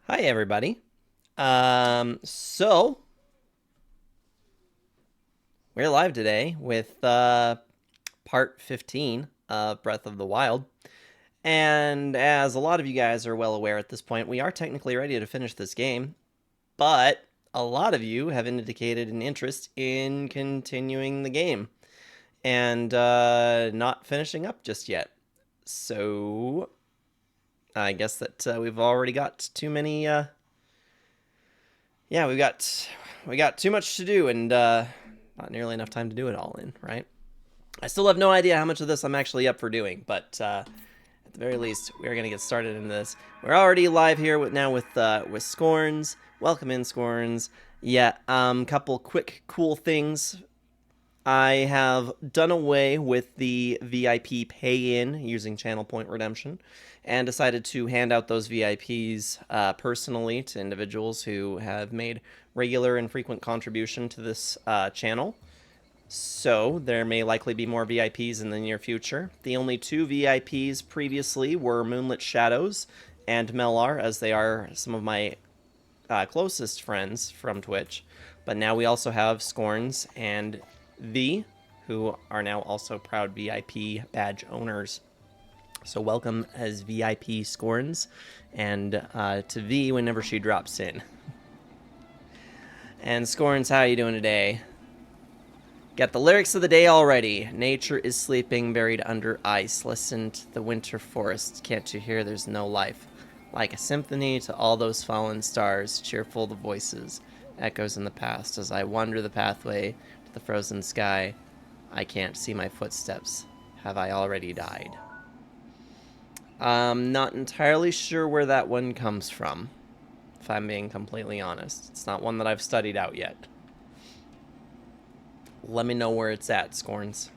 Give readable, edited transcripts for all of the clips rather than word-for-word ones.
Hi, everybody. So we're live today with part 15 of Breath of the Wild. And as a lot of you guys are well aware at this point, we are technically ready to finish this game, but a lot of you have indicated an interest in continuing the game and not finishing up just yet. So I guess that we've already got too many. Yeah, we got too much to do and not nearly enough time to do it all in, right? I still have no idea how much of this I'm actually up for doing, but at the very least, we are going to get started in this. We're already live here now with Scorns. Welcome in, Scorns. Yeah, couple quick cool things. I have done away with the VIP pay-in using Channel Point Redemption and decided to hand out those VIPs personally to individuals who have made regular and frequent contribution to this channel. So there may likely be more VIPs in the near future. The only two VIPs previously were Moonlit Shadows and Melar, as they are some of my closest friends from Twitch. But now we also have Scorns and V, who are now also proud VIP badge owners. So welcome as VIP Scorns, and to V whenever she drops in. And Scorns, how are you doing today? Got the lyrics of the day already. Nature is sleeping, buried under ice. Listen to the winter forest. Can't you hear there's no life? Like a symphony to all those fallen stars, cheerful the voices, echoes in the past. As I wander the pathway to the frozen sky, I can't see my footsteps. Have I already died? I'm not entirely sure where that one comes from, if I'm being completely honest. It's not one that I've studied out yet. Let me know where it's at, Scorns.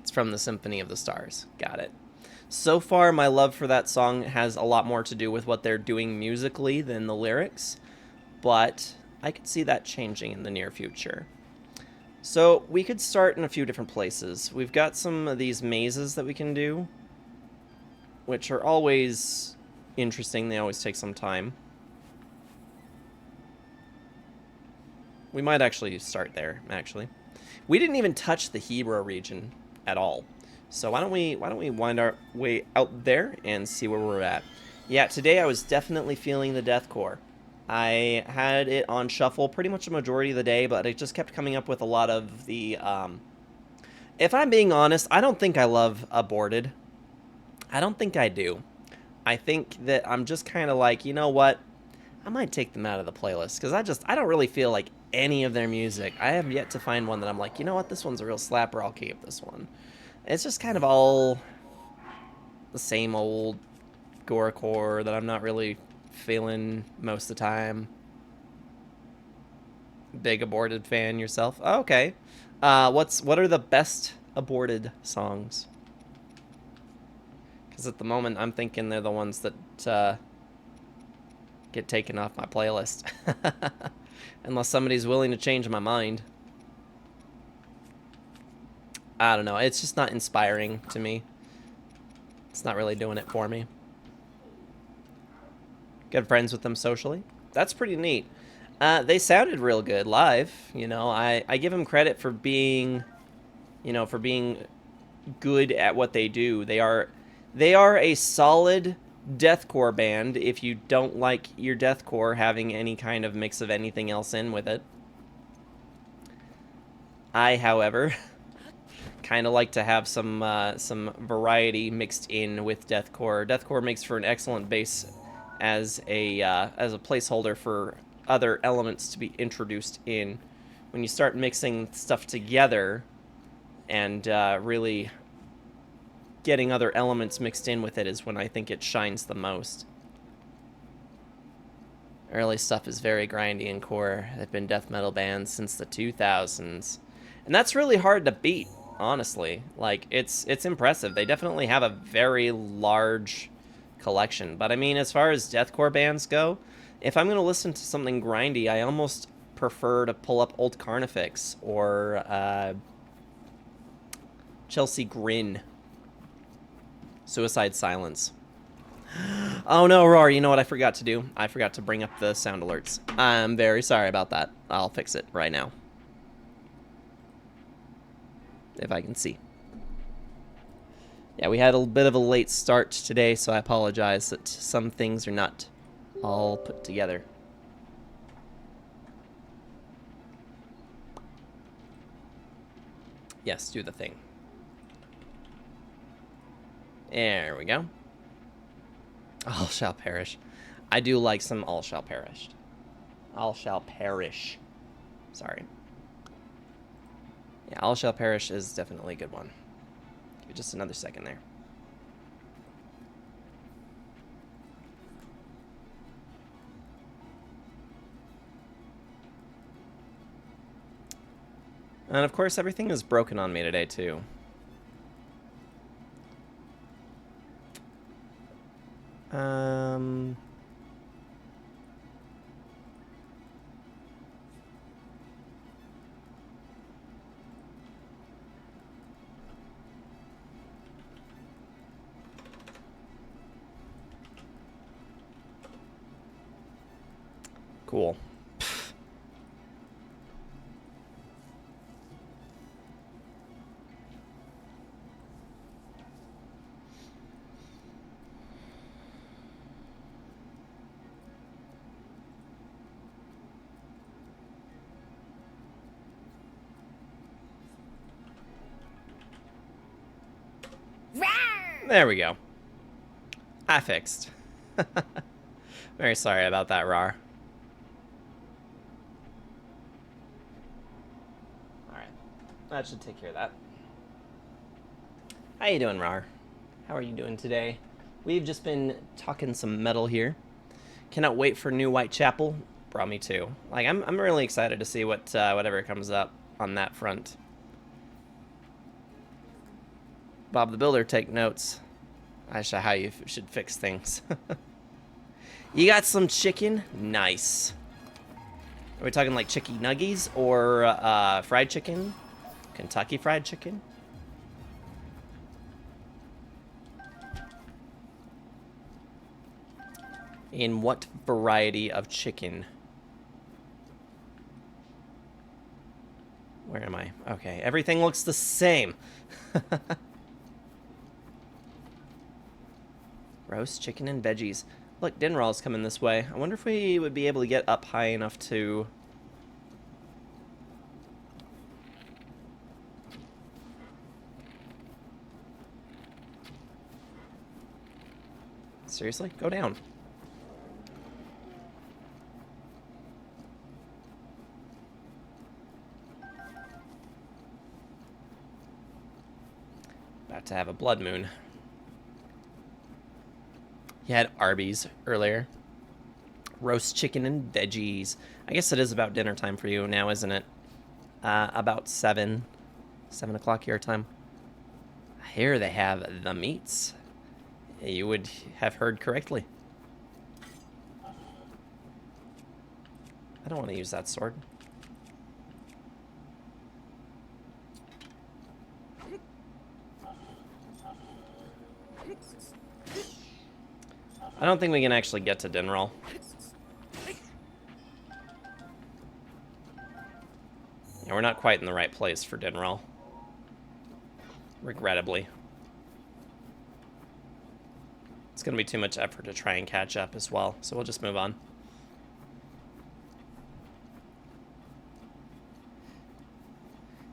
It's from the Symphony of the Stars. Got it. So far, my love for that song has a lot more to do with what they're doing musically than the lyrics, but I could see that changing in the near future. So we could start in a few different places. We've got some of these mazes that we can do, which are always interesting. They always take some time. We might actually start there, actually. We didn't even touch the Hebra region at all. So why don't we wind our way out there and see where we're at. Yeah, today I was definitely feeling the deathcore. I had it on shuffle pretty much the majority of the day, but it just kept coming up with a lot of the if I'm being honest, I don't think I love Aborted. I don't think I do. I think that I'm just kind of like, you know what? I might take them out of the playlist because I don't really feel like any of their music. I have yet to find one that I'm like, you know what, this one's a real slapper. I'll keep this one. It's just kind of all the same old gorecore that I'm not really feeling most of the time. Big Aborted fan yourself? Oh, okay. What are the best Aborted songs? Because at the moment I'm thinking they're the ones that get taken off my playlist. Unless somebody's willing to change my mind. I don't know. It's just not inspiring to me. It's not really doing it for me. Good friends with them socially. That's pretty neat. They sounded real good live. You know, I give them credit for being, for being good at what they do. They are a solid deathcore band if you don't like your deathcore having any kind of mix of anything else in with it. I, however, kind of like to have some variety mixed in with deathcore. Deathcore makes for an excellent base as a placeholder for other elements to be introduced in. When you start mixing stuff together and really getting other elements mixed in with it is when I think it shines the most. Early stuff is very grindy and core. They've been death metal bands since the 2000s. And that's really hard to beat, honestly. Like, it's impressive. They definitely have a very large collection. But I mean, as far as deathcore bands go, if I'm going to listen to something grindy, I almost prefer to pull up Old Carnifex or Chelsea Grin. Suicide silence. Oh no, Roar, you know what I forgot to do? I forgot to bring up the sound alerts. I'm very sorry about that. I'll fix it right now. If I can see. Yeah, we had a bit of a late start today, so I apologize that some things are not all put together. Yes, do the thing. There we go. All shall perish. I do like some all shall perish. All shall perish. Sorry. Yeah, all shall perish is definitely a good one. Give it just another second there. And of course, everything is broken on me today, too. Cool. There we go. I fixed. Very sorry about that, Rar. Alright. That should take care of that. How you doing, Rar? How are you doing today? We've just been talking some metal here. Cannot wait for new Whitechapel. Brought me too. Like, I'm really excited to see what whatever comes up on that front. Bob the Builder, take notes. I show how you should fix things. You got some chicken? Nice. Are we talking like chicky nuggies or fried chicken? Kentucky fried chicken? In what variety of chicken? Where am I? Okay, everything looks the same. Roast chicken and veggies. Look, Dinral's coming this way. I wonder if we would be able to get up high enough to... Seriously? Go down. About to have a blood moon. You had Arby's earlier. Roast chicken and veggies. I guess it is about dinner time for you now, isn't it? About 7 o'clock your time. Here they have the meats. You would have heard correctly. I don't want to use that sword. I don't think we can actually get to Dinral. Yeah, we're not quite in the right place for Dinral. Regrettably. It's going to be too much effort to try and catch up as well, so we'll just move on.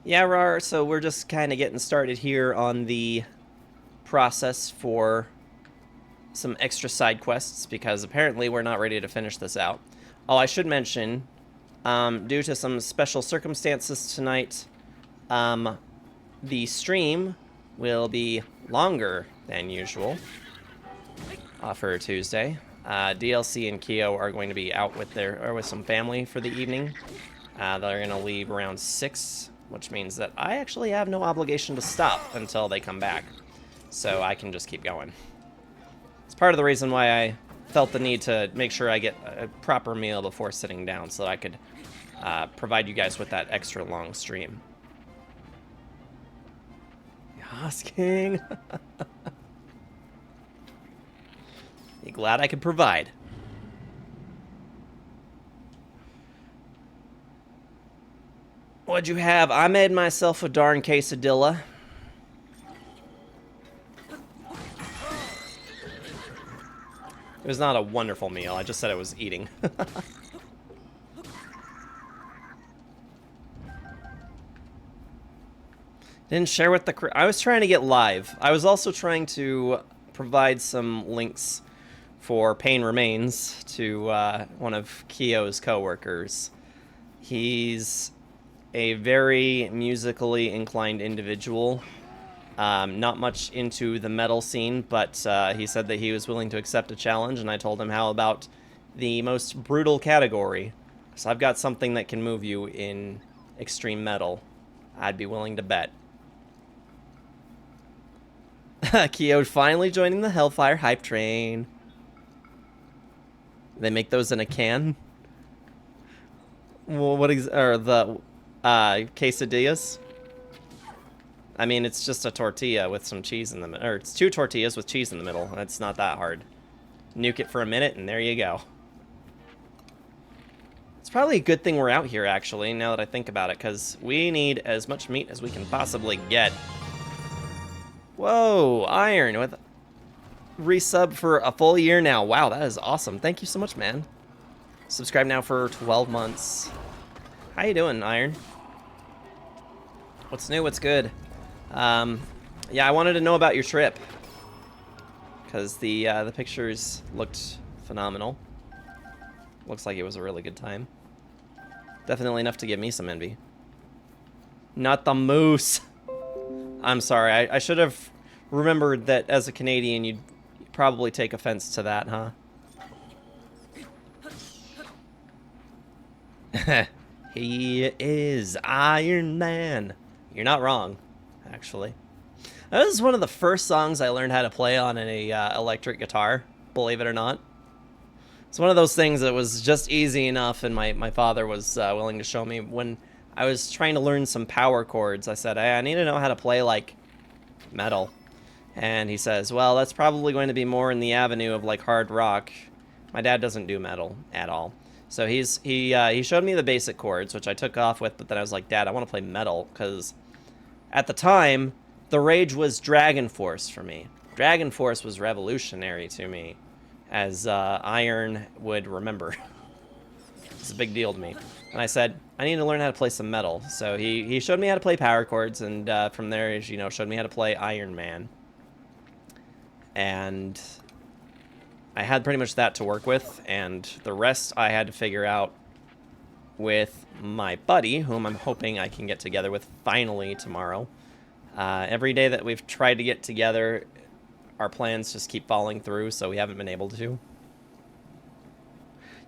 Yeah, Rar, so we're just kind of getting started here on the process for some extra side quests, because apparently we're not ready to finish this out. Oh, I should mention, due to some special circumstances tonight, the stream will be longer than usual for Tuesday. DLC and Keo are going to be out with some family for the evening. They're going to leave around 6, which means that I actually have no obligation to stop until they come back, so I can just keep going. It's part of the reason why I felt the need to make sure I get a proper meal before sitting down, so I could provide you guys with that extra long stream. Yas King. You glad I could provide? What'd you have? I made myself a darn quesadilla. It was not a wonderful meal. I just said I was eating. Didn't share with the crew. I was trying to get live. I was also trying to provide some links for Pain Remains to one of Kyo's coworkers. He's a very musically inclined individual. Not much into the metal scene, but he said that he was willing to accept a challenge, and I told him, how about the most brutal category? So I've got something that can move you in extreme metal. I'd be willing to bet. Kyo finally joining the Hellfire hype train. They make those in a can? Well, or the quesadillas? I mean, it's just a tortilla with some cheese in the middle. Or it's 2 tortillas with cheese in the middle. It's not that hard. Nuke it for a minute, and there you go. It's probably a good thing we're out here, actually, now that I think about it, because we need as much meat as we can possibly get. Whoa, Iron with resub for a full year now. Wow, that is awesome. Thank you so much, man. Subscribe now for 12 months. How you doing, Iron? What's new? What's good? Yeah, I wanted to know about your trip, because the pictures looked phenomenal. Looks like it was a really good time. Definitely enough to give me some envy. Not the moose. I'm sorry. I should have remembered that as a Canadian, you'd probably take offense to that, huh? He is Iron Man. You're not wrong, actually. That was one of the first songs I learned how to play on a electric guitar, believe it or not. It's one of those things that was just easy enough, and my father was willing to show me. When I was trying to learn some power chords, I said, hey, I need to know how to play, like, metal. And he says, well, that's probably going to be more in the avenue of, like, hard rock. My dad doesn't do metal at all. So he showed me the basic chords, which I took off with, but then I was like, Dad, I want to play metal, because at the time, the rage was Dragon Force for me. Dragon Force was revolutionary to me, as Iron would remember. It's a big deal to me. And I said, I need to learn how to play some metal. So he showed me how to play power chords, and from there, you know, showed me how to play Iron Man. And I had pretty much that to work with, and the rest I had to figure out with my buddy, whom I'm hoping I can get together with finally tomorrow. Every day that we've tried to get together, our plans just keep falling through, so we haven't been able to.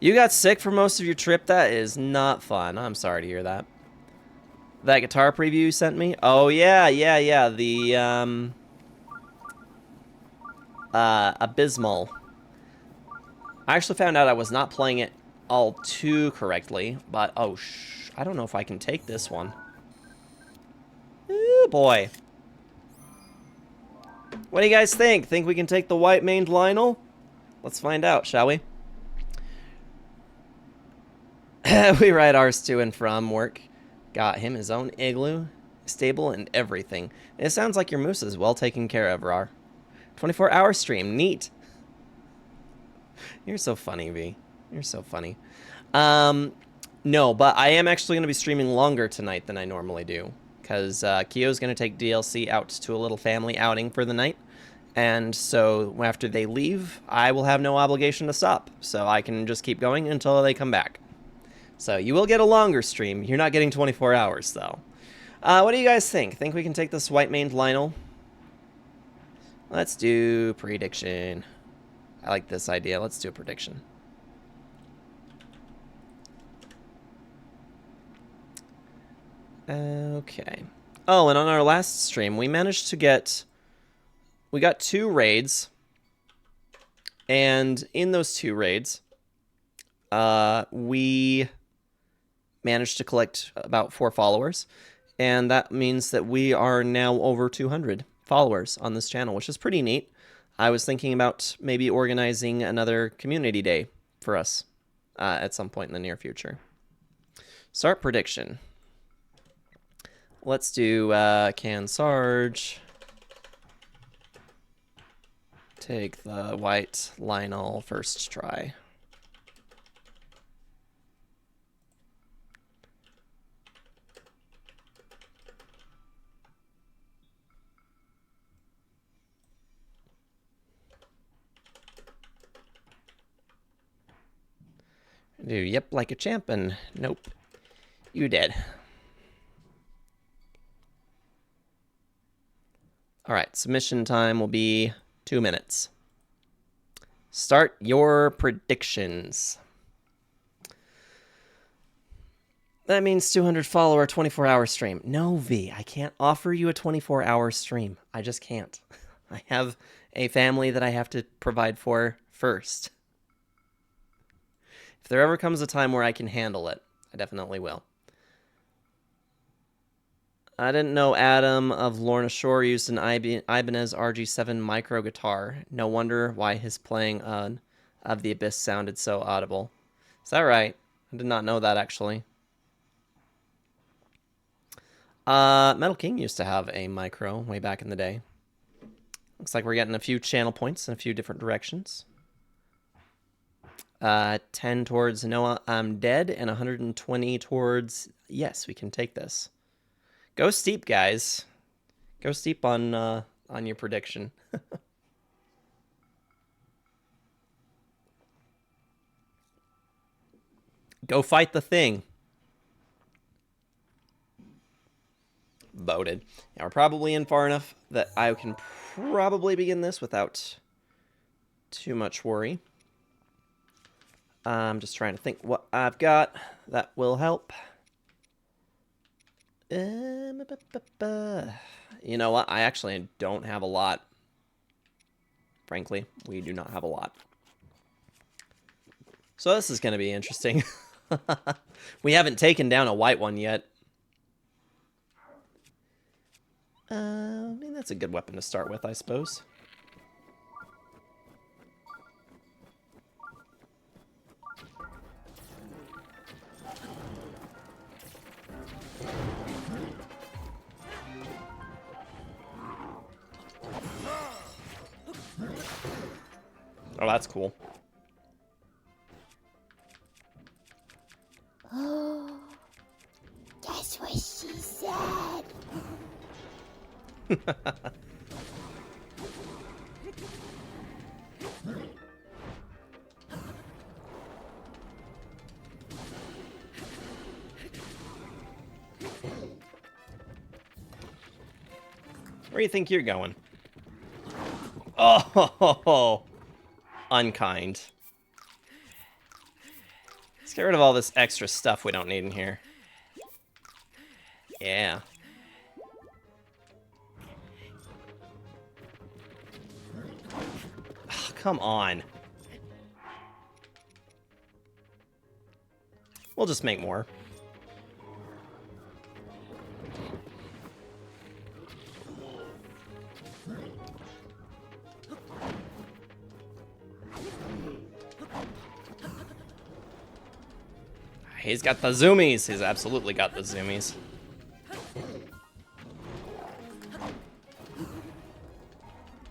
You got sick for most of your trip? That is not fun. I'm sorry to hear that. That guitar preview you sent me? Oh, yeah. The, Abysmal. I actually found out I was not playing it all too correctly, but, oh, I don't know if I can take this one. Ooh, boy. What do you guys think? Think we can take the white-maned Lionel? Let's find out, shall we? We ride ours to and from work. Got him his own igloo, stable, and everything. It sounds like your moose is well taken care of, Rar. 24-hour stream. Neat. You're so funny, V. You're so funny. No, but I am actually going to be streaming longer tonight than I normally do, because Kyo's going to take DLC out to a little family outing for the night, and so after they leave, I will have no obligation to stop, so I can just keep going until they come back. So you will get a longer stream. You're not getting 24 hours, though. What do you guys think? Think we can take this white-maned Lionel? Let's do prediction. I like this idea. Let's do a prediction. Okay. Oh, and on our last stream, we managed to get... We got 2 raids. And in those 2 raids, we managed to collect about 4 followers. And that means that we are now over 200 followers on this channel, which is pretty neat. I was thinking about maybe organizing another community day for us at some point in the near future. Start prediction. Let's do can Sarge take the white Lionel first try. Do yep like a champ and nope, you dead. All right, submission time will be 2 minutes. Start your predictions. That means 200 follower, 24-hour stream. No, V, I can't offer you a 24-hour stream. I just can't. I have a family that I have to provide for first. If there ever comes a time where I can handle it, I definitely will. I didn't know Adam of Lorna Shore used an Ibanez RG7 micro guitar. No wonder why his playing of the Abyss sounded so audible. Is that right? I did not know that, actually. Metal King used to have a micro way back in the day. Looks like we're getting a few channel points in a few different directions. 10 towards Noah, I'm dead, and 120 towards yes, we can take this. Go steep, guys. Go steep on your prediction. Go fight the thing. Voted. Now we're probably in far enough that I can probably begin this without too much worry. I'm just trying to think what I've got that will help. You know what? I actually don't have a lot. Frankly, we do not have a lot. So this is going to be interesting. We haven't taken down a white one yet. I mean, that's a good weapon to start with, I suppose. Oh, that's cool. Oh, that's what she said. Where do you think you're going? Oh, unkind. Let's get rid of all this extra stuff we don't need in here. Yeah. Oh, come on. We'll just make more. He's got the zoomies. He's absolutely got the zoomies.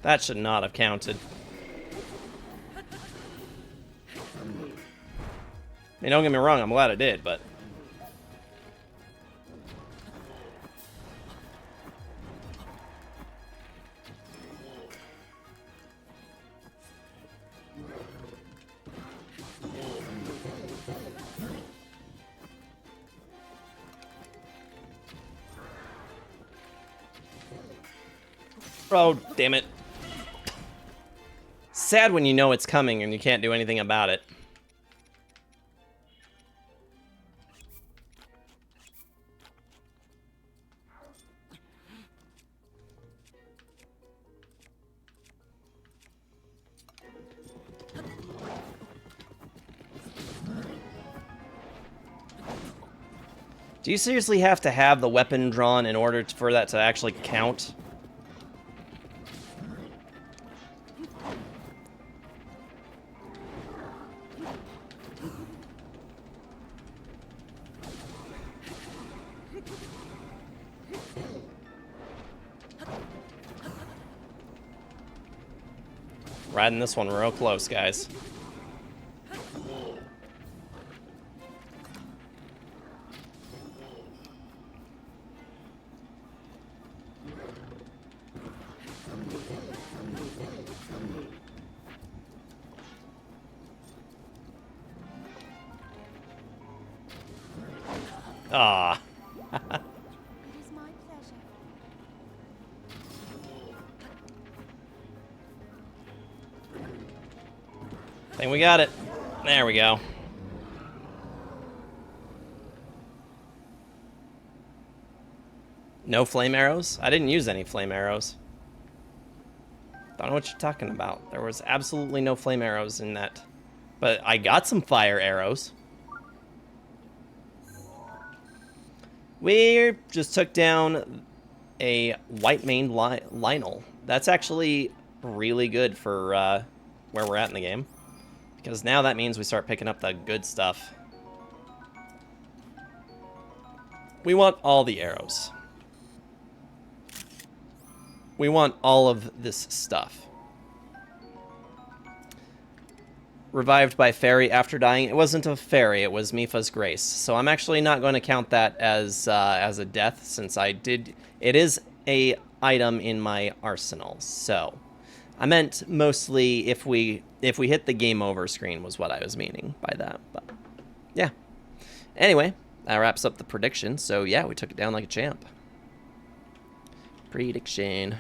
That should not have counted. I mean, don't get me wrong, I'm glad I did, but... Oh, damn it. Sad when you know it's coming and you can't do anything about it. Do you seriously have to have the weapon drawn in order for that to actually count? Riding this one real close, guys. Ah. It is my pleasure. I think we got it. There we go. No flame arrows? I didn't use any flame arrows. Don't know what you're talking about. There was absolutely no flame arrows in that. But I got some fire arrows. We just took down a white-maned Lionel. That's actually really good for where we're at in the game. Because now that means we start picking up the good stuff. We want all the arrows. We want all of this stuff. Revived by fairy after dying. It wasn't a fairy, it was Mipha's grace. So I'm actually not going to count that as a death, since I did. It is a item in my arsenal. So I meant mostly if we hit the game over screen was what I was meaning by that. But yeah. Anyway, that wraps up the prediction. So yeah, we took it down like a champ. Prediction.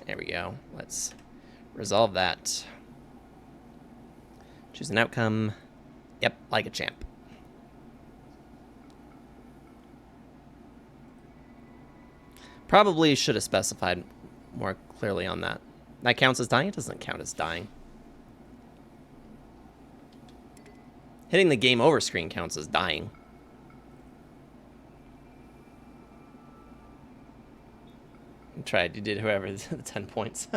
There we go. Let's resolve that. Choose an outcome. Yep, like a champ. Probably should have specified more clearly on that. That counts as dying? It doesn't count as dying. Hitting the game over screen counts as dying. I tried. You did whoever the 10 points.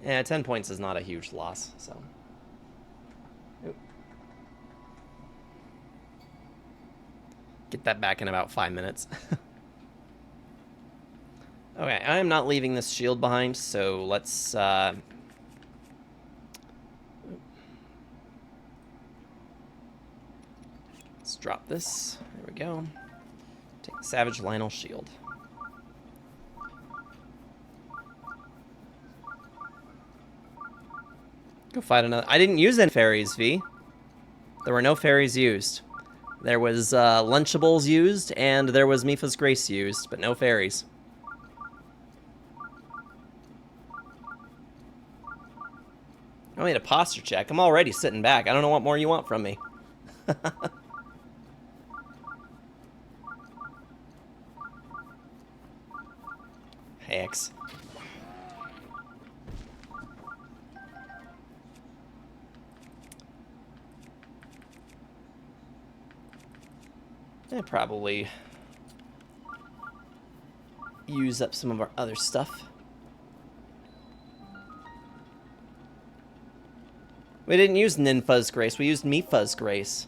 Yeah, 10 points is not a huge loss, so. Oop. Get that back in about 5 minutes. Okay, I am not leaving this shield behind, so let's let's drop this. There we go. Take the Savage Lionel shield. Go fight another. I didn't use any fairies, V. There were no fairies used. There was Lunchables used, and there was Mipha's Grace used, but no fairies. I made a posture check. I'm already sitting back. I don't know what more you want from me. Hex. I probably use up some of our other stuff. We didn't use Ninfa's Grace, we used Mipha's Grace.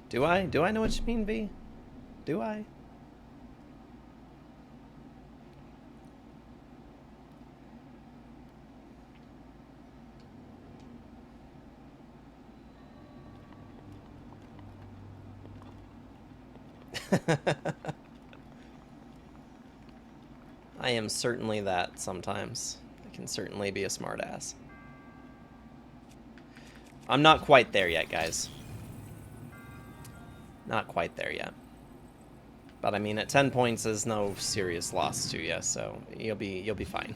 Do I? Do I know what you mean, V? Do I? I am certainly that sometimes. I can certainly be a smartass. I'm not quite there yet, guys. Not quite there yet. But I mean, at 10 points is no serious loss to you, so you'll be fine.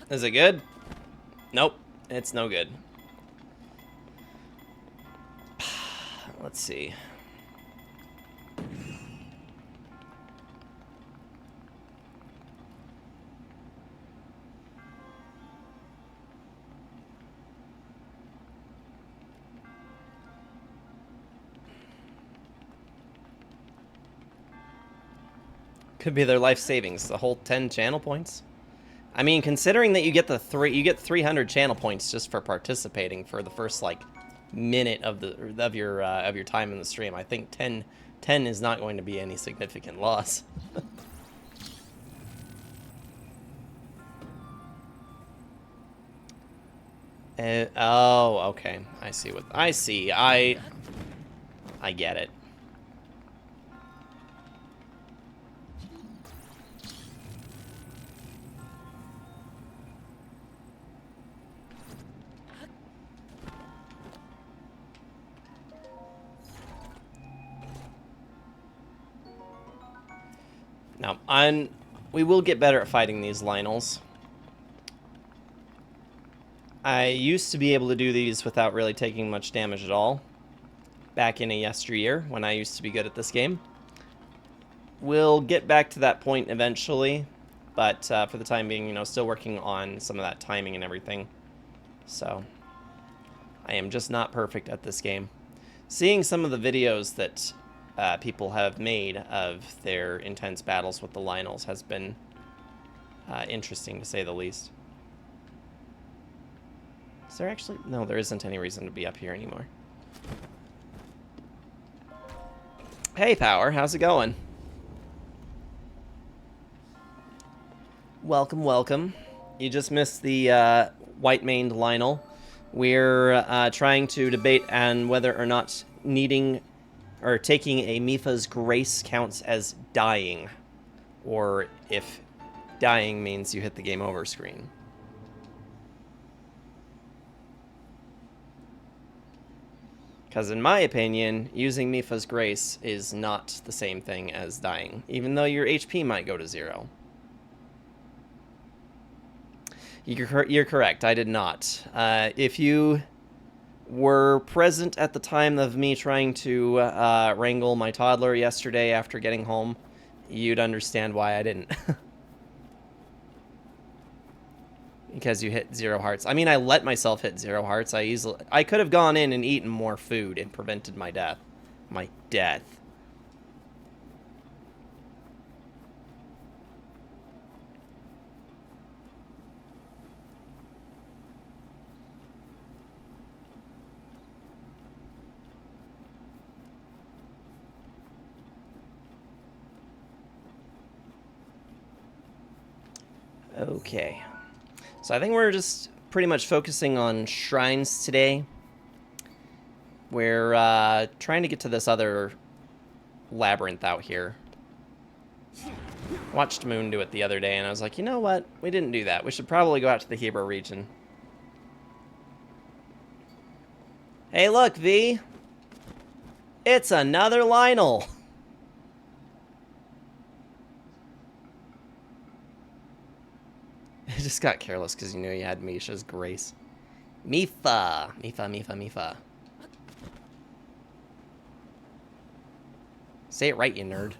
Is it good? Nope, it's no good. Let's see. Could be their life savings. The whole 10 channel points. I mean, considering that you get 300 channel points just for participating for the first like minute of your time in the stream, I think 10 is not going to be any significant loss. Oh, okay. I see what I see. I get it. Now, we will get better at fighting these Lynels. I used to be able to do these without really taking much damage at all, back in a yesteryear, when I used to be good at this game. We'll get back to that point eventually, but for the time being, you know, still working on some of that timing and everything. So, I am just not perfect at this game. Seeing some of the videos that people have made of their intense battles with the Lynels has been interesting, to say the least. Is there actually... No, there isn't any reason to be up here anymore. Hey, Power. How's it going? Welcome, welcome. You just missed the white-maned Lynel. We're trying to debate on whether or not needing or taking a Mipha's Grace counts as dying, or if dying means you hit the game over screen. Because in my opinion, using Mipha's Grace is not the same thing as dying, even though your HP might go to 0. You're correct, I did not. If you were present at the time of me trying to wrangle my toddler yesterday after getting home, you'd understand why I didn't. Because you hit 0 hearts. I mean, I let myself hit 0 hearts. I could have gone in and eaten more food and prevented my death. My death. Okay. So I think we're just pretty much focusing on shrines today. We're trying to get to this other labyrinth out here. Watched Moon do it the other day, and I was like, you know what? We didn't do that. We should probably go out to the Hebrew region. Hey, look, V. It's another Lynel. I just got careless because you knew you had Misha's Grace. Mipha. Mipha. Say it right, you nerd.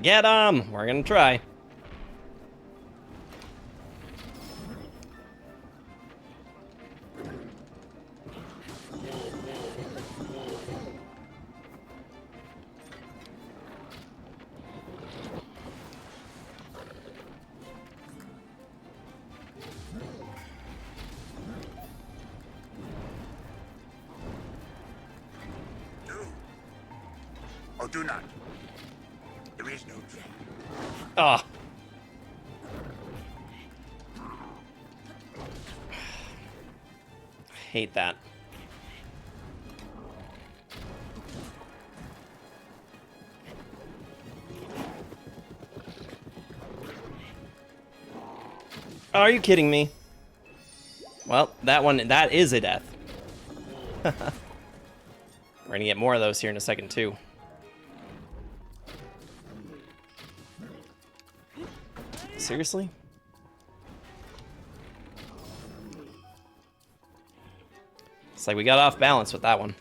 Get 'em! We're gonna try. Do or do not. There is no dream. Ah. I hate that. Are you kidding me? Well, that is a death. We're gonna get more of those here in a second, too. Seriously? It's like we got off balance with that one.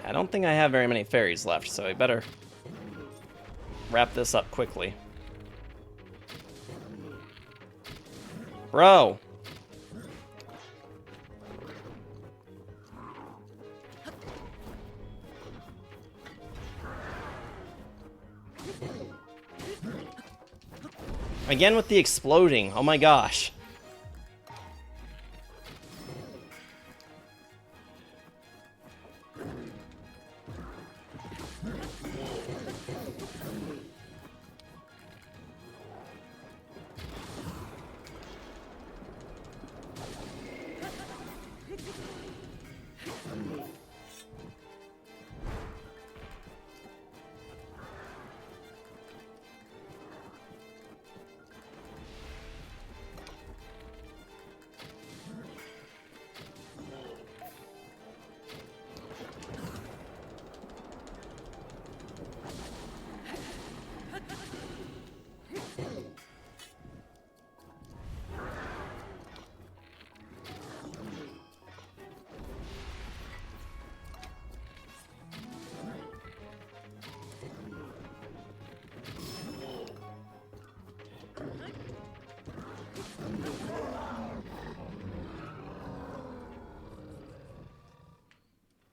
I don't think I have very many fairies left, so I better wrap this up quickly. Bro! Again with the exploding. Oh my gosh.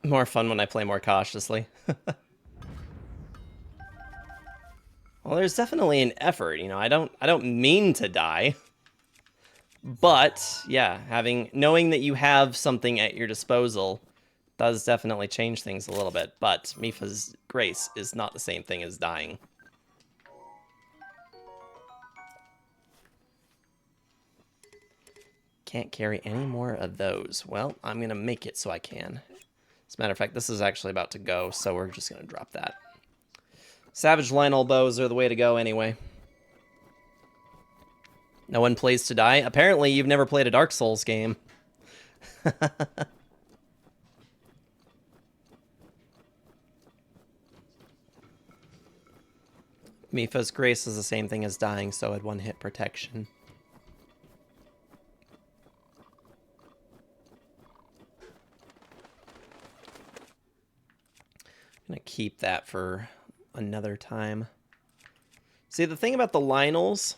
More fun when I play more cautiously. Well, there's definitely an effort, you know. I don't mean to die. But yeah, knowing that you have something at your disposal does definitely change things a little bit. But Mipha's grace is not the same thing as dying. Can't carry any more of those. Well, I'm going to make it so I can. As a matter of fact, this is actually about to go, so we're just going to drop that. Savage Lionel bows are the way to go anyway. No one plays to die. Apparently, you've never played a Dark Souls game. Mipha's grace is the same thing as dying, so at one-hit protection. I'm gonna keep that for another time. See, the thing about the Lionels,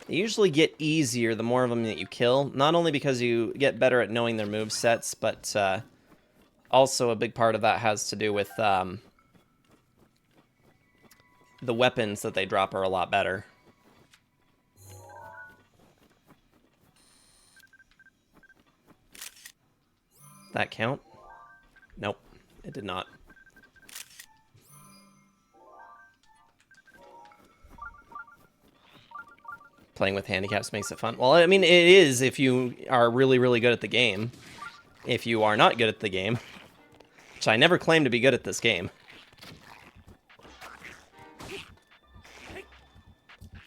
they usually get easier the more of them that you kill. Not only because you get better at knowing their move sets, but also a big part of that has to do with the weapons that they drop are a lot better. That count? Nope, it did not. Playing with handicaps makes it fun. Well, I mean, it is if you are really, really good at the game. If you are not good at the game, which I never claimed to be good at this game.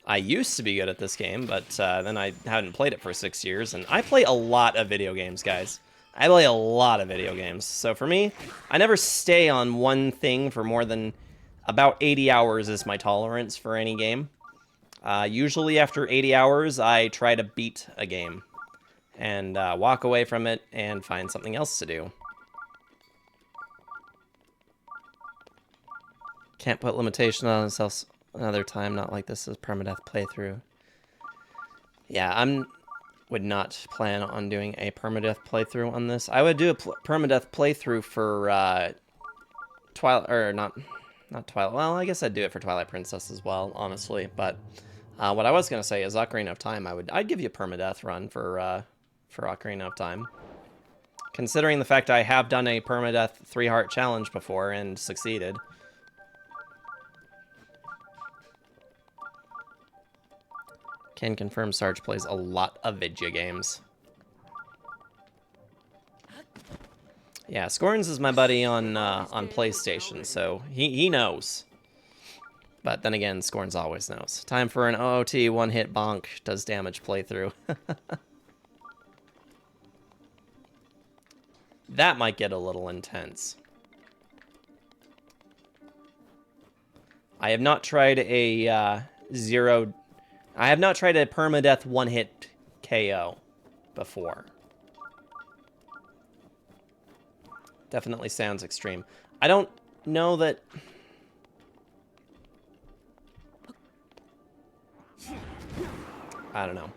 I used to be good at this game, but then I hadn't played it for 6 years. And I play a lot of video games, guys. I play a lot of video games. So for me, I never stay on one thing for more than about 80 hours is my tolerance for any game. Usually after 80 hours, I try to beat a game and walk away from it and find something else to do. Can't put limitation on itself another time, not like this is permadeath playthrough. Yeah, would not plan on doing a permadeath playthrough on this. I would do a permadeath playthrough for Twilight, or not Twilight. Well, I guess I'd do it for Twilight Princess as well, honestly. But what I was gonna say is Ocarina of Time. I'd give you a permadeath run for Ocarina of Time. Considering the fact I have done a permadeath 3-heart challenge before and succeeded. Can confirm Sarge plays a lot of video games. Yeah, Scorns is my buddy on PlayStation, so he knows. But then again, Scorns always knows. Time for an OOT one-hit bonk does damage playthrough. That might get a little intense. I have not tried a I have not tried a permadeath one-hit KO before. Definitely sounds extreme. I don't know that... I don't know.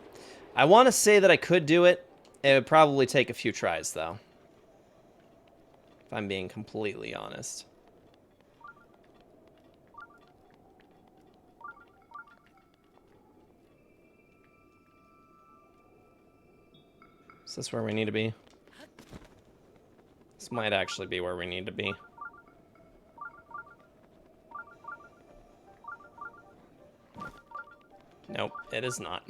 I want to say that I could do it. It would probably take a few tries, though. If I'm being completely honest. Is this where we need to be? This might actually be where we need to be. Nope, it is not.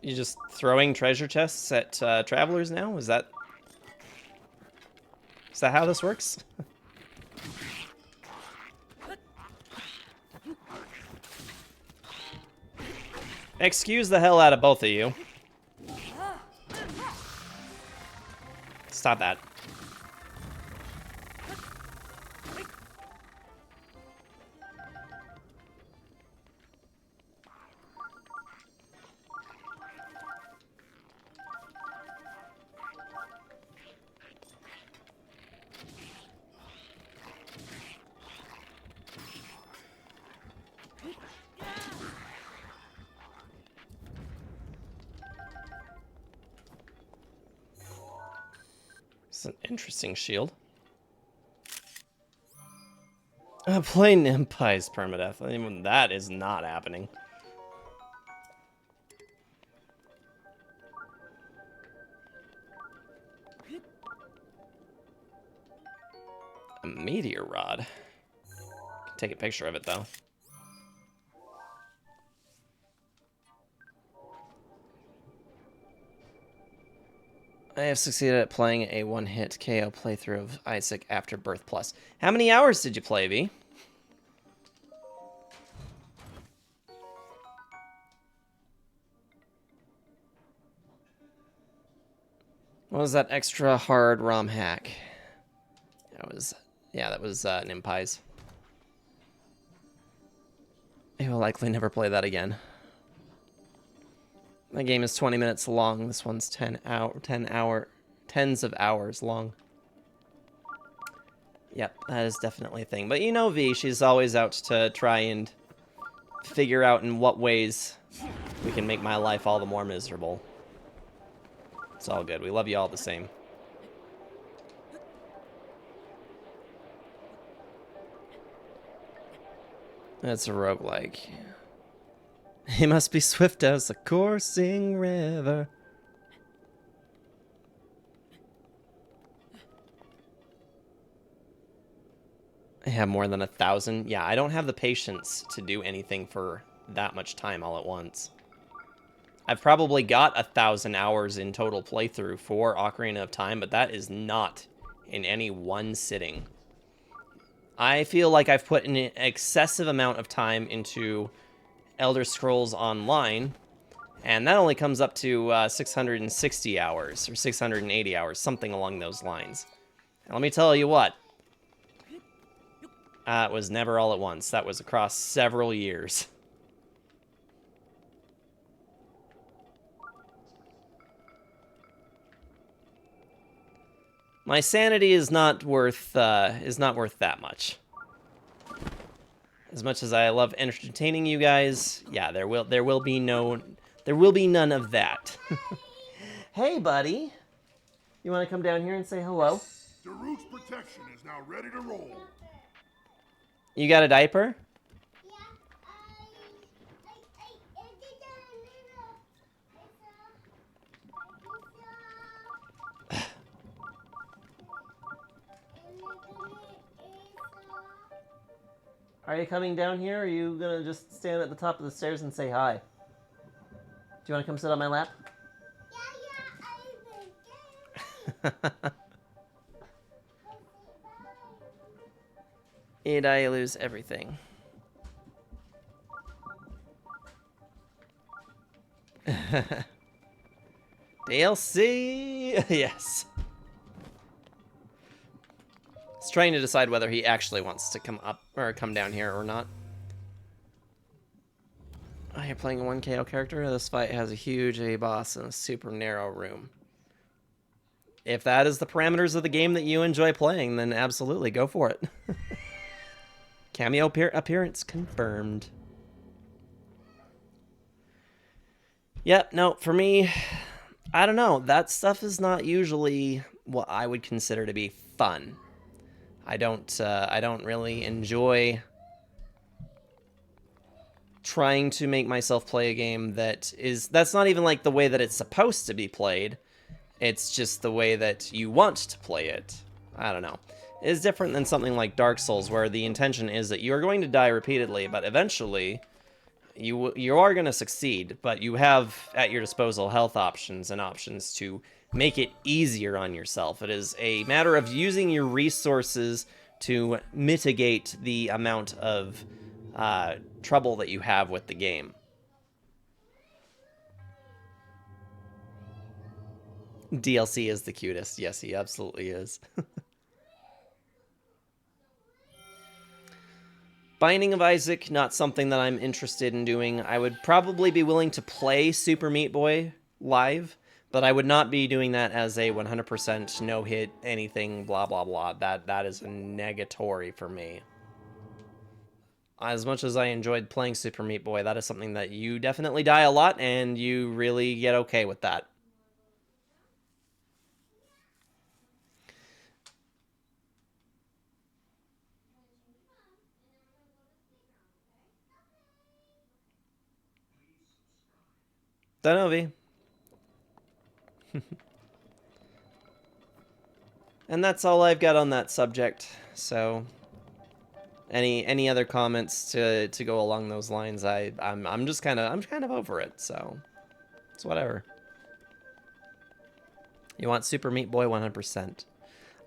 You just throwing treasure chests at travelers now? Is that how this works? Excuse the hell out of both of you. Stop that. It's an interesting shield. Plain Impai's permadeath. Even that is not happening. A meteor rod. Can take a picture of it though. I have succeeded at playing a one-hit KO playthrough of Isaac Afterbirth Plus. How many hours did you play, V? What was that extra hard ROM hack? That was, yeah, that was Nimpai's. I will likely never play that again. My game is 20 minutes long. This one's 10 tens of hours long. Yep, that is definitely a thing. But you know V, she's always out to try and figure out in what ways we can make my life all the more miserable. It's all good. We love you all the same. That's a roguelike. He must be swift as a coursing river. I have more than 1,000. Yeah, I don't have the patience to do anything for that much time all at once. I've probably got 1,000 hours in total playthrough for Ocarina of Time, but that is not in any one sitting. I feel like I've put an excessive amount of time into Elder Scrolls Online, and that only comes up to 660 hours, or 680 hours, something along those lines. And let me tell you what, it was never all at once. That was across several years. My sanity is not worth that much. As much as I love entertaining you guys, yeah, there will be none of that. Hey, buddy. You want to come down here and say hello? Daruk's protection is now ready to roll. You got a diaper? Are you coming down here, or are you gonna just stand at the top of the stairs and say hi? Do you want to come sit on my lap? Did I lose everything? DLC! Yes. He's trying to decide whether he actually wants to come up or come down here or not. Oh, you're playing a 1 KO character? This fight has a huge A boss and a super narrow room. If that is the parameters of the game that you enjoy playing, then absolutely go for it. Cameo appearance confirmed. Yep, no, for me, I don't know. That stuff is not usually what I would consider to be fun. I don't really enjoy trying to make myself play a game that's not even like the way that it's supposed to be played. It's just the way that you want to play it. I don't know. It's different than something like Dark Souls, where the intention is that you are going to die repeatedly, but eventually you are going to succeed, but you have at your disposal health options and options to make it easier on yourself. It is a matter of using your resources to mitigate the amount of trouble that you have with the game. DLC is the cutest. Yes, he absolutely is. Binding of Isaac, not something that I'm interested in doing. I would probably be willing to play Super Meat Boy live, but I would not be doing that as a 100% no-hit anything, blah, blah, blah. That is a negatory for me. As much as I enjoyed playing Super Meat Boy, that is something that you definitely die a lot, and you really get okay with that. Danovi. And that's all I've got on that subject. So, any other comments to go along those lines? I'm just kind of over it. So, it's whatever. You want Super Meat Boy 100%.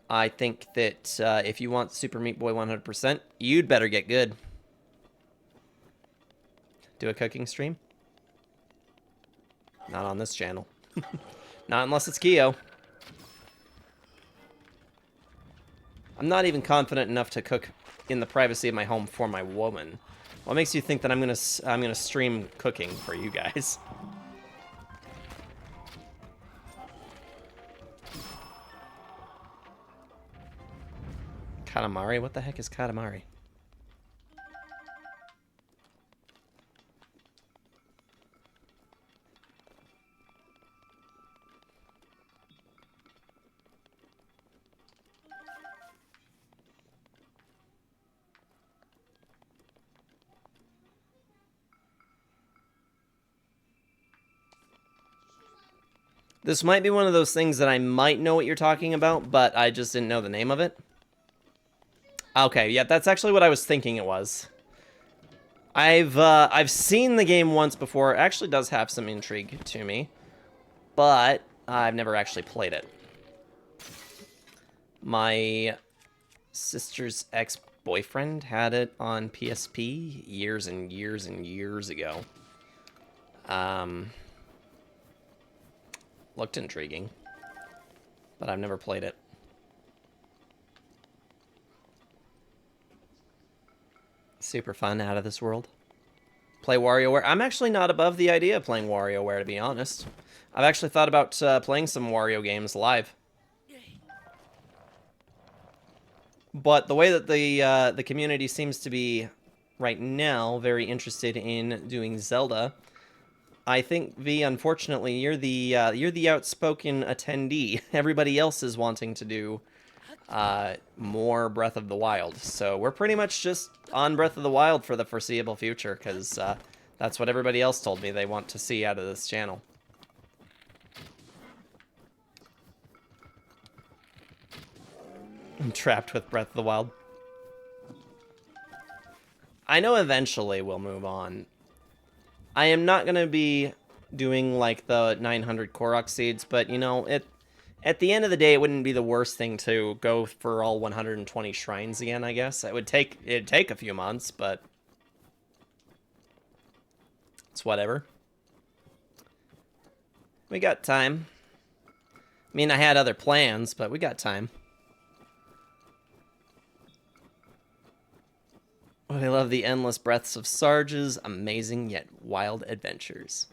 I think that if you want Super Meat Boy 100%, you'd better get good. Do a cooking stream? Not on this channel. Not unless it's Kyo. I'm not even confident enough to cook in the privacy of my home for my woman. What makes you think that I'm gonna stream cooking for you guys? Katamari? What the heck is Katamari? This might be one of those things that I might know what you're talking about, but I just didn't know the name of it. Okay, yeah, that's actually what I was thinking it was. I've seen the game once before. It actually does have some intrigue to me, but I've never actually played it. My sister's ex-boyfriend had it on PSP years and years and years ago. Looked intriguing, but I've never played it. Super fun, out of this world. Play WarioWare. I'm actually not above the idea of playing WarioWare, to be honest. I've actually thought about playing some Wario games live. But the way that the community seems to be right now very interested in doing Zelda, I think, V, unfortunately, you're the outspoken attendee. Everybody else is wanting to do more Breath of the Wild. So we're pretty much just on Breath of the Wild for the foreseeable future, because that's what everybody else told me they want to see out of this channel. I'm trapped with Breath of the Wild. I know eventually we'll move on. I am not going to be doing like the 900 Korok seeds, but you know, At the end of the day, it wouldn't be the worst thing to go for all 120 shrines again, I guess. It'd take a few months, but it's whatever. We got time. I mean, I had other plans, but we got time. Oh, I love the endless breaths of Sarge's amazing yet wild adventures.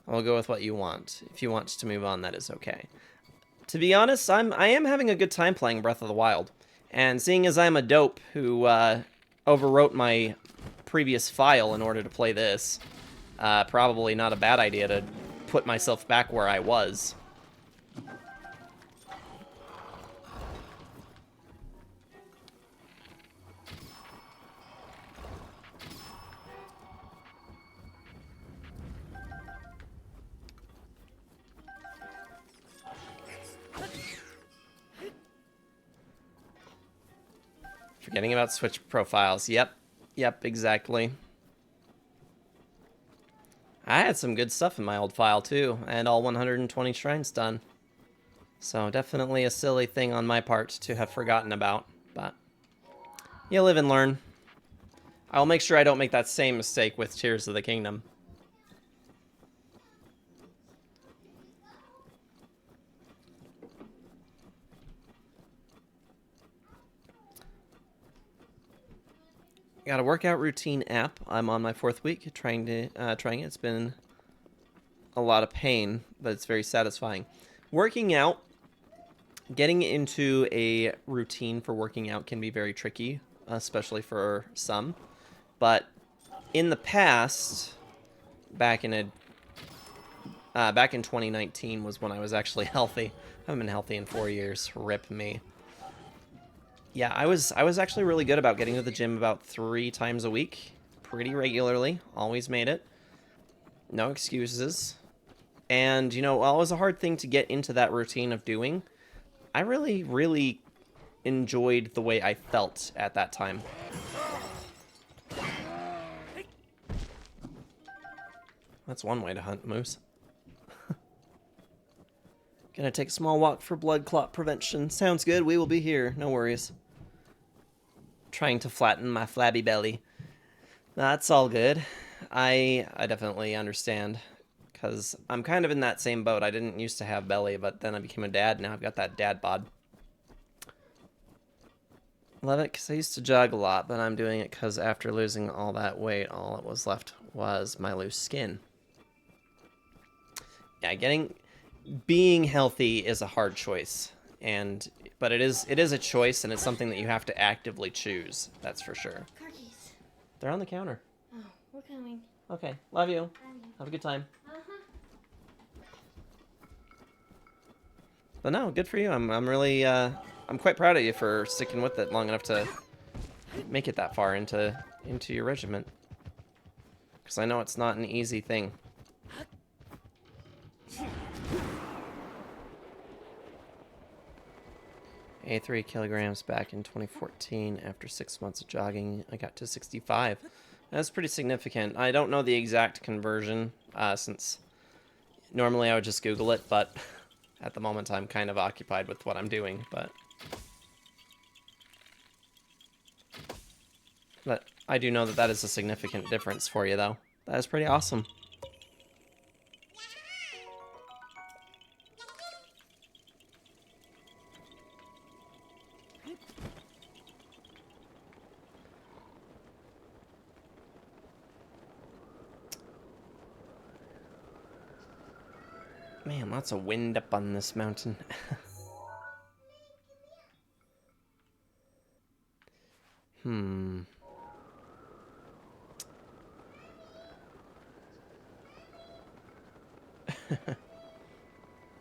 I'll go with what you want. If you want to move on, that is okay. To be honest, I am having a good time playing Breath of the Wild. And seeing as I'm a dope who overwrote my previous file in order to play this, probably not a bad idea to put myself back where I was. Forgetting about Switch profiles. Yep, exactly. I had some good stuff in my old file, too, and all 120 shrines done. So definitely a silly thing on my part to have forgotten about, but you live and learn. I'll make sure I don't make that same mistake with Tears of the Kingdom. Got a workout routine app. I'm on my 4th week trying it. It's been a lot of pain, but it's very satisfying. Working out, getting into a routine for working out can be very tricky, especially for some. But in the past, back in 2019 was when I was actually healthy. I haven't been healthy in 4 years. Rip me. Yeah, I was actually really good about getting to the gym about 3 times a week, pretty regularly. Always made it. No excuses. And, you know, while it was a hard thing to get into that routine of doing, I really, really enjoyed the way I felt at that time. That's one way to hunt moose. Gonna take a small walk for blood clot prevention. Sounds good. We will be here. No worries. Trying to flatten my flabby belly. That's all good. I definitely understand. Because I'm kind of in that same boat. I didn't used to have belly, but then I became a dad. Now I've got that dad bod. Love it because I used to jog a lot, but I'm doing it because after losing all that weight, all that was left was my loose skin. Yeah, being healthy is a hard choice, but it is a choice, and it's something that you have to actively choose. That's for sure. Car keys. They're on the counter. Oh, we're coming. Okay, love you. Love you. Have a good time. Uh-huh. But no, good for you. I'm really I'm quite proud of you for sticking with it long enough to make it that far into your regiment. Because I know it's not an easy thing. A3 kilograms back in 2014. After 6 months of jogging, I got to 65. That's pretty significant. I don't know the exact conversion, since normally I would just Google it, but at the moment I'm kind of occupied with what I'm doing, but I do know that that is a significant difference for you, though. That is pretty awesome. Man, lots of wind up on this mountain.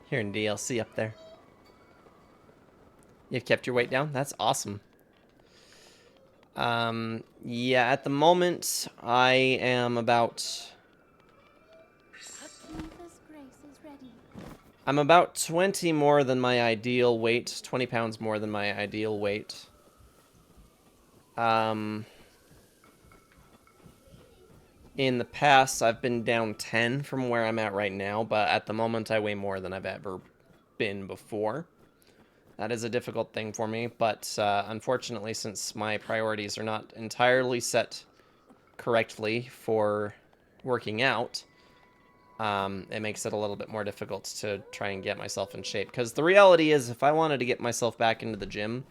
Here in DLC up there. You've kept your weight down? That's awesome. Yeah, at the moment, I am about... Neva's grace is ready. I'm about 20 more than my ideal weight. 20 pounds more than my ideal weight. In the past, I've been down 10 from where I'm at right now, but at the moment I weigh more than I've ever been before. That is a difficult thing for me, but unfortunately, since my priorities are not entirely set correctly for working out, it makes it a little bit more difficult to try and get myself in shape. Because the reality is, if I wanted to get myself back into the gym,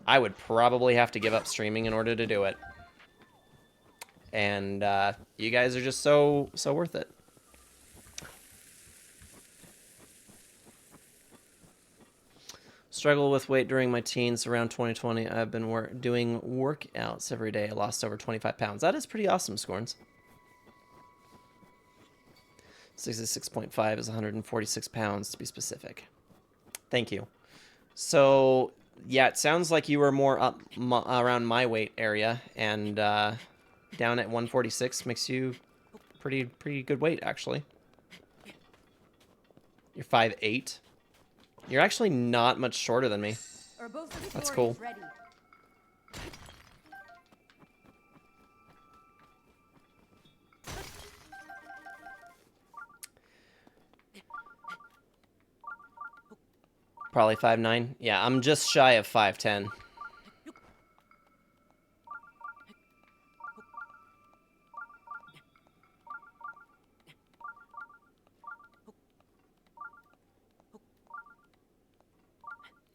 I would probably have to give up streaming in order to do it. And you guys are just so worth it. Struggle with weight during my teens around 2020. I've been doing workouts every day. I lost over 25 pounds. That is pretty awesome, Scorns. 66.5 is 146 pounds to be specific. Thank you. So, yeah, it sounds like you were more up around my weight area, and down at 146 makes you pretty good weight, actually. You're 5'8". You're actually not much shorter than me. That's cool. Probably 5'9". Yeah, I'm just shy of 5'10".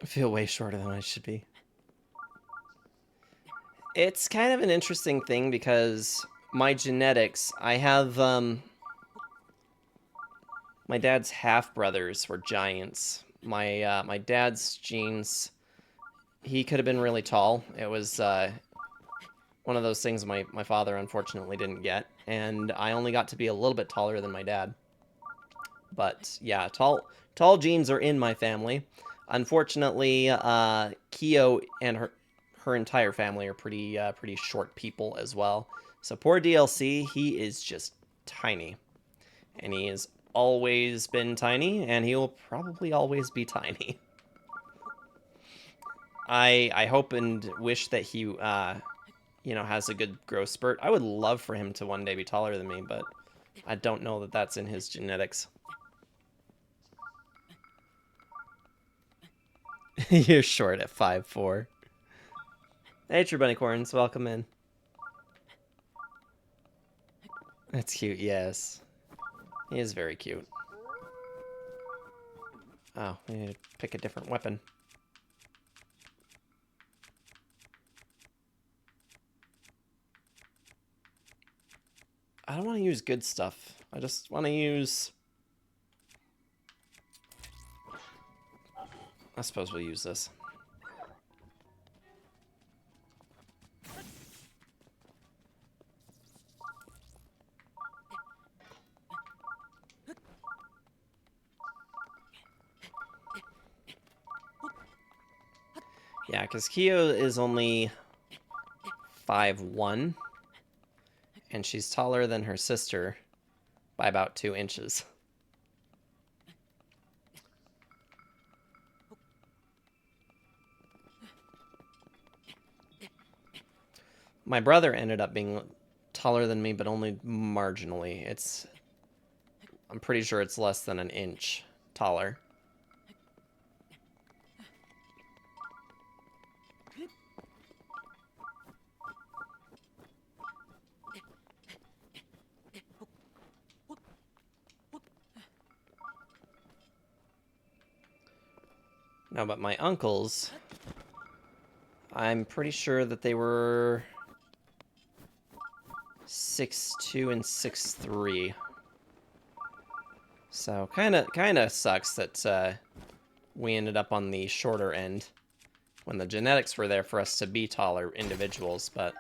I feel way shorter than I should be. It's kind of an interesting thing because my genetics, I have, my dad's half-brothers were giants. My dad's genes, he could have been really tall. It was, one of those things my father unfortunately didn't get, and I only got to be a little bit taller than my dad. But yeah, tall genes are in my family. Unfortunately, Kyo and her entire family are pretty short people as well. So poor DLC, he is just tiny, and he has always been tiny, and he will probably always be tiny. I hope and wish that he you know, has a good growth spurt. I would love for him to one day be taller than me, but I don't know that that's in his genetics. You're short at 5'4". Hey, True Bunnycorns, welcome in. That's cute, yes. He is very cute. Oh, we need to pick a different weapon. I don't want to use good stuff. I just want to use... I suppose we'll use this. Yeah, because Kyo is only 5'1", and she's taller than her sister by about 2 inches. My brother ended up being taller than me, but only marginally. I'm pretty sure it's less than an inch taller. No, but my uncles, I'm pretty sure that they were 6'2" and 6'3". So kind of sucks that we ended up on the shorter end when the genetics were there for us to be taller individuals, but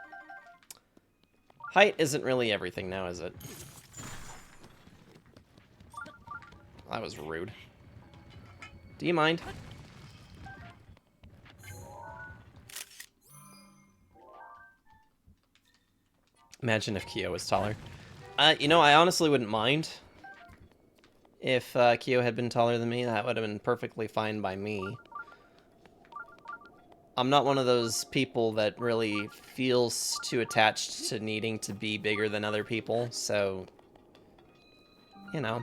height isn't really everything now, is it? That was rude. Do you mind? Imagine if Kyo was taller. You know, I honestly wouldn't mind if Kyo had been taller than me. That would have been perfectly fine by me. I'm not one of those people that really feels too attached to needing to be bigger than other people, so, you know.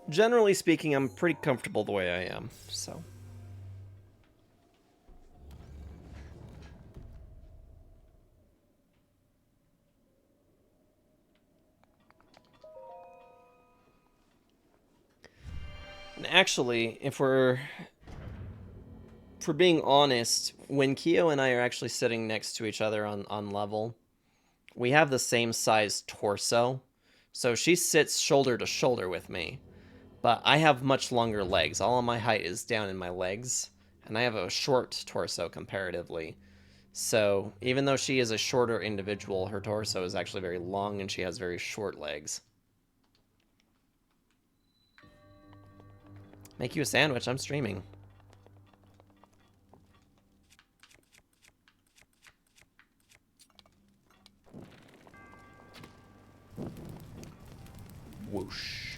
Generally speaking, I'm pretty comfortable the way I am, so. And actually, if we're being honest, when Kyo and I are actually sitting next to each other on level, we have the same size torso. So she sits shoulder to shoulder with me. But I have much longer legs. All of my height is down in my legs. And I have a short torso comparatively. So even though she is a shorter individual, her torso is actually very long and she has very short legs. Make you a sandwich. I'm streaming. Whoosh.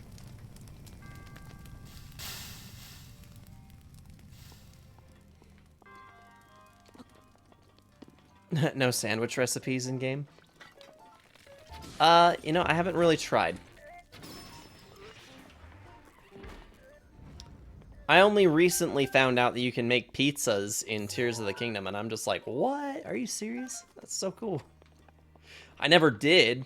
No sandwich recipes in game? You know, I haven't really tried. I only recently found out that you can make pizzas in Tears of the Kingdom, and I'm just like, what? Are you serious? That's so cool. I never did.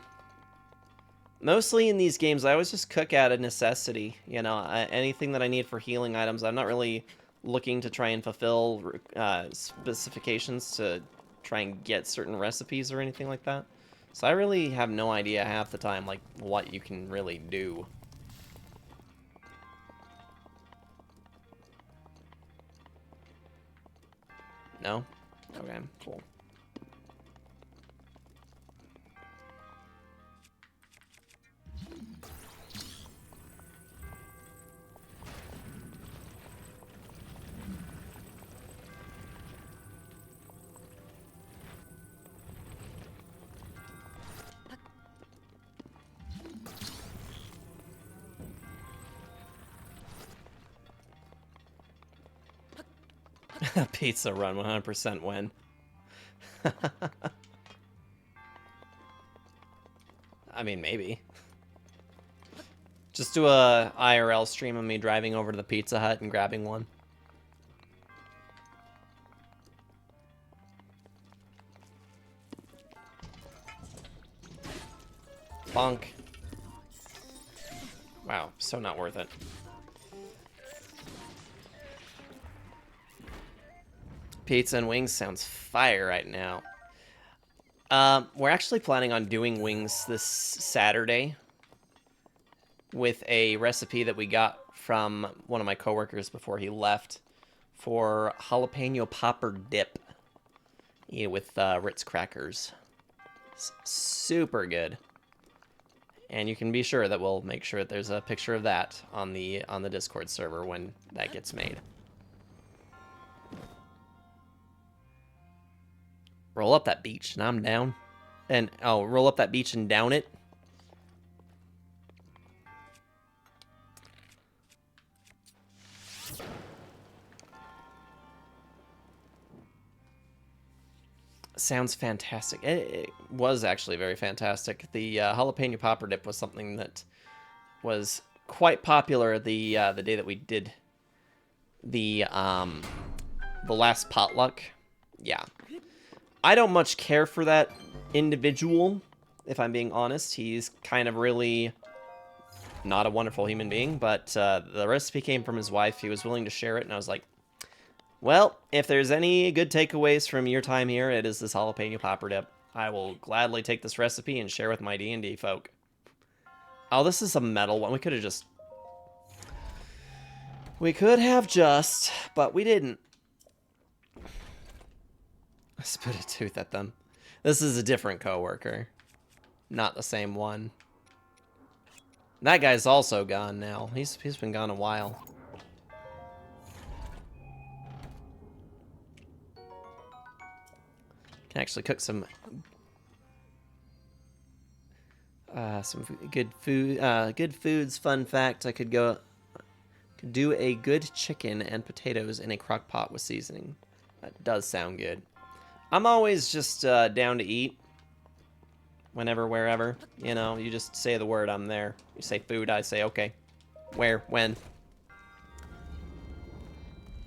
Mostly in these games, I always just cook out of necessity. You know, anything that I need for healing items, I'm not really looking to try and fulfill specifications to try and get certain recipes or anything like that. So I really have no idea half the time, like, what you can really do. No? Okay, cool. Pizza run, 100% win. I mean, maybe. Just do a IRL stream of me driving over to the Pizza Hut and grabbing one. Bonk. Wow, so not worth it. Pizza and wings sounds fire right now. We're actually planning on doing wings this Saturday with a recipe that we got from one of my coworkers before he left for jalapeno popper dip. Yeah, with Ritz crackers. Super good. And you can be sure that we'll make sure that there's a picture of that on the Discord server when that gets made. Roll up that beach and I'm down. And oh, roll up that beach and down it. Sounds fantastic. It was actually very fantastic. The jalapeno popper dip was something that was quite popular the day that we did the last potluck. Yeah, I don't much care for that individual, if I'm being honest. He's kind of really not a wonderful human being, but the recipe came from his wife. He was willing to share it, and I was like, well, if there's any good takeaways from your time here, it is this jalapeno popper dip. I will gladly take this recipe and share with my D&D folk. Oh, this is a metal one. We could have just... We could have just, but we didn't. I spit a tooth at them. This is a different coworker. Not the same one. That guy's also gone now. He's been gone a while. Can actually cook some good food. Good foods. Fun fact: I could go Could do a good chicken and potatoes in a crock pot with seasoning. That does sound good. I'm always just down to eat. Whenever, wherever. You know, you just say the word, I'm there. You say food, I say okay. Where, when.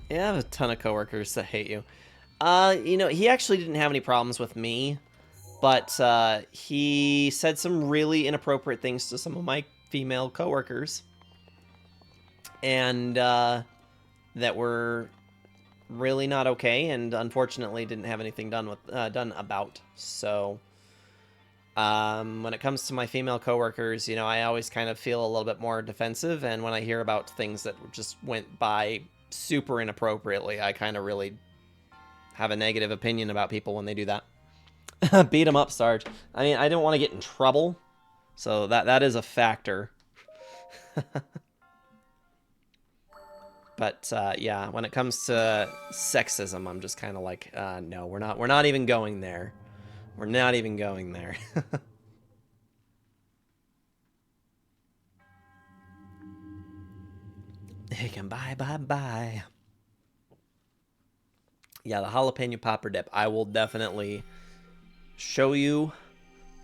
Yeah, I have a ton of coworkers that hate you. You know, he actually didn't have any problems with me, but he said some really inappropriate things to some of my female coworkers, and that were really not okay, and unfortunately didn't have anything done about. So, when it comes to my female coworkers, you know, I always kind of feel a little bit more defensive, and when I hear about things that just went by super inappropriately, I kind of really have a negative opinion about people when they do that. Beat them up, Sarge. I mean, I don't want to get in trouble, so that is a factor. But yeah, when it comes to sexism, I'm just kind of like, no, we're not even going there. We're not even going there. They can bye. Yeah, the jalapeno popper dip. I will definitely show you,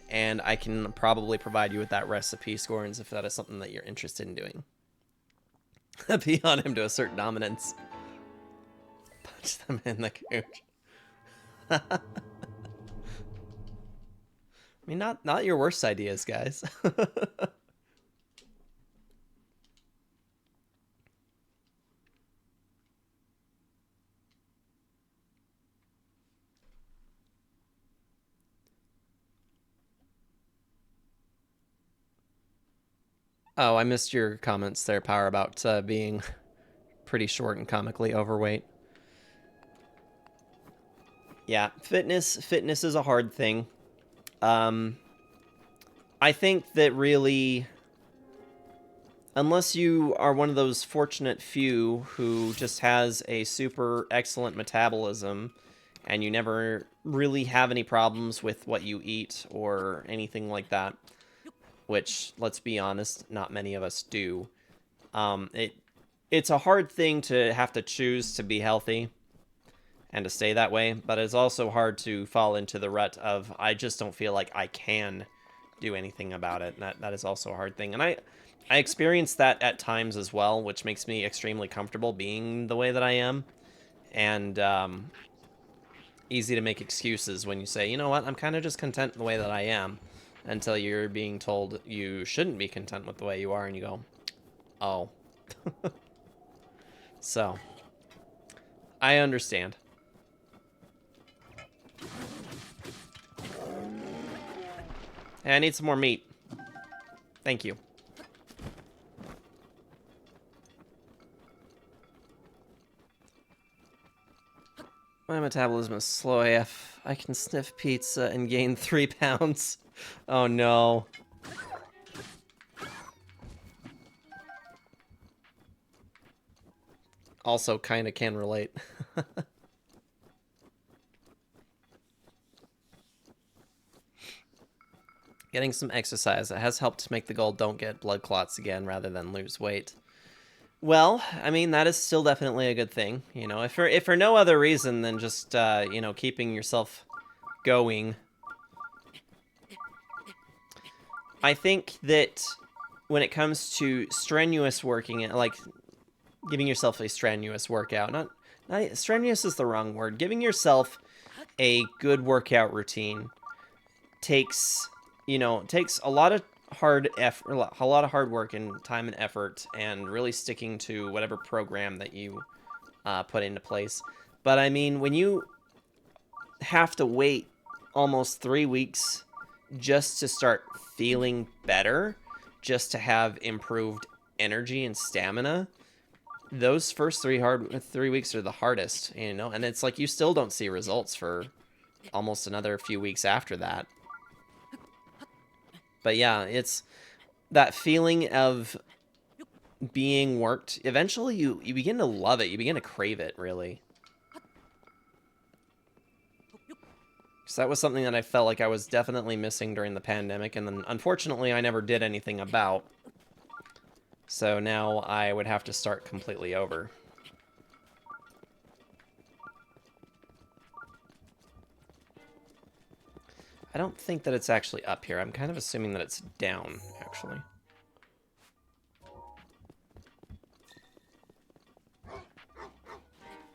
and I can probably provide you with that recipe, Scorns, if that is something that you're interested in doing. Be on him to assert dominance. Punch them in the cooch. I mean, not your worst ideas, guys. Oh, I missed your comments there, Power, about being pretty short and comically overweight. Yeah, fitness is a hard thing. I think that really, unless you are one of those fortunate few who just has a super excellent metabolism and you never really have any problems with what you eat or anything like that, which, let's be honest, not many of us do. It's a hard thing to have to choose to be healthy and to stay that way, but it's also hard to fall into the rut of, I just don't feel like I can do anything about it. That is also a hard thing. And I experience that at times as well, which makes me extremely comfortable being the way that I am. And easy to make excuses when you say, you know what, I'm kind of just content the way that I am, until you're being told you shouldn't be content with the way you are, and you go, oh. So, I understand. Hey, I need some more meat. Thank you. My metabolism is slow AF. I can sniff pizza and gain 3 pounds. Oh no. Also kinda can relate. Getting some exercise. It has helped make the goal don't get blood clots again rather than lose weight. Well, I mean, that is still definitely a good thing. You know, if for no other reason than just, you know, keeping yourself going. I think that when it comes to strenuous working, like giving yourself a strenuous workout, not strenuous is the wrong word. Giving yourself a good workout routine takes, you know, takes a lot of hard effort, a lot of hard work and time and effort, and really sticking to whatever program that you put into place. But I mean, when you have to wait almost 3 weeks just to start feeling better, just to have improved energy and stamina, those first 3 weeks are the hardest, you know, and it's like you still don't see results for almost another few weeks after that. But yeah, it's that feeling of being worked. Eventually you begin to love it. You begin to crave it, really. So that was something that I felt like I was definitely missing during the pandemic, and then unfortunately I never did anything about. So now I would have to start completely over. I don't think that it's actually up here. I'm kind of assuming that it's down, actually.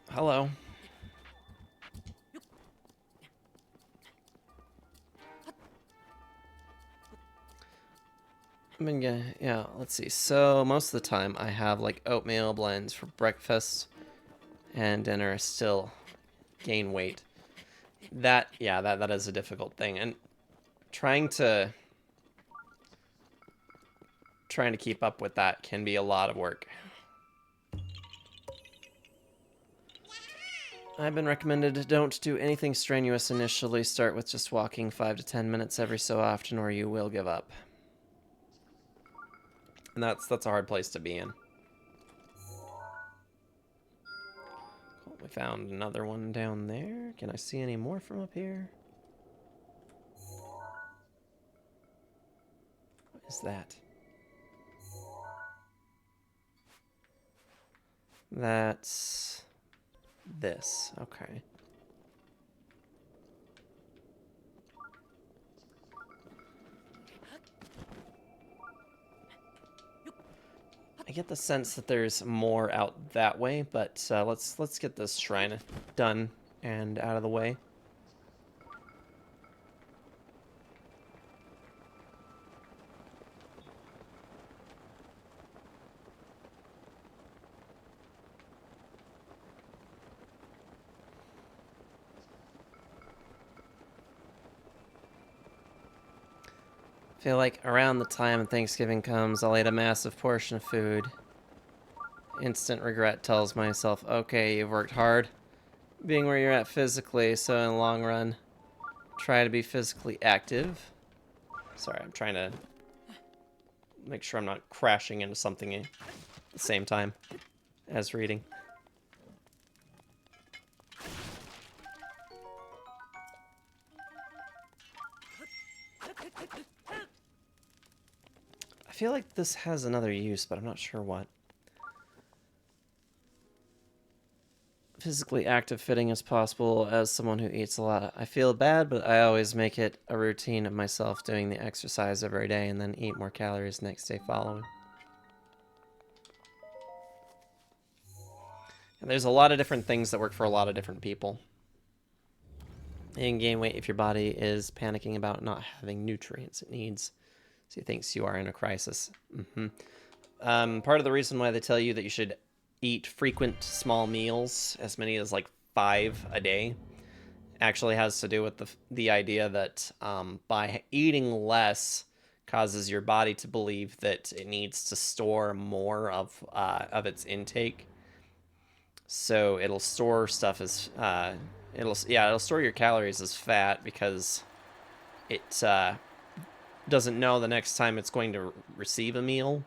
Hello. I mean, yeah, let's see. So most of the time I have like oatmeal blends for breakfast and dinner still gain weight. That is a difficult thing. And trying to keep up with that can be a lot of work. I've been recommended don't do anything strenuous initially. Start with just walking 5 to 10 minutes every so often or you will give up. And that's a hard place to be in. Cool. We found another one down there. Can I see any more from up here? What is that? That's this. Okay. I get the sense that there's more out that way, but let's get this shrine done and out of the way. I feel like around the time Thanksgiving comes, I'll eat a massive portion of food. Instant regret tells myself, okay, you've worked hard being where you're at physically, so in the long run, try to be physically active. Sorry, I'm trying to make sure I'm not crashing into something at the same time as reading. I feel like this has another use, but I'm not sure what. Physically active fitting as possible as someone who eats a lot. I feel bad, but I always make it a routine of myself doing the exercise every day and then eat more calories next day following. And there's a lot of different things that work for a lot of different people. You can gain weight if your body is panicking about not having nutrients it needs. So he thinks you are in a crisis. Part of the reason why they tell you that you should eat frequent small meals, as many as like 5 a day, actually has to do with the idea that by eating less causes your body to believe that it needs to store more of its intake. So it'll store stuff as it'll store your calories as fat because it doesn't know the next time it's going to receive a meal.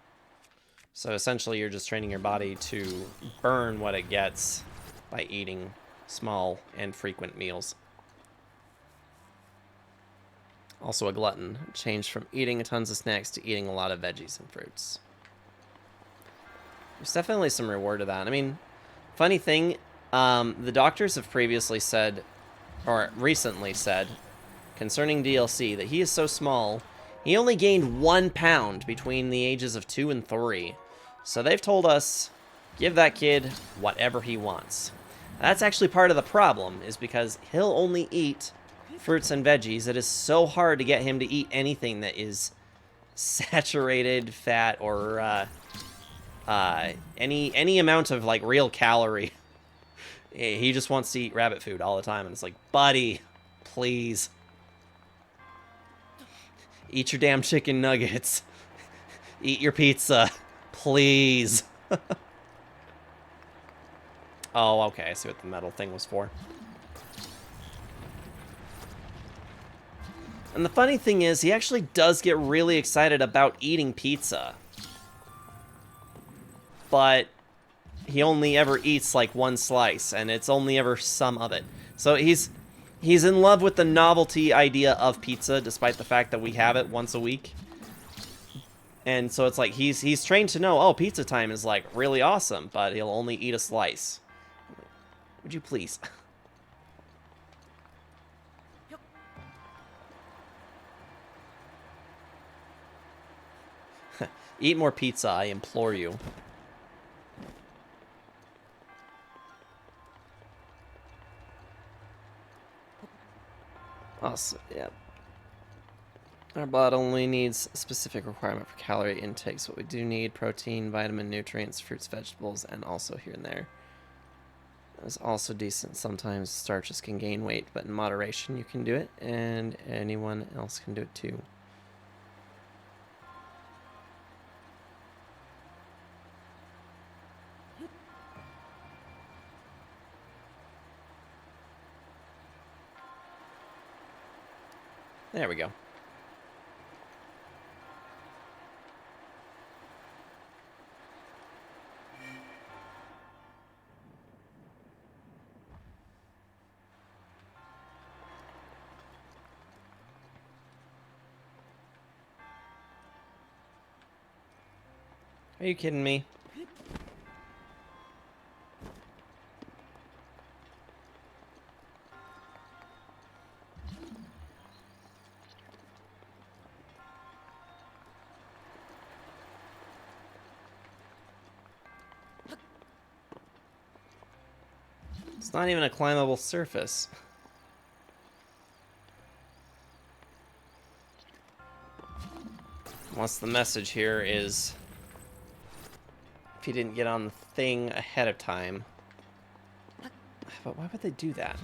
So essentially you're just training your body to burn what it gets by eating small and frequent meals. Also a glutton, changed from eating tons of snacks to eating a lot of veggies and fruits. There's definitely some reward to that. I mean, funny thing, the doctors have previously said, or recently said, concerning DLC, that he is so small, he only gained 1 pound between the ages of 2 and 3. So they've told us, give that kid whatever he wants. That's actually part of the problem, is because he'll only eat fruits and veggies. It is so hard to get him to eat anything that is saturated fat or any amount of like real calorie. He just wants to eat rabbit food all the time, and it's like, buddy, please. Eat your damn chicken nuggets. Eat your pizza. Please. Oh, okay. I see what the metal thing was for. And the funny thing is, he actually does get really excited about eating pizza. But he only ever eats like 1 slice, and it's only ever some of it. So he's in love with the novelty idea of pizza, despite the fact that we have it once a week. And so it's like he's trained to know, oh, pizza time is like really awesome, but he'll only eat a slice. Would you please? Eat more pizza, I implore you. Also, yeah. Our body only needs a specific requirement for calorie intake, so we do need protein, vitamin, nutrients, fruits, vegetables, and also here and there. It's also decent. Sometimes starches can gain weight, but in moderation you can do it, and anyone else can do it too. There we go. Are you kidding me? It's not even a climbable surface. Unless the message here is if you didn't get on the thing ahead of time. But why would they do that?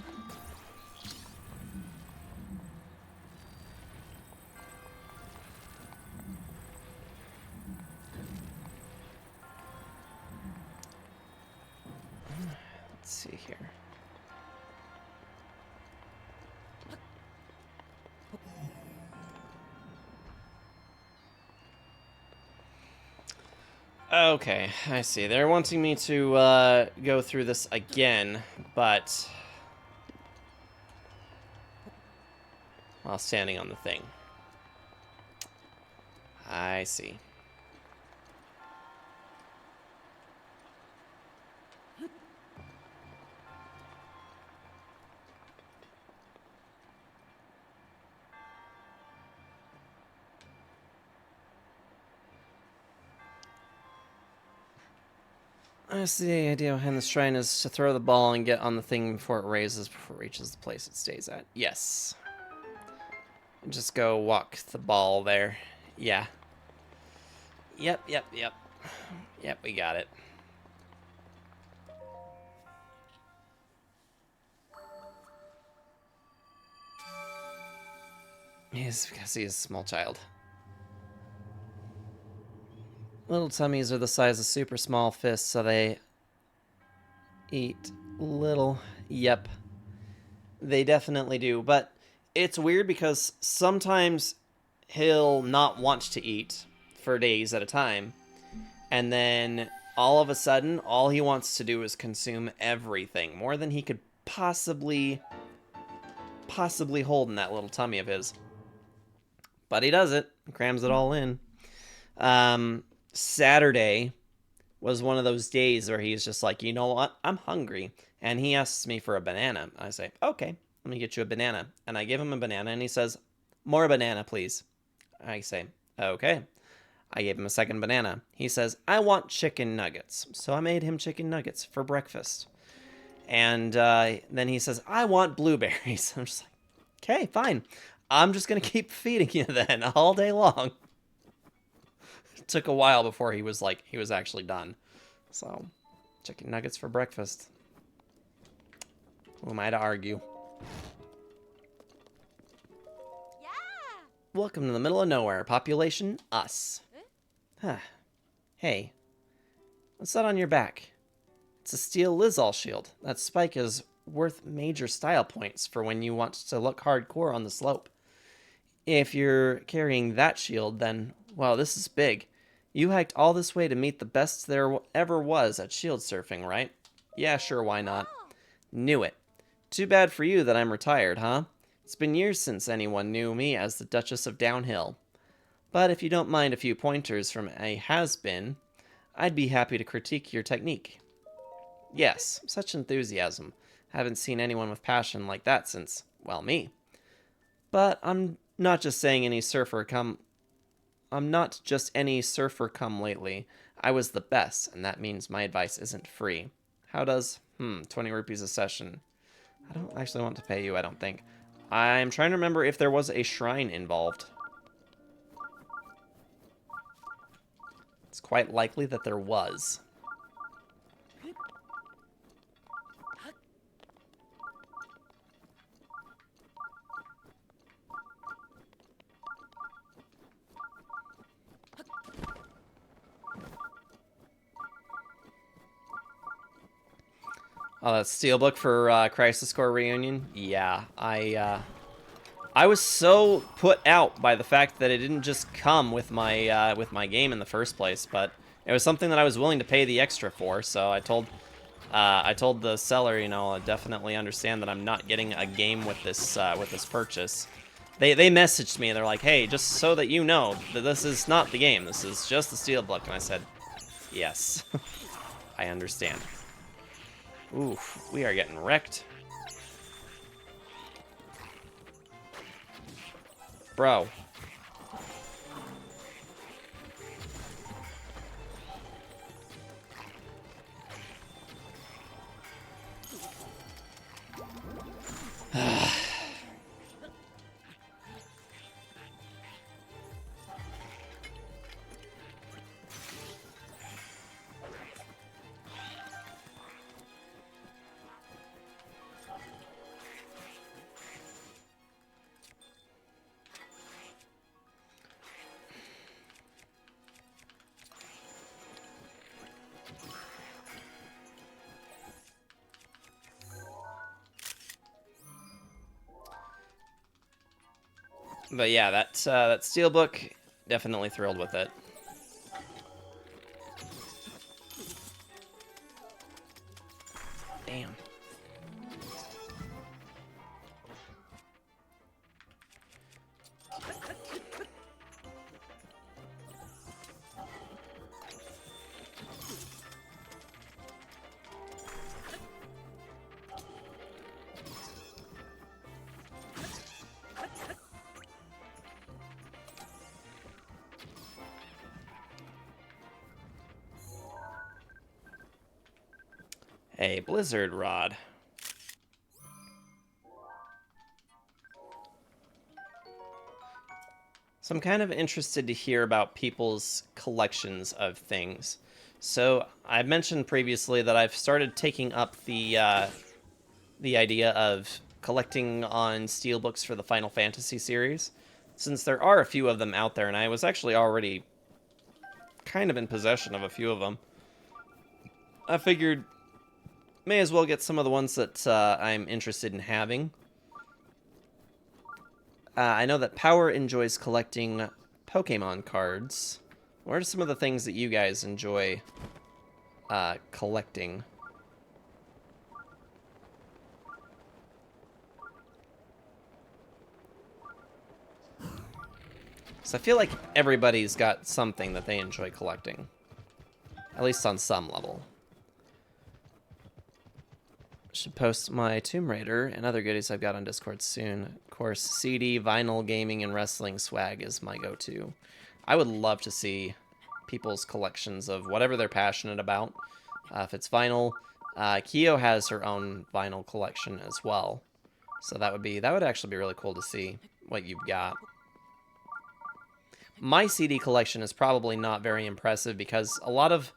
Let's see here. Okay, I see. They're wanting me to go through this again, but while standing on the thing. I see. I see. The idea behind the shrine is to throw the ball and get on the thing before it raises, before it reaches the place it stays at. Yes. And just go walk the ball there. Yeah. Yep. Yep, we got it. Yes, because he is a small child. Little tummies are the size of super small fists, so they eat little. Yep. They definitely do. But it's weird because sometimes he'll not want to eat for days at a time. And then all of a sudden, all he wants to do is consume everything. More than he could possibly hold in that little tummy of his. But he does it. Crams it all in. Saturday was one of those days where he's just like, you know what? I'm hungry. And he asks me for a banana. I say, okay, let me get you a banana. And I give him a banana and he says, more banana, please. I say, okay. I gave him a second banana. He says, I want chicken nuggets. So I made him chicken nuggets for breakfast. And then he says, I want blueberries. I'm just like, okay, fine. I'm just going to keep feeding you then all day long. It took a while before he was actually done. So, chicken nuggets for breakfast. Who am I to argue? Yeah. Welcome to the middle of nowhere. Population, us. Huh. Hey, what's that on your back? It's a steel Lizal shield. That spike is worth major style points for when you want to look hardcore on the slope. If you're carrying that shield, then, wow, this is big. You hiked all this way to meet the best there ever was at shield surfing, right? Yeah, sure, why not? Knew it. Too bad for you that I'm retired, huh? It's been years since anyone knew me as the Duchess of Downhill. But if you don't mind a few pointers from a has-been, I'd be happy to critique your technique. Yes, such enthusiasm. Haven't seen anyone with passion like that since, well, me. But I'm not just any surfer come lately. I was the best, and that means my advice isn't free. How does, 20 rupees a session. I don't actually want to pay you, I don't think. I'm trying to remember if there was a shrine involved. It's quite likely that there was. Oh, that's Steelbook for Crisis Core Reunion? Yeah, I was so put out by the fact that it didn't just come with my game in the first place, but it was something that I was willing to pay the extra for. So I told the seller, you know, I definitely understand that I'm not getting a game with this purchase. They messaged me and they're like, hey, just so that you know that this is not the game. This is just the Steelbook. And I said, yes, I understand. Oof, we are getting wrecked. Bro. But yeah, that Steelbook, definitely thrilled with it. Damn. A Blizzard Rod. So I'm kind of interested to hear about people's collections of things. So I mentioned previously that I've started taking up the idea of collecting on steelbooks for the Final Fantasy series, since there are a few of them out there, and I was actually already kind of in possession of a few of them. I figured may as well get some of the ones that I'm interested in having. I know that Power enjoys collecting Pokemon cards. What are some of the things that you guys enjoy collecting? So I feel like everybody's got something that they enjoy collecting. At least on some level. Should post my Tomb Raider and other goodies I've got on Discord soon. Of course, CD, vinyl, gaming, and wrestling swag is my go-to. I would love to see people's collections of whatever they're passionate about. If it's vinyl, Kyo has her own vinyl collection as well. So that would actually be really cool to see what you've got. My CD collection is probably not very impressive because a lot of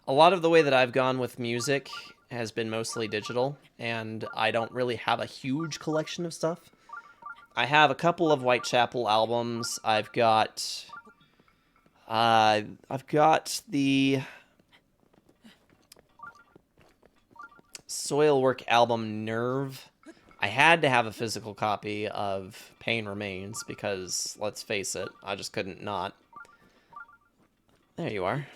the way that I've gone with music has been mostly digital, and I don't really have a huge collection of stuff. I have a couple of Whitechapel albums. I've got the Soilwork album Nerve. I had to have a physical copy of Pain Remains because, let's face it, I just couldn't not. There you are.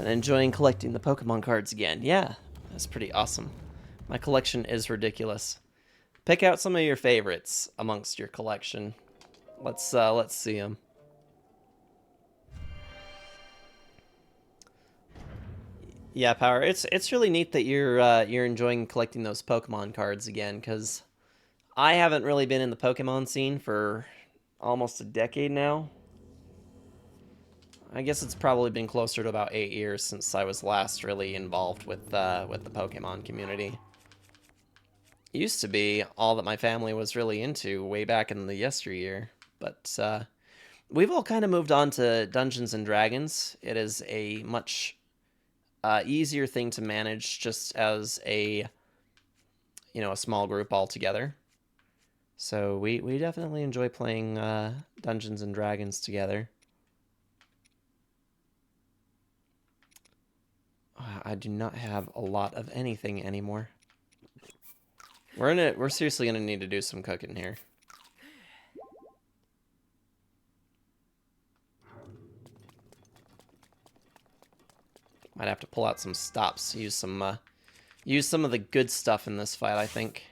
Been enjoying collecting the Pokemon cards again. Yeah, that's pretty awesome. My collection is ridiculous. Pick out some of your favorites amongst your collection. Let's see them. Yeah, Power. It's really neat that you're enjoying collecting those Pokemon cards again, because I haven't really been in the Pokemon scene for almost a decade now. I guess it's probably been closer to about 8 years since I was last really involved with the Pokemon community. It used to be all that my family was really into way back in the yesteryear, but we've all kind of moved on to Dungeons and Dragons. It is a much easier thing to manage just as a a small group all together. So we definitely enjoy playing Dungeons and Dragons together. I do not have a lot of anything anymore. We're seriously gonna need to do some cooking here. Might have to pull out some stops. Use some of the good stuff in this fight, I think.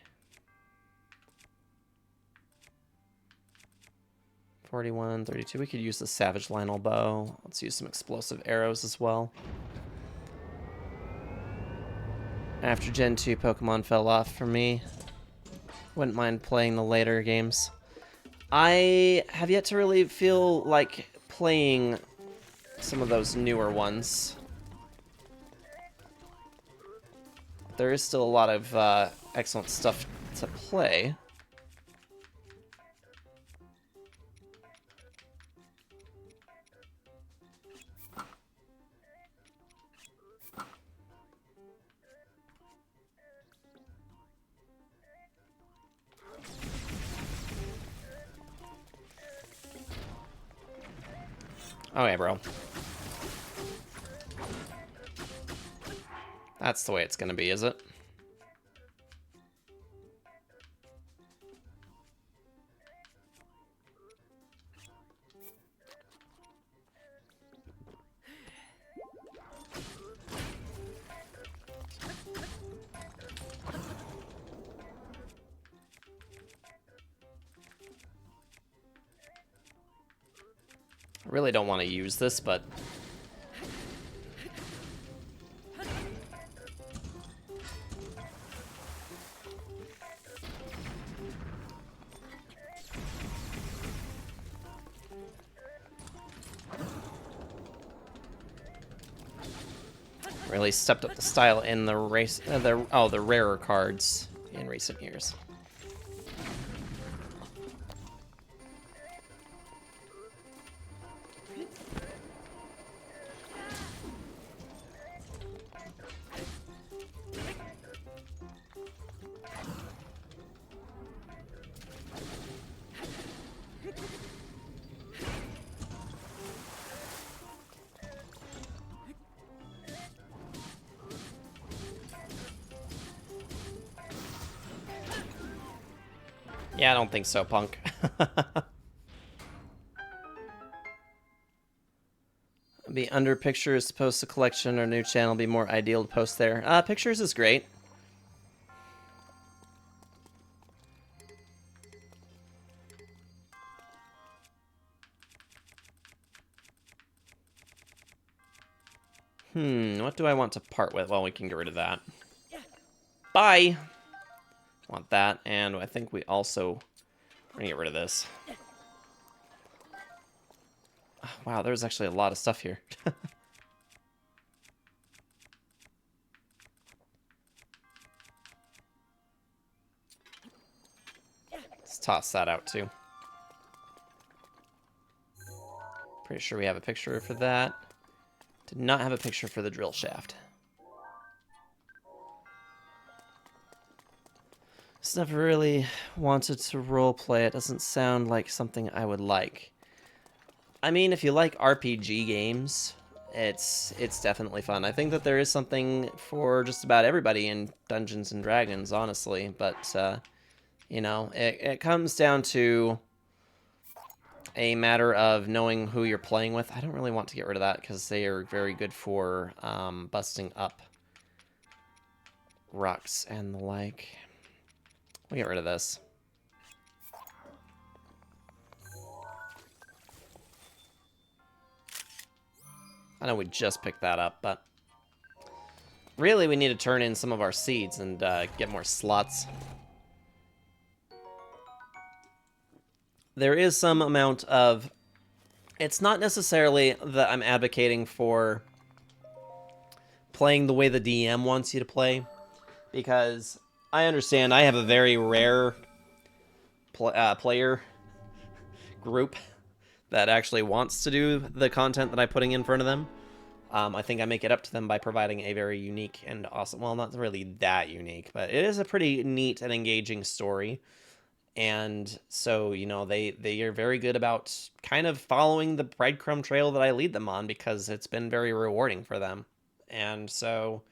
41, 32. We could use the Savage Lionel bow. Let's use some explosive arrows as well. After Gen 2 Pokemon fell off for me, wouldn't mind playing the later games. I have yet to really feel like playing some of those newer ones. There is still a lot of excellent stuff to play. Oh yeah, bro. That's the way it's gonna be, is it? I really don't want to use this, but really stepped up the style in the race, the rarer cards in recent years. Yeah, I don't think so, punk. Be under pictures to post a collection or new channel be more ideal to post there. Pictures is great. What do I want to part with? Well, we can get rid of that. Bye! Want that, and I think we also... We're gonna get rid of this. Wow, there's actually a lot of stuff here. Let's toss that out, too. Pretty sure we have a picture for that. Did not have a picture for the drill shaft. Just never really wanted to roleplay. It doesn't sound like something I would like. I mean, if you like RPG games, it's definitely fun. I think that there is something for just about everybody in Dungeons and Dragons, honestly. But, you know, it comes down to a matter of knowing who you're playing with. I don't really want to get rid of that because they are very good for busting up rocks and the like. We'll get rid of this. I know we just picked that up, but really we need to turn in some of our seeds and get more slots. There is some amount of... It's not necessarily that I'm advocating for playing the way the DM wants you to play, because I understand I have a very rare player group that actually wants to do the content that I'm putting in front of them. I think I make it up to them by providing a very unique and awesome, well, not really that unique, but it is a pretty neat and engaging story. And so, you know, they are very good about kind of following the breadcrumb trail that I lead them on, because it's been very rewarding for them. And so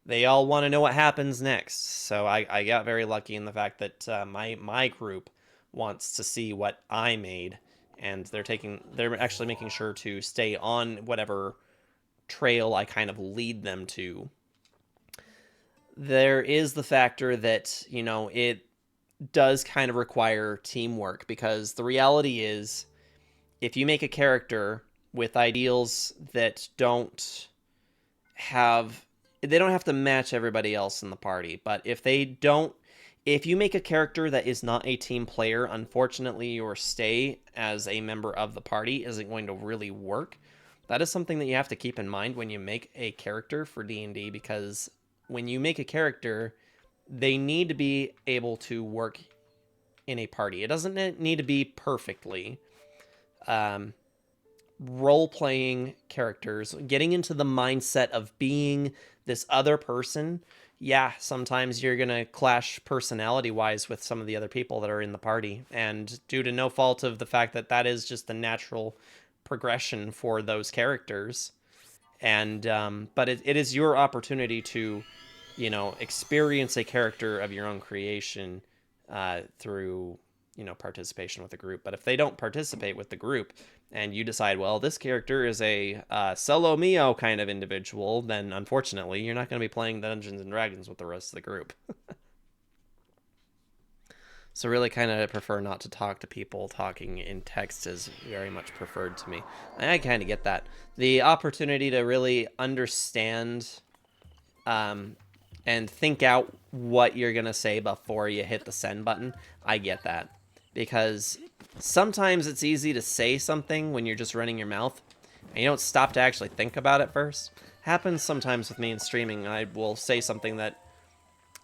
they all want to know what happens next. So I got very lucky in the fact that my group wants to see what I made, and they're actually making sure to stay on whatever trail I kind of lead them to. There is the factor that, you know, it does kind of require teamwork, because the reality is, if you make a character with ideals that don't have to match everybody else in the party, but if you make a character that is not a team player, unfortunately your stay as a member of the party isn't going to really work. That is something that you have to keep in mind when you make a character for D&D, because when you make a character, they need to be able to work in a party. It doesn't need to be perfectly. Role-playing characters, getting into the mindset of being this other person, yeah, sometimes you're going to clash personality-wise with some of the other people that are in the party, and due to no fault of the fact that that is just the natural progression for those characters. And but it is your opportunity to, you know, experience a character of your own creation through, you know, participation with the group. But if they don't participate with the group, and you decide, well, this character is a solo mio kind of individual, then unfortunately you're not going to be playing Dungeons and Dragons with the rest of the group. So really kind of prefer not to talk to people. Talking in text is very much preferred to me. I kind of get that. The opportunity to really understand and think out what you're going to say before you hit the send button, I get that. Because sometimes it's easy to say something when you're just running your mouth, and you don't stop to actually think about it first. Happens sometimes with me in streaming. I will say something that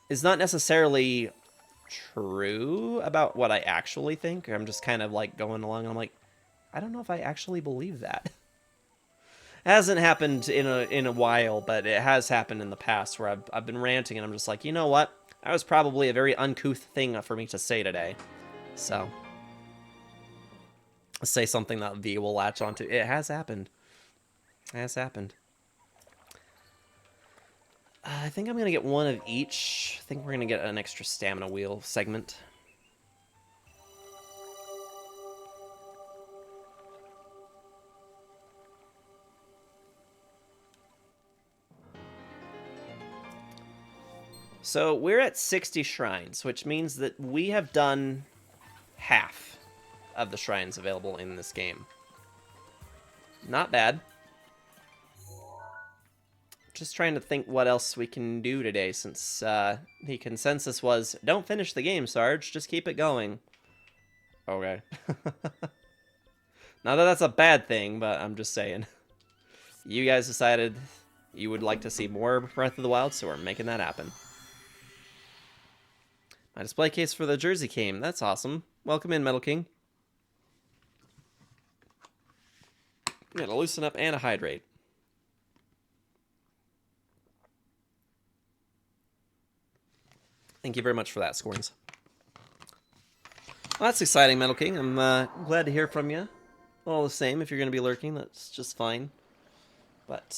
is not necessarily true about what I actually think. I'm just kind of like going along, and I'm like, I don't know if I actually believe that. It hasn't happened in a while, but it has happened in the past where I've been ranting, and I'm just like, you know what? That was probably a very uncouth thing for me to say today. So, say something that V will latch onto. It has happened. It has happened. I think I'm going to get one of each. I think we're going to get an extra stamina wheel segment. So we're at 60 shrines, which means that we have done half of the shrines available in this game. Not bad. Just trying to think what else we can do today, since the consensus was, don't finish the game, Sarge, just keep it going. Okay. Not that that's a bad thing, but I'm just saying. You guys decided you would like to see more Breath of the Wild, so we're making that happen. My display case for the jersey came. That's awesome. Welcome in, Metal King. I'm gonna loosen up and hydrate. Thank you very much for that, Scorns. Well, that's exciting, Metal King. I'm glad to hear from you. All the same, if you're going to be lurking, that's just fine. But,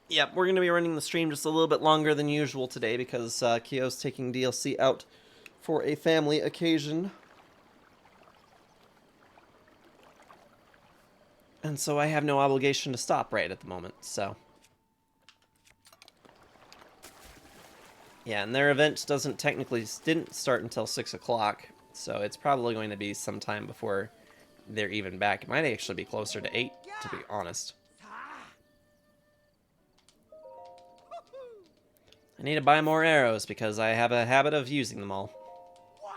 yeah, we're going to be running the stream just a little bit longer than usual today, because Kyo's taking DLC out for a family occasion. And so I have no obligation to stop right at the moment, so. Yeah, and their event didn't start until 6 o'clock, so it's probably going to be some time before they're even back. It might actually be closer to 8, to be honest. I need to buy more arrows because I have a habit of using them all. Wow!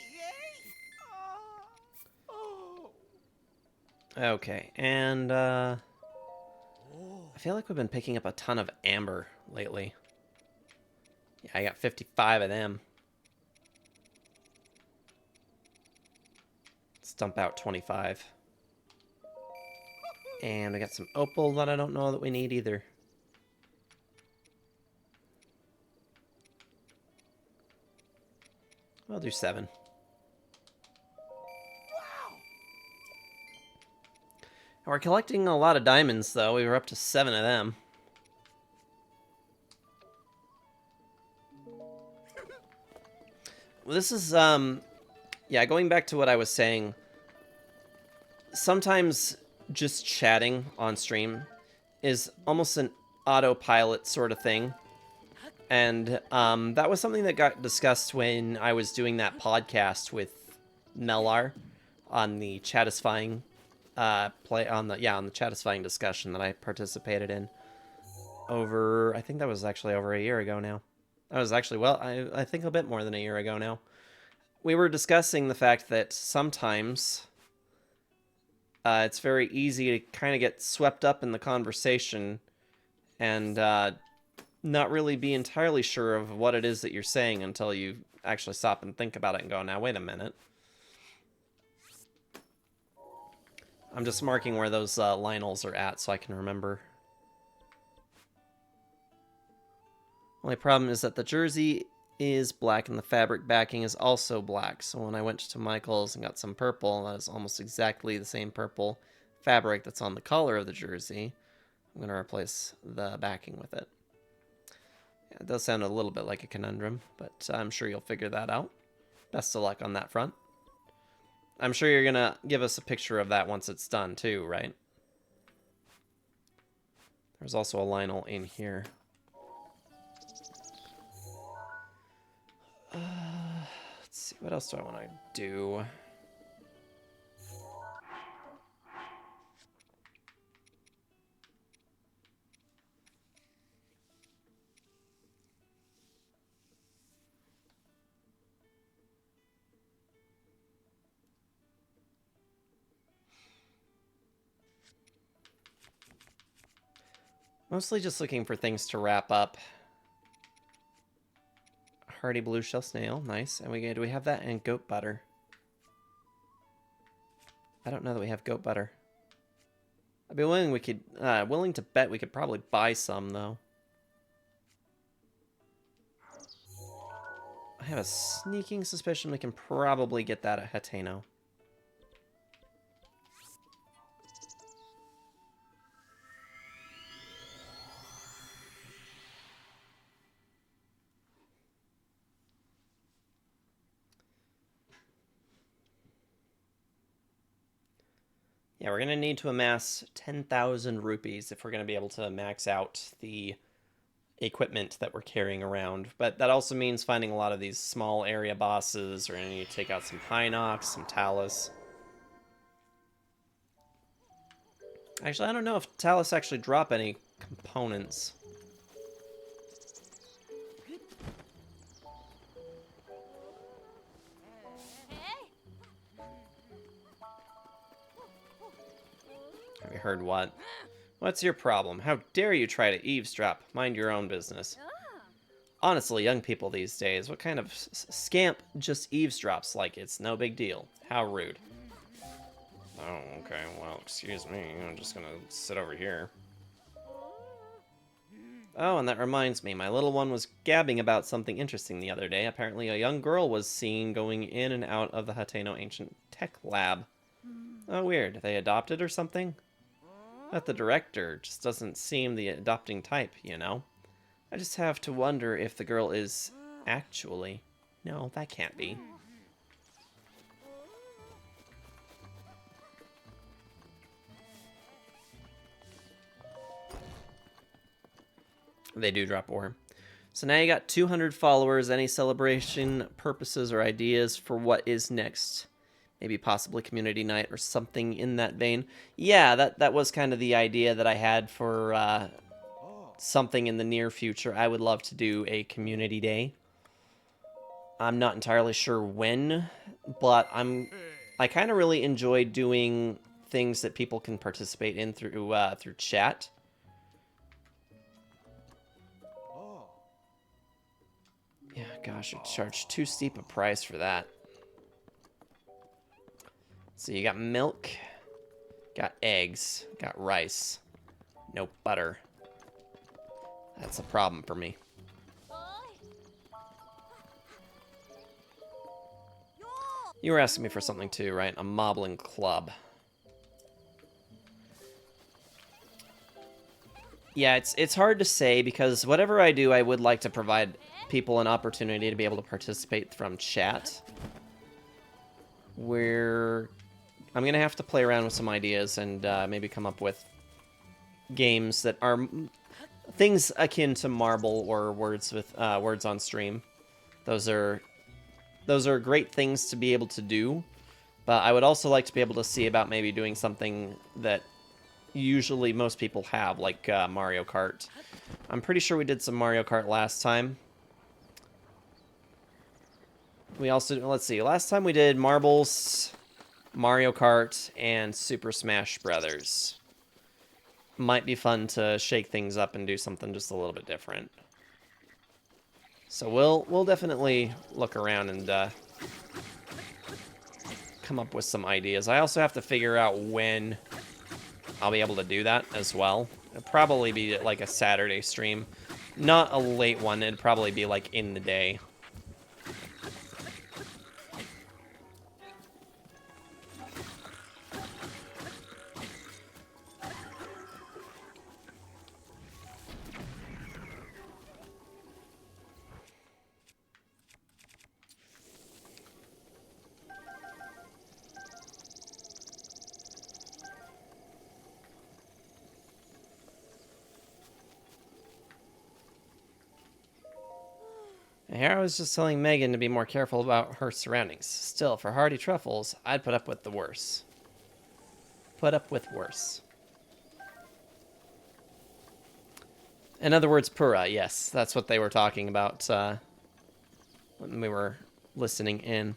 Yay! Oh. Okay, and I feel like we've been picking up a ton of amber lately. Yeah, I got 55 of them. Let's dump out 25. And we got some opal that I don't know that we need either. I'll do 7. Wow! We're collecting a lot of diamonds, though. We were up to 7 of them. Well, this is, yeah, going back to what I was saying. Sometimes just chatting on stream is almost an autopilot sort of thing. And that was something that got discussed when I was doing that podcast with Melar on the Chatisfying on the Chatisfying discussion that I participated in over, I think that was actually over a year ago now. That was actually, well, I think a bit more than a year ago now. We were discussing the fact that sometimes it's very easy to kind of get swept up in the conversation and not really be entirely sure of what it is that you're saying until you actually stop and think about it and go, now, wait a minute. I'm just marking where those Lionels are at so I can remember. Only problem is that the jersey is black and the fabric backing is also black. So when I went to Michael's and got some purple, that is almost exactly the same purple fabric that's on the collar of the jersey. I'm going to replace the backing with it. Yeah, it does sound a little bit like a conundrum, but I'm sure you'll figure that out. Best of luck on that front. I'm sure you're going to give us a picture of that once it's done too, right? There's also a Lionel in here. Let's see, what else do I want to do? Mostly just looking for things to wrap up. Hardy blue shell snail, nice. And do we have that and goat butter? I don't know that we have goat butter. I'd be willing to bet we could probably buy some though. I have a sneaking suspicion we can probably get that at Hateno. Yeah, we're going to need to amass 10,000 rupees if we're going to be able to max out the equipment that we're carrying around. But that also means finding a lot of these small area bosses. We're going to need to take out some Hinox, some Talus. Actually, I don't know if Talus actually drop any components. Have you heard what? What's your problem? How dare you try to eavesdrop? Mind your own business. Honestly, young people these days, what kind of scamp just eavesdrops like it's no big deal? How rude. Oh, okay, well, excuse me. I'm just gonna sit over here. Oh, and that reminds me, my little one was gabbing about something interesting the other day. Apparently a young girl was seen going in and out of the Hateno Ancient Tech Lab. Oh, weird. They adopted or something? But the director just doesn't seem the adopting type, you know? I just have to wonder if the girl is Actually, no, that can't be. They do drop ore. So now you got 200 followers. Any celebration purposes or ideas for what is next? Maybe possibly community night or something in that vein. Yeah, that was kind of the idea that I had for something in the near future. I would love to do a community day. I'm not entirely sure when, but I kind of really enjoy doing things that people can participate in through chat. Yeah, gosh, you charge too steep a price for that. So you got milk, got eggs, got rice, no butter. That's a problem for me. You were asking me for something too, right? A moblin club. Yeah, it's hard to say because whatever I do, I would like to provide people an opportunity to be able to participate from chat. I'm going to have to play around with some ideas and maybe come up with games that are things akin to Marble or Words on Stream. Those are great things to be able to do, but I would also like to be able to see about maybe doing something that usually most people have, like Mario Kart. I'm pretty sure we did some Mario Kart last time. We also, let's see, last time we did Marbles, Mario Kart, and Super Smash Brothers. Might be fun to shake things up and do something just a little bit different. So we'll definitely look around and come up with some ideas. I also have to figure out when I'll be able to do that as well. It'll probably be like a Saturday stream. Not a late one, it'd probably be like in the day. Here I was just telling Megan to be more careful about her surroundings. Still, for hearty truffles, I'd put up with the worse. Put up with worse. In other words, Pura, yes. That's what they were talking about when we were listening in.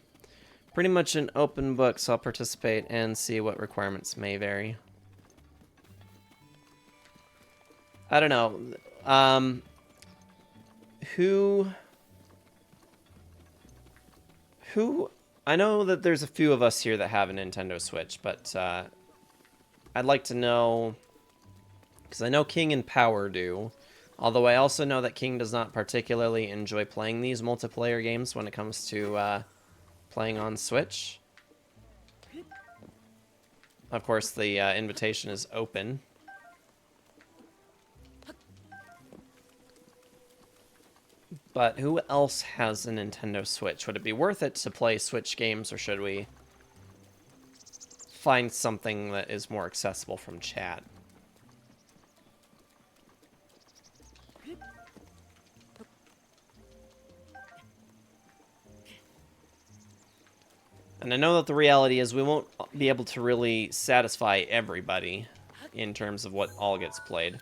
Pretty much an open book, so I'll participate and see what requirements may vary. I don't know. Who... I know that there's a few of us here that have a Nintendo Switch, but I'd like to know, because I know King and Power do, although I also know that King does not particularly enjoy playing these multiplayer games when it comes to playing on Switch. Of course, the invitation is open. But who else has a Nintendo Switch? Would it be worth it to play Switch games, or should we find something that is more accessible from chat? And I know that the reality is we won't be able to really satisfy everybody in terms of what all gets played.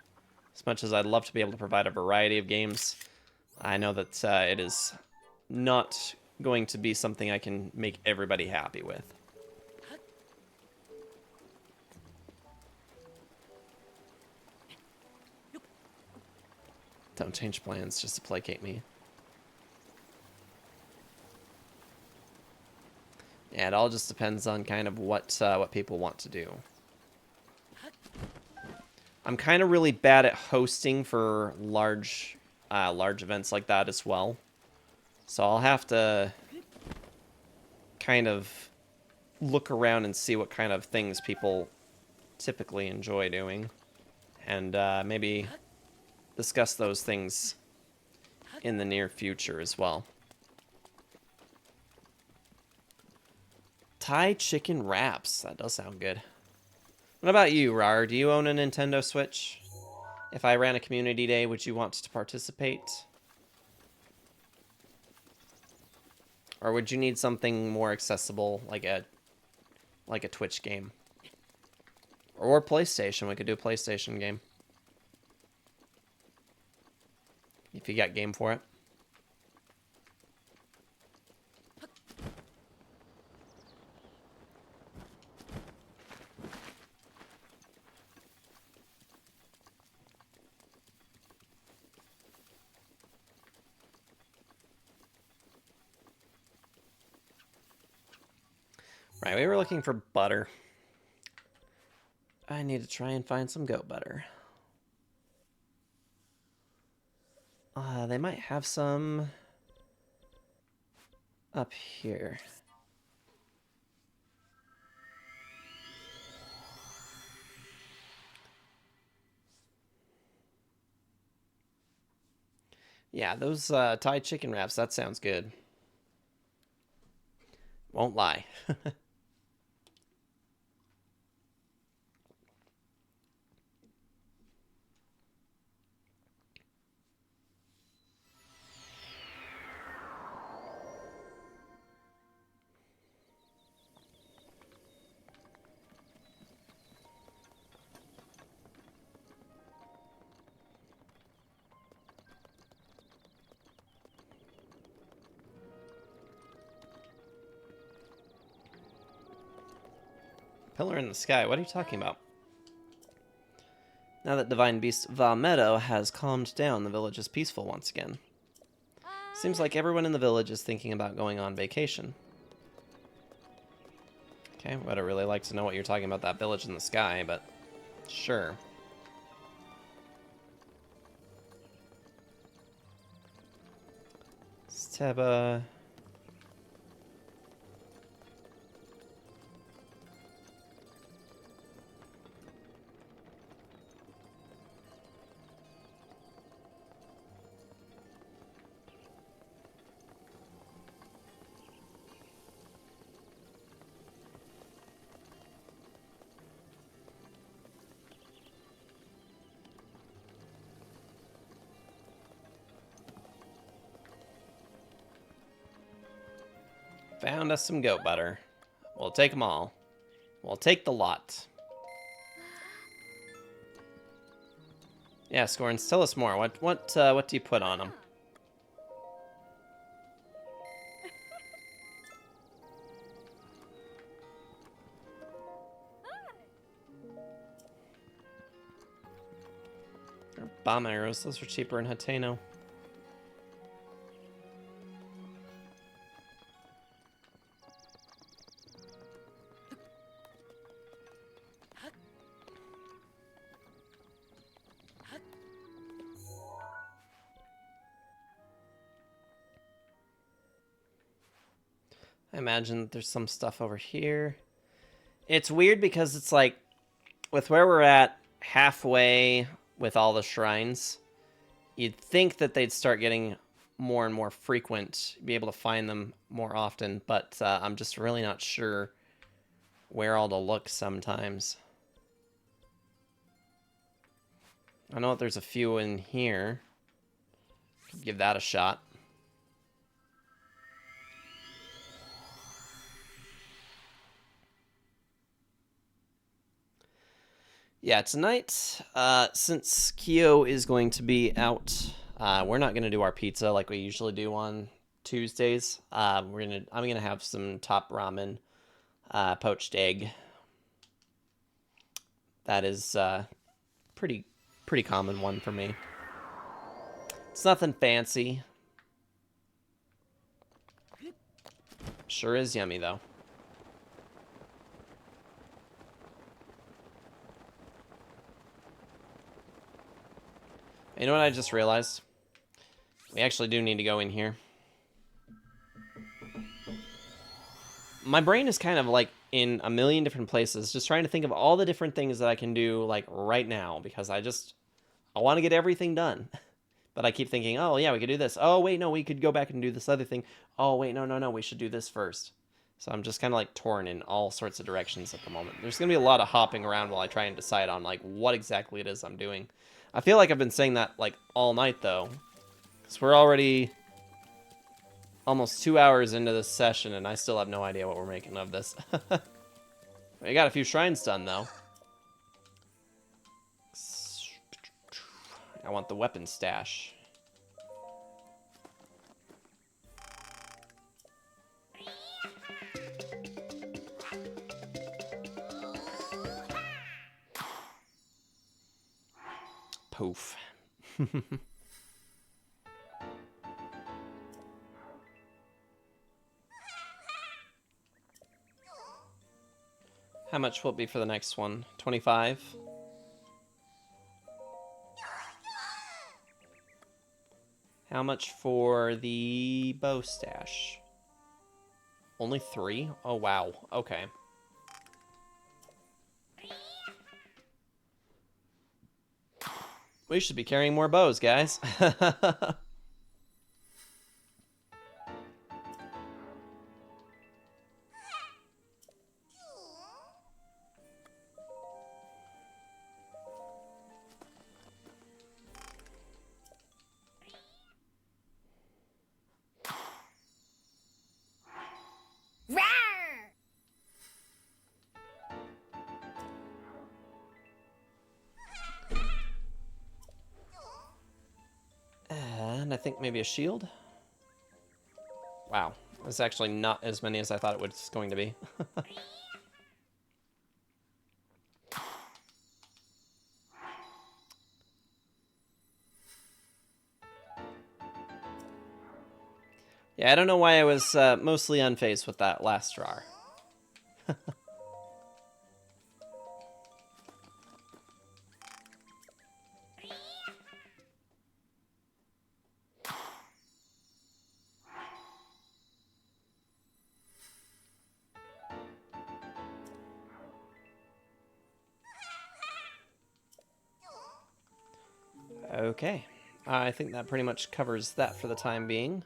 As much as I'd love to be able to provide a variety of games, I know that it is not going to be something I can make everybody happy with. Don't change plans just to placate me. Yeah, it all just depends on kind of what people want to do. I'm kind of really bad at hosting for large events like that as well. So I'll have to kind of look around and see what kind of things people typically enjoy doing. And maybe discuss those things in the near future as well. Thai chicken wraps. That does sound good. What about you, Rar? Do you own a Nintendo Switch? If I ran a community day, would you want to participate? Or would you need something more accessible, like a Twitch game? Or PlayStation. We could do a PlayStation game. If you got game for it. Right, we were looking for butter. I need to try and find some goat butter. They might have some up here. Yeah, those Thai chicken wraps, that sounds good. Won't lie. Pillar in the sky, what are you talking about? Now that Divine Beast Valmeadow has calmed down, the village is peaceful once again. Seems like everyone in the village is thinking about going on vacation. Okay, well, I'd really like to know what you're talking about, that village in the sky, but sure. Let's have a... Found us some goat butter. We'll take them all. We'll take the lot. Yeah, Scorns, tell us more. What do you put on them? Bomb arrows. Those were cheaper in Hateno. I imagine that there's some stuff over here. It's weird because it's like, with where we're at halfway with all the shrines, you'd think that they'd start getting more and more frequent, be able to find them more often, but I'm just really not sure where all to look sometimes. I know that there's a few in here. Could give that a shot. Yeah, tonight, since Kyo is going to be out, we're not going to do our pizza like we usually do on Tuesdays. I'm gonna have some top ramen, poached egg. That is pretty common one for me. It's nothing fancy. Sure is yummy though. You know what I just realized? We actually do need to go in here. My brain is kind of like in a million different places, just trying to think of all the different things that I can do like right now, because I want to get everything done. But I keep thinking, oh yeah, we could do this. Oh wait, no, we could go back and do this other thing. Oh wait, no, we should do this first. So I'm just kind of like torn in all sorts of directions at the moment. There's going to be a lot of hopping around while I try and decide on like what exactly it is I'm doing. I feel like I've been saying that like all night though, because we're already almost 2 hours into this session and I still have no idea what we're making of this. We got a few shrines done though. I want the weapon stash. Poof. How much will it be for the next one? 25? How much for the bow stash? Only 3? Oh, wow. Okay. We should be carrying more bows, guys. And I think maybe a shield? Wow. That's actually not as many as I thought it was going to be. Yeah, I don't know why I was mostly unfazed with that last drawer. Okay. I think that pretty much covers that for the time being.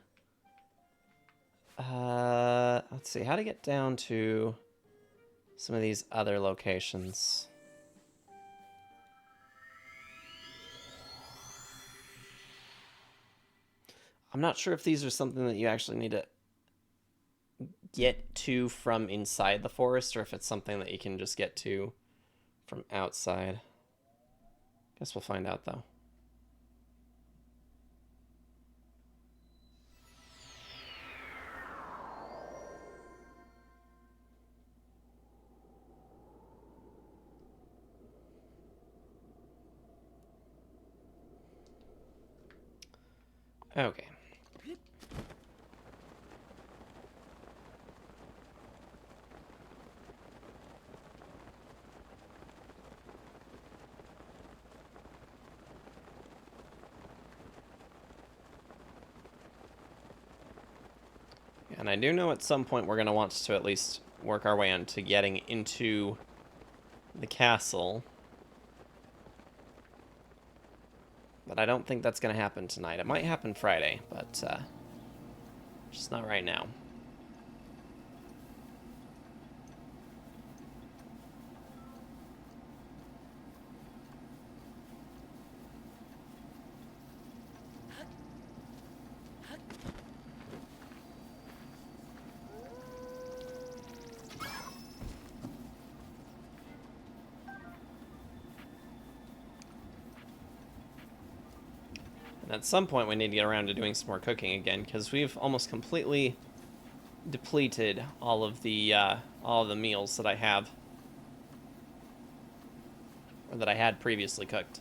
Let's see, how to get down to some of these other locations. I'm not sure if these are something that you actually need to get to from inside the forest, or if it's something that you can just get to from outside. Guess we'll find out, though. Okay. And I do know at some point we're going to want to at least work our way into getting into the castle. But I don't think that's going to happen tonight. It might happen Friday, but just not right now. And at some point we need to get around to doing some more cooking again, because we've almost completely depleted all of the meals that I have, or that I had previously cooked.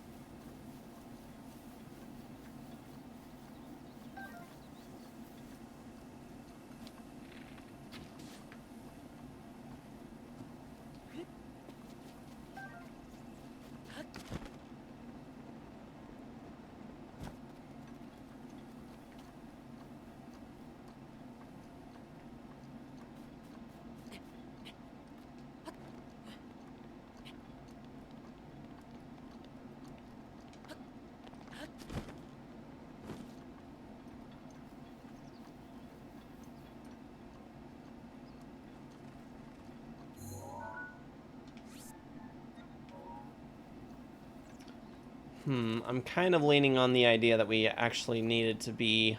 I'm kind of leaning on the idea that we actually needed to be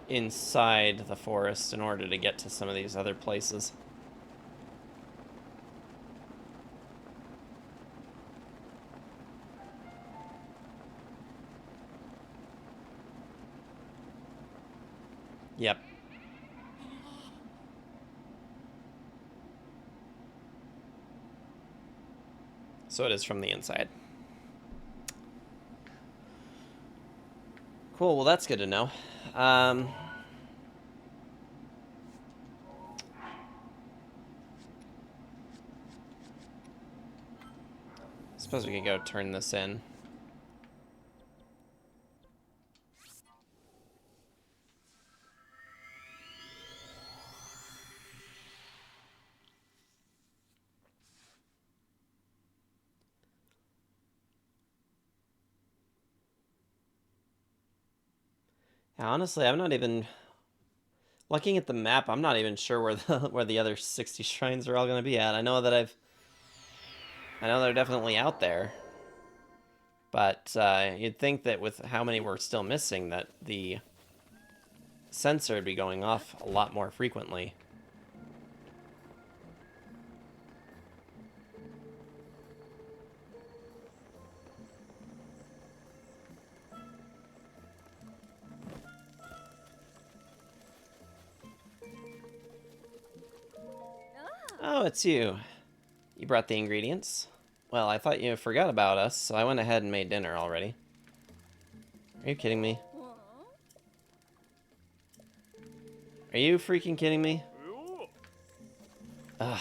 inside the forest in order to get to some of these other places. Yep. So it is from the inside. Cool, well that's good to know. Suppose we could go turn this in. Yeah, honestly, I'm not even looking at the map. I'm not even sure where the other 60 shrines are all going to be at. I know they're definitely out there, but you'd think that with how many we're still missing, that the sensor would be going off a lot more frequently. Oh, it's you. You brought the ingredients? Well, I thought you forgot about us, so I went ahead and made dinner already. Are you kidding me? Are you freaking kidding me? Ugh.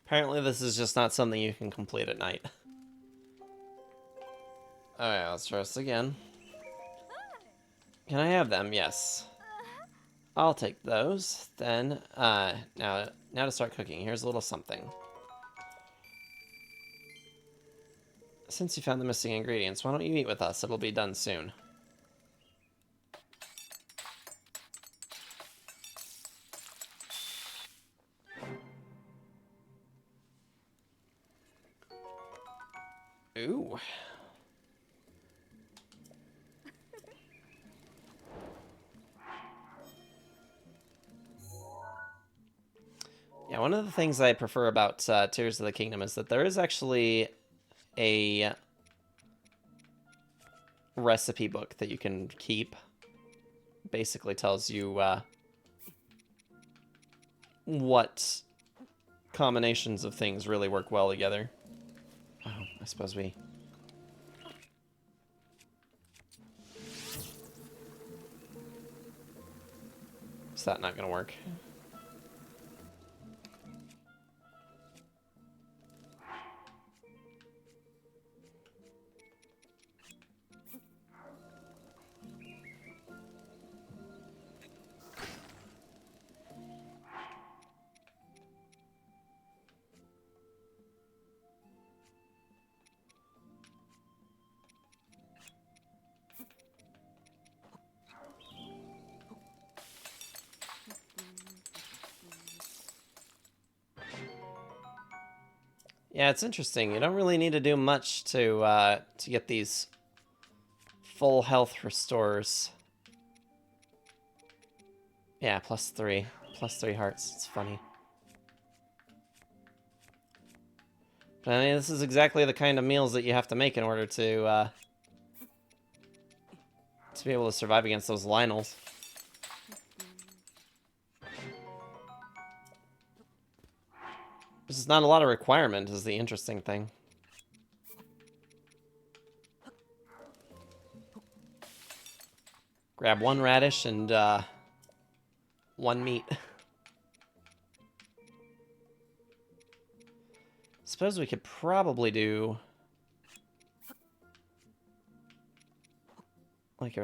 Apparently this is just not something you can complete at night. Alright, let's try this again. Can I have them? Yes. I'll take those. Then, now to start cooking. Here's a little something. Since you found the missing ingredients, why don't you eat with us? It'll be done soon. Ooh. Yeah, one of the things I prefer about Tears of the Kingdom is that there is actually a recipe book that you can keep. Basically tells you what combinations of things really work well together. Oh, I suppose we... Is that not gonna work? Yeah, it's interesting. You don't really need to do much to get these full health restores. Yeah, +3. +3 hearts. It's funny. But I mean, this is exactly the kind of meals that you have to make in order to be able to survive against those Lionels. This is not a lot of requirement, is the interesting thing. Grab one radish and one meat. Suppose we could probably do like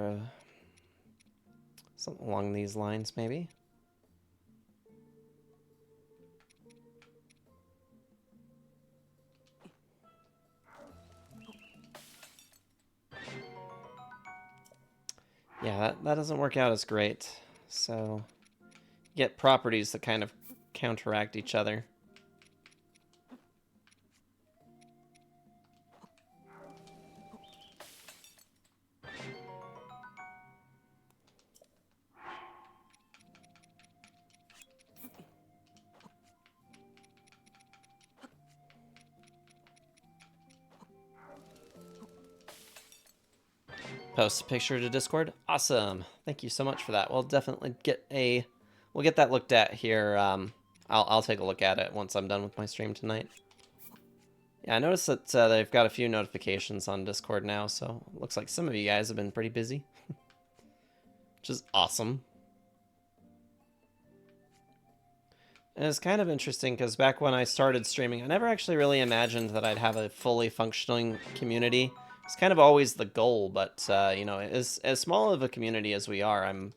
something along these lines, maybe. Yeah, that doesn't work out as great. So, you get properties that kind of counteract each other. Post a picture to Discord. Awesome. Thank you so much for that. We'll definitely we'll get that looked at here. I'll take a look at it once I'm done with my stream tonight. Yeah, I noticed that they've got a few notifications on Discord now, so it looks like some of you guys have been pretty busy, which is awesome. And it's kind of interesting because back when I started streaming, I never actually really imagined that I'd have a fully functioning community. It's kind of always the goal, but you know, as small of a community as we are, I'm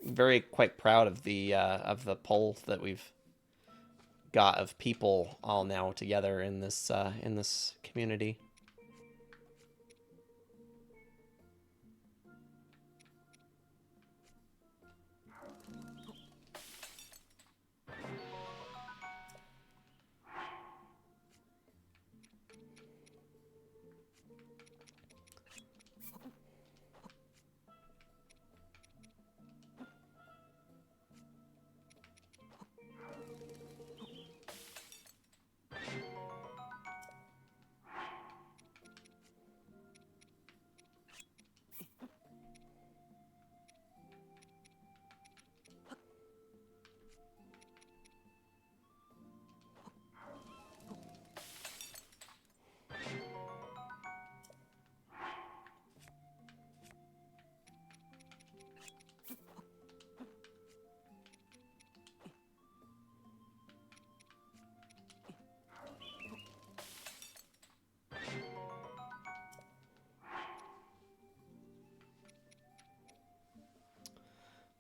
very quite proud of the poll that we've got of people all now together in this community.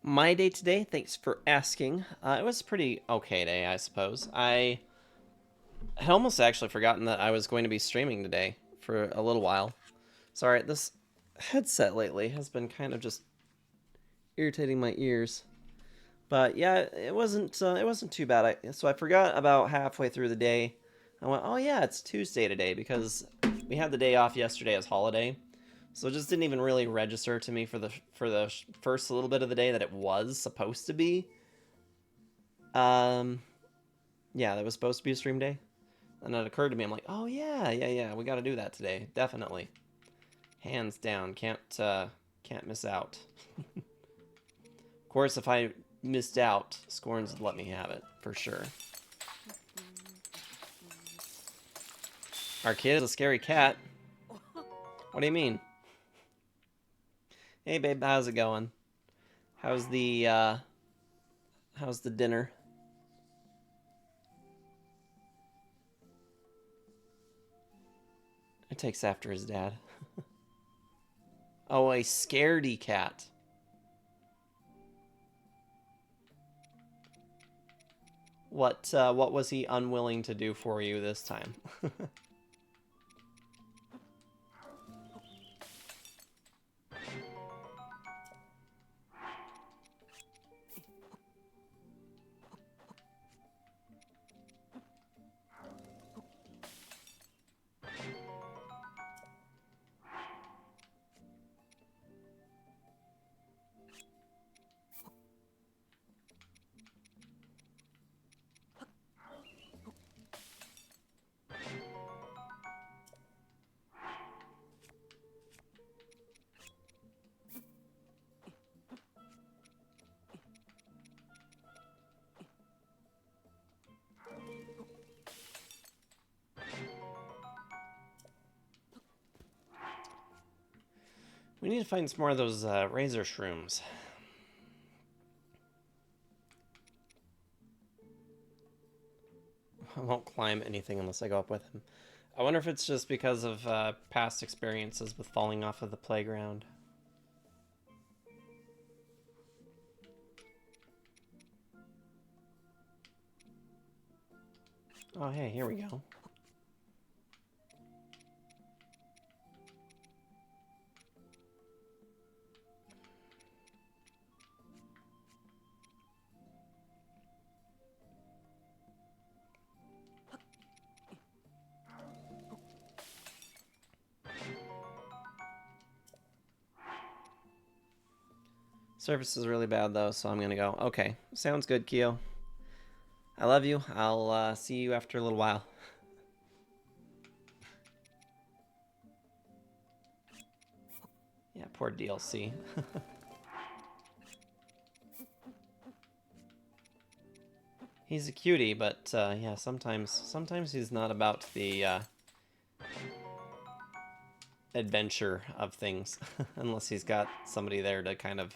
My day today, thanks for asking. It was a pretty okay day, I suppose. I had almost actually forgotten that I was going to be streaming today for a little while. Sorry, this headset lately has been kind of just irritating my ears. But yeah, it wasn't too bad. So I forgot about halfway through the day. I went, oh yeah, it's Tuesday today because we had the day off yesterday as holiday. So it just didn't even really register to me for the first little bit of the day that it was supposed to be. Yeah, that was supposed to be a stream day. And it occurred to me, I'm like, oh yeah, we got to do that today, definitely, hands down, can't miss out. Of course, if I missed out, Scorns would let me have it for sure. Our kid is a scary cat. What do you mean? Hey babe, how's it going? How's the dinner? It takes after his dad. Oh, a scaredy cat. What was he unwilling to do for you this time? We need to find some more of those razor shrooms. I won't climb anything unless I go up with him. I wonder if it's just because of past experiences with falling off of the playground. Oh, hey, here we go. Surface is really bad, though, so I'm gonna go. Okay, sounds good, Kyo. I love you. I'll see you after a little while. Yeah, poor DLC. He's a cutie, but yeah, sometimes he's not about the adventure of things, unless he's got somebody there to kind of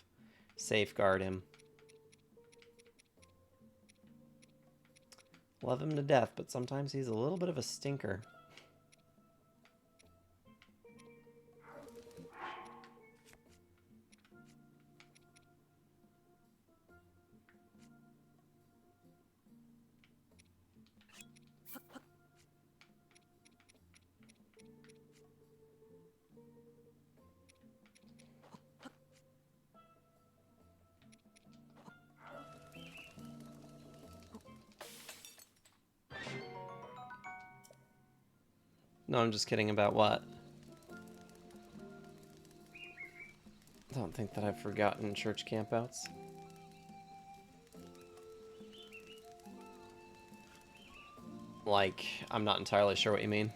safeguard him. Love him to death, but sometimes he's a little bit of a stinker. No, I'm just kidding about what? I don't think that I've forgotten church campouts. Like, I'm not entirely sure what you mean.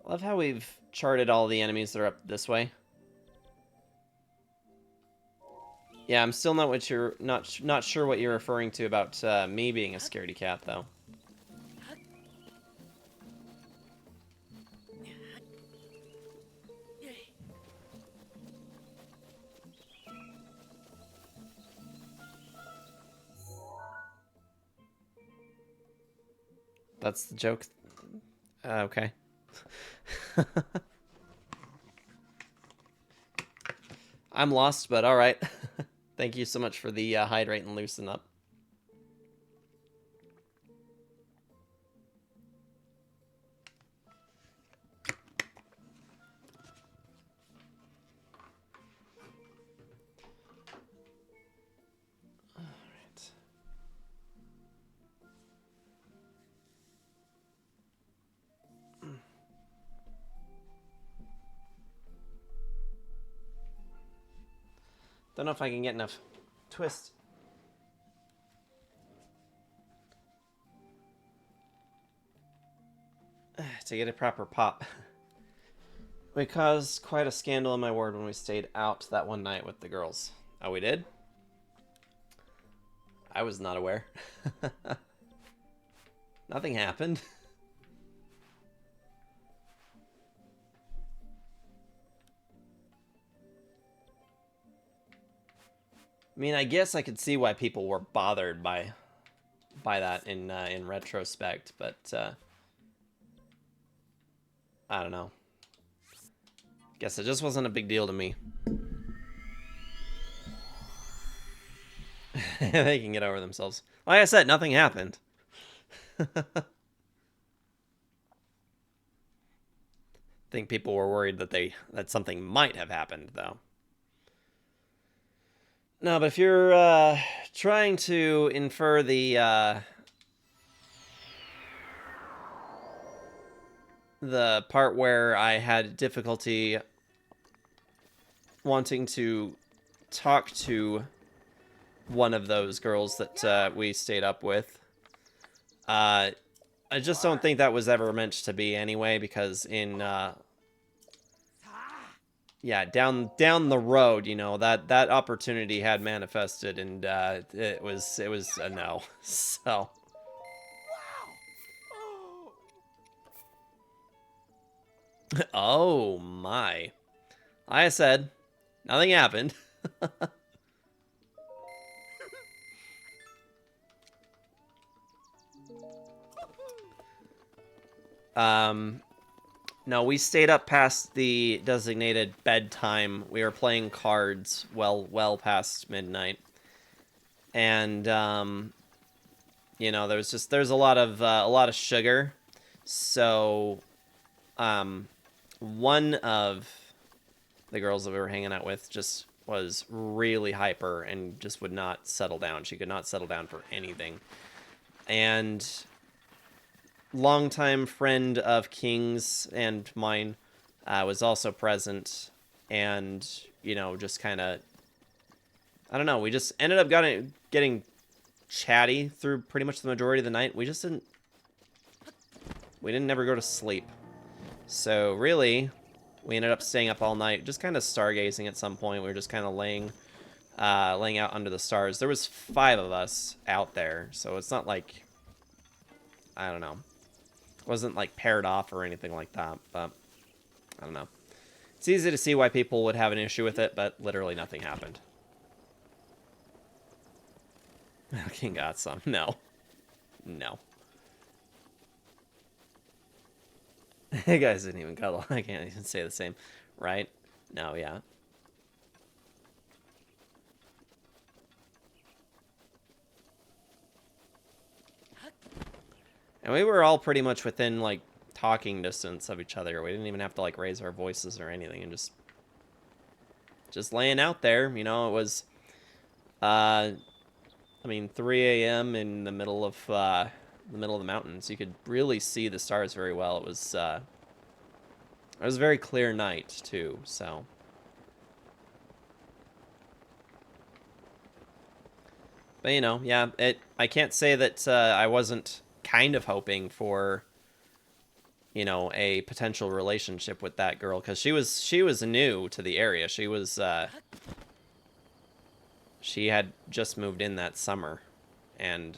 I love how we've charted all the enemies that are up this way. Yeah, I'm still not what you're not sure what you're referring to about me being a scaredy cat, though. That's the joke. Okay. I'm lost, but all right. Thank you so much for the hydrate and loosen up. All right. Don't know if I can get enough twist. To get a proper pop. We caused quite a scandal in my ward when we stayed out that one night with the girls. Oh, we did? I was not aware. Nothing happened. I mean, I guess I could see why people were bothered by that in retrospect, but I don't know. Guess it just wasn't a big deal to me. They can get over themselves. Like I said, nothing happened. I think people were worried that something might have happened, though. No, but if you're trying to infer the part where I had difficulty wanting to talk to one of those girls that we stayed up with, I just don't think that was ever meant to be anyway, because in yeah, down the road, you know, that opportunity had manifested, and it was a no. So oh my. Like I said, nothing happened. No, we stayed up past the designated bedtime. We were playing cards well past midnight. And you know, there's a lot of sugar. So, one of the girls that we were hanging out with just was really hyper and just would not settle down. She could not settle down for anything. And longtime friend of King's and mine was also present, and just kind of, I don't know. We just ended up getting chatty through pretty much the majority of the night. We didn't never go to sleep. So really, we ended up staying up all night, just kind of stargazing at some point. We were just kind of laying out under the stars. There was 5 of us out there, so it's not like, I don't know. It wasn't like paired off or anything like that, but I don't know. It's easy to see why people would have an issue with it, but literally nothing happened. King got some. No. No. You guys didn't even cuddle. I can't even say the same. Right? No, yeah. And we were all pretty much within, like, talking distance of each other. We didn't even have to, like, raise our voices or anything. And just laying out there. It was, 3 a.m. in the middle of the mountains. You could really see the stars very well. It was a very clear night, too, so. But, yeah, I can't say that I wasn't kind of hoping for, a potential relationship with that girl, because she was new to the area. She had just moved in that summer, and,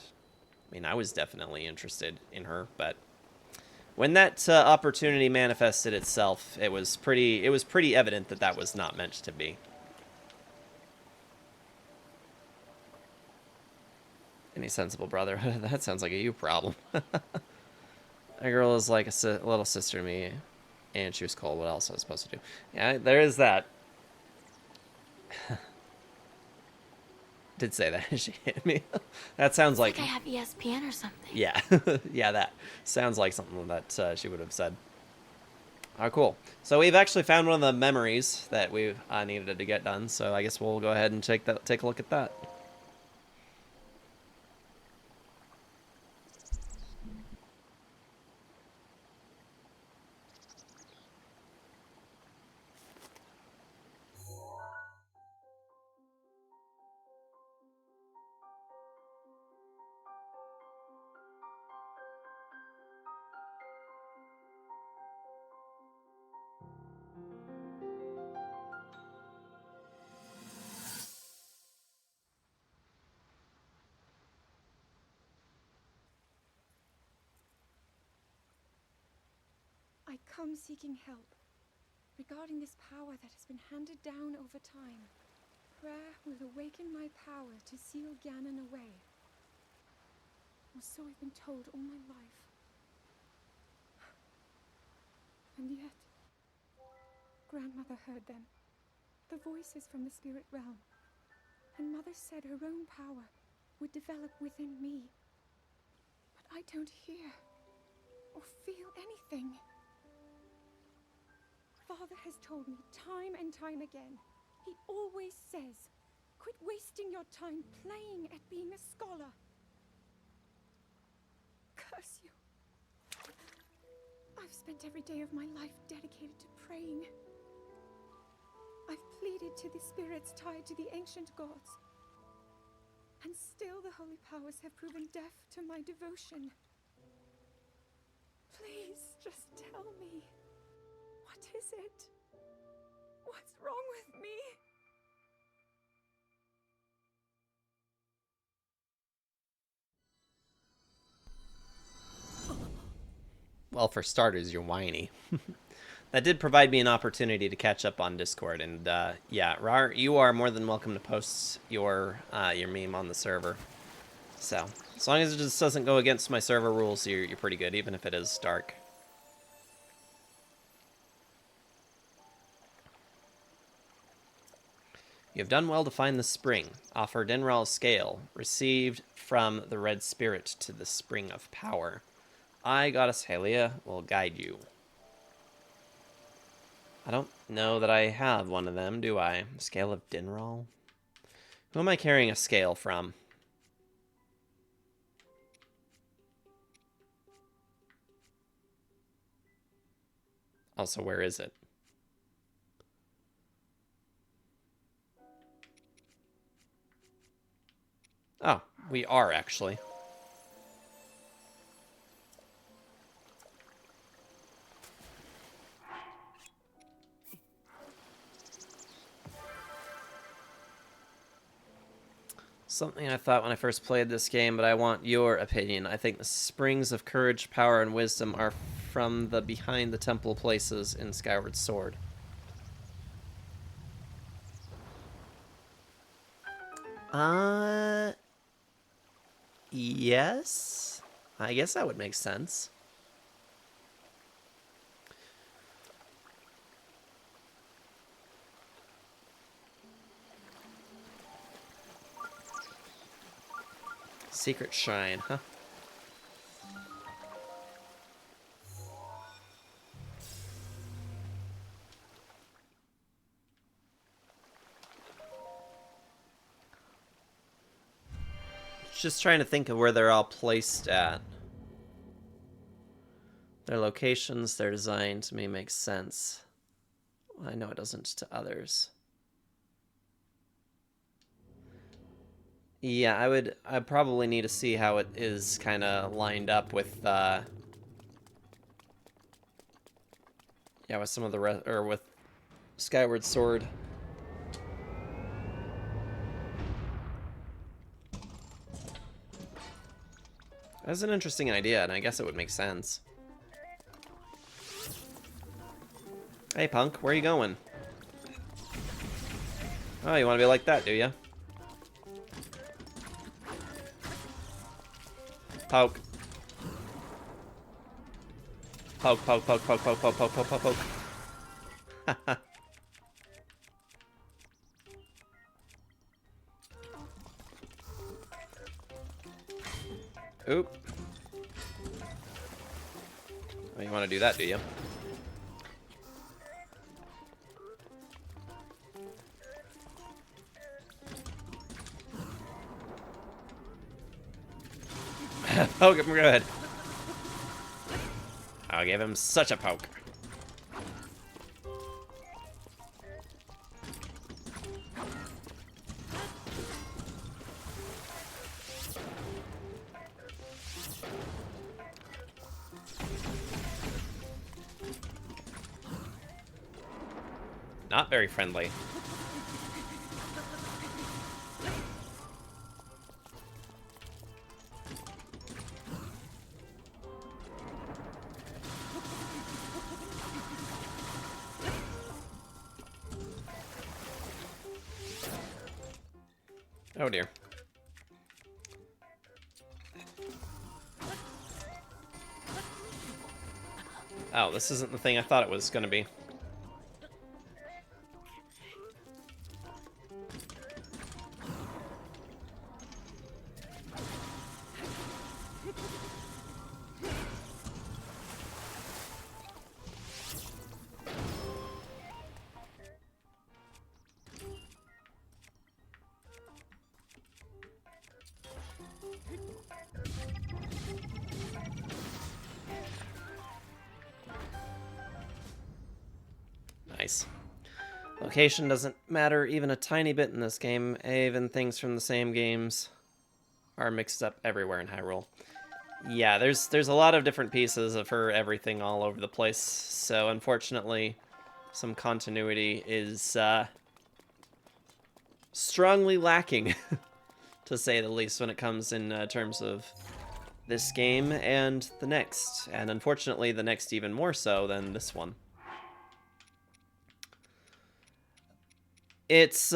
I was definitely interested in her, but when that opportunity manifested itself, it was pretty evident that was not meant to be. Any sensible brother? That sounds like a you problem. A girl is like a little sister to me, and she was cold. What else was I supposed to do? Yeah, there is that. Did say that. She hit me. That sounds like I have ESPN or something. Yeah. Yeah, that sounds like something that she would have said. Oh, cool. So we've actually found one of the memories that we needed to get done, so I guess we'll go ahead and take a look at that. I come seeking help regarding this power that has been handed down over time. Prayer will awaken my power to seal Ganon away. Or so I've been told all my life. And yet, Grandmother heard them. The voices from the spirit realm. And Mother said her own power would develop within me. But I don't hear or feel anything. Father has told me time and time again. He always says, quit wasting your time playing at being a scholar. Curse you. I've spent every day of my life dedicated to praying. I've pleaded to the spirits tied to the ancient gods. And still the holy powers have proven deaf to my devotion. Please, just tell me. What is it? What's wrong with me? Well, for starters, you're whiny. That did provide me an opportunity to catch up on Discord, and yeah, Rar, you are more than welcome to post your meme on the server. So, as long as it just doesn't go against my server rules, you're pretty good, even if it is dark. You have done well to find the spring. Offer Dinral's scale, received from the red spirit to the spring of power. I, Goddess Halia, will guide you. I don't know that I have one of them, do I? Scale of Dinral? Who am I carrying a scale from? Also, where is it? Oh, we are actually. Something I thought when I first played this game, but I want your opinion. I think the springs of courage, power, and wisdom are from the behind the temple places in Skyward Sword. Yes? I guess that would make sense. Secret Shrine, huh? Just trying to think of where they're all placed at. Their locations, their design, to me makes sense. I know it doesn't to others. Yeah, I probably need to see how it is kind of lined up with yeah, with some of the or with Skyward Sword. That's an interesting idea, and I guess it would make sense. Hey, punk, where are you going? Oh, you want to be like that, do you? Poke. Poke, poke, poke, poke, poke, poke, poke, poke, poke, poke. Haha. Oop. Oh, you want to do that, do you? Poke him good. I'll give him such a poke. Not very friendly. Oh dear. Oh, this isn't the thing I thought it was going to be. Nice. Location doesn't matter even a tiny bit in this game. Even things from the same games are mixed up everywhere in Hyrule. Yeah, there's a lot of different pieces of her everything all over the place. So unfortunately, some continuity is strongly lacking, to say the least, when it comes in terms of this game and the next. And unfortunately, the next even more so than this one. It's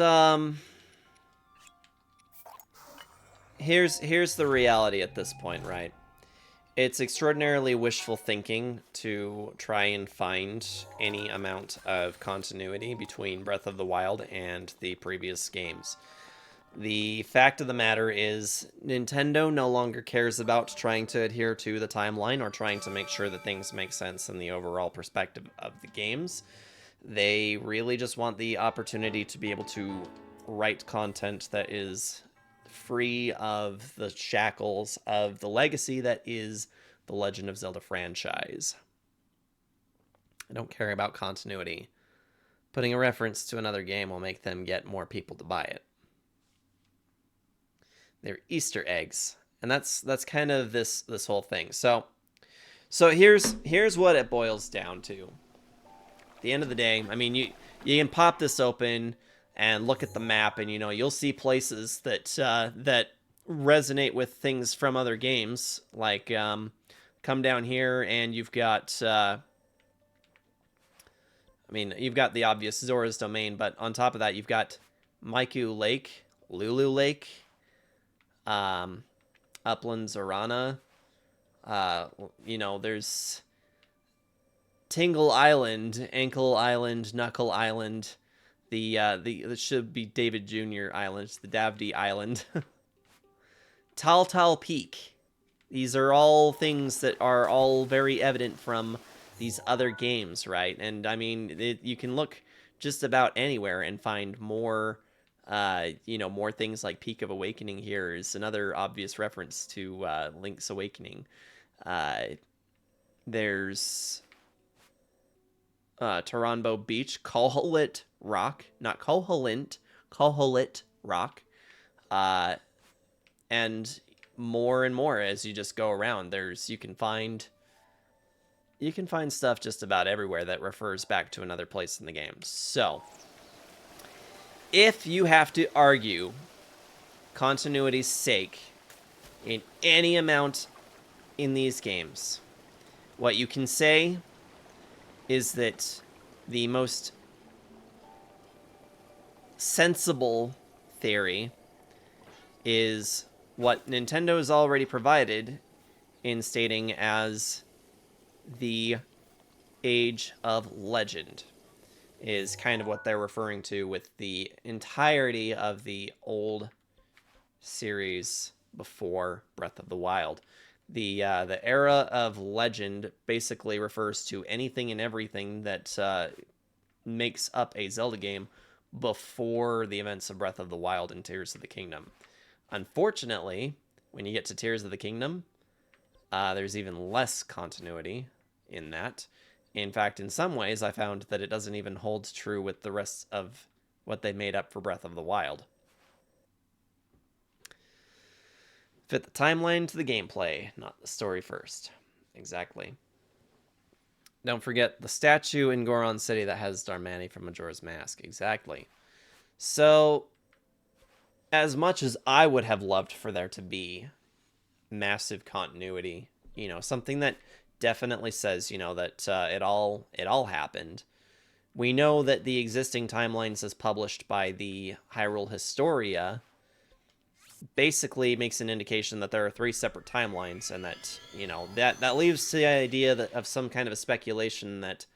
here's the reality at this point, right? it's extraordinarily wishful thinking to try and find any amount of continuity between Breath of the Wild and the previous games. The fact of the matter is, Nintendo no longer cares about trying to adhere to the timeline or trying to make sure that things make sense in the overall perspective of the games. They really just want the opportunity to be able to write content that is free of the shackles of the legacy that is the Legend of Zelda franchise. I don't care about continuity. Putting a reference to another game will make them get more people to buy it. They're Easter eggs, and that's kind of this whole thing. So here's what it boils down to. At the end of the day, I mean, you can pop this open and look at the map, and you'll see places that that resonate with things from other games. Like come down here, and you've got you've got the obvious Zora's Domain, but on top of that, you've got Maiku Lake, Lulu Lake, Upland Zorana. There's Tingle Island, Ankle Island, Knuckle Island, it should be David Jr. Island, the Davdi Island, Tal Tal Peak. These are all things that are all very evident from these other games, right? And I mean, you can look just about anywhere and find more, more things like Peak of Awakening. Here is another obvious reference to Link's Awakening. There's Taranbo Beach, Koholit Rock, not Koholint, Koholit Rock, and more as you just go around. You can find stuff just about everywhere that refers back to another place in the game. So, if you have to argue continuity's sake in any amount in these games, what you can say is that the most sensible theory is what Nintendo has already provided in stating as the Age of Legend, is kind of what they're referring to with the entirety of the old series before Breath of the Wild. The era of Legend basically refers to anything and everything that makes up a Zelda game before the events of Breath of the Wild and Tears of the Kingdom. Unfortunately, when you get to Tears of the Kingdom, there's even less continuity in that. In fact, in some ways, I found that it doesn't even hold true with the rest of what they made up for Breath of the Wild. Fit the timeline to the gameplay, not the story first. Exactly. Don't forget the statue in Goron City that has Darmani from Majora's Mask. Exactly. So, as much as I would have loved for there to be massive continuity, something that definitely says, that it all happened. We know that the existing timelines as published by the Hyrule Historia basically makes an indication that there are 3 separate timelines, and that, that leaves the idea of some kind of a speculation that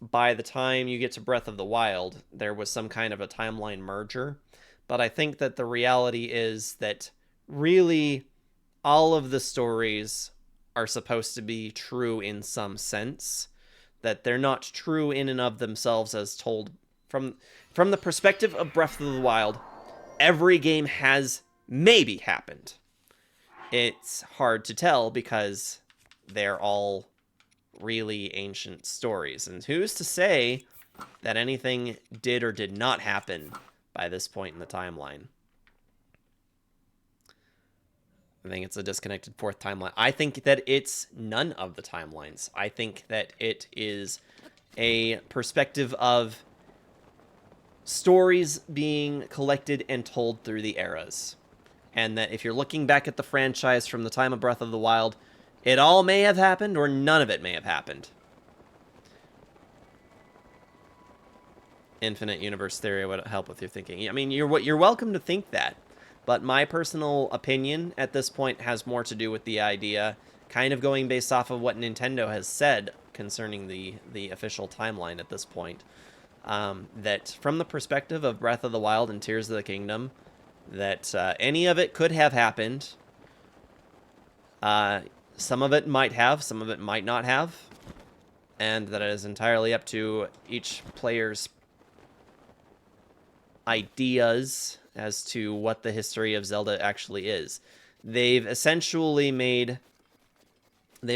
by the time you get to Breath of the Wild, there was some kind of a timeline merger. But I think that the reality is that really all of the stories are supposed to be true in some sense, that they're not true in and of themselves as told from the perspective of Breath of the Wild. Every game has maybe happened. It's hard to tell because they're all really ancient stories. And who's to say that anything did or did not happen by this point in the timeline? I think it's a disconnected 4th timeline. I think that it's none of the timelines. I think that it is a perspective of stories being collected and told through the eras. And that if you're looking back at the franchise from the time of Breath of the Wild, it all may have happened or none of it may have happened. Infinite universe theory would help with your thinking. I mean, you're welcome to think that. But my personal opinion at this point has more to do with the idea, kind of going based off of what Nintendo has said concerning the official timeline at this point. That from the perspective of Breath of the Wild and Tears of the Kingdom, that any of it could have happened. Some of it might have, some of it might not have. And that it is entirely up to each player's ideas as to what the history of Zelda actually is. They've essentially made the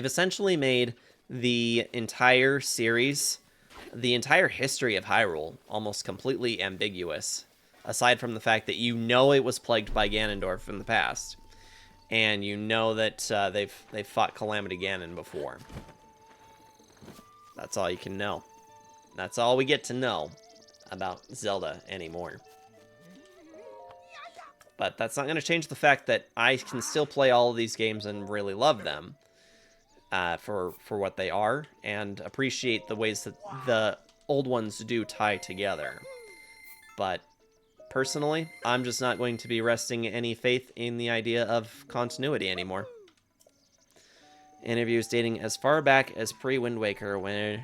entire series, the entire history of Hyrule, almost completely ambiguous, aside from the fact that you know it was plagued by Ganondorf in the past, and you know that they've fought Calamity Ganon before. That's all you can know. That's all we get to know about Zelda anymore. But that's not going to change the fact that I can still play all of these games and really love them for what they are, and appreciate the ways that the old ones do tie together. But personally, I'm just not going to be resting any faith in the idea of continuity anymore. Interviews dating as far back as pre-Wind Waker, when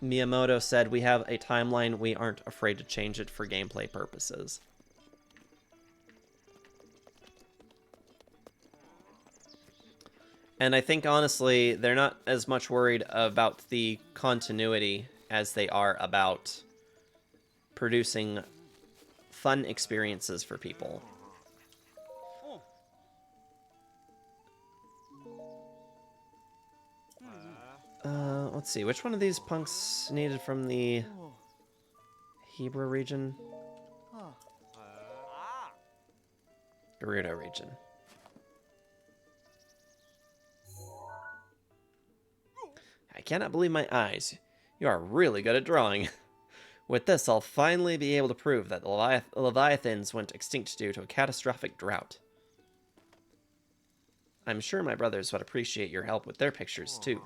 Miyamoto said, "We have a timeline, we aren't afraid to change it for gameplay purposes." And I think, honestly, they're not as much worried about the continuity as they are about producing fun experiences for people. Let's see, which one of these punks needed from the Hebrew region? Gerudo region. I cannot believe my eyes. You are really good at drawing. With this, I'll finally be able to prove that the Leviathans went extinct due to a catastrophic drought. I'm sure my brothers would appreciate your help with their pictures, too.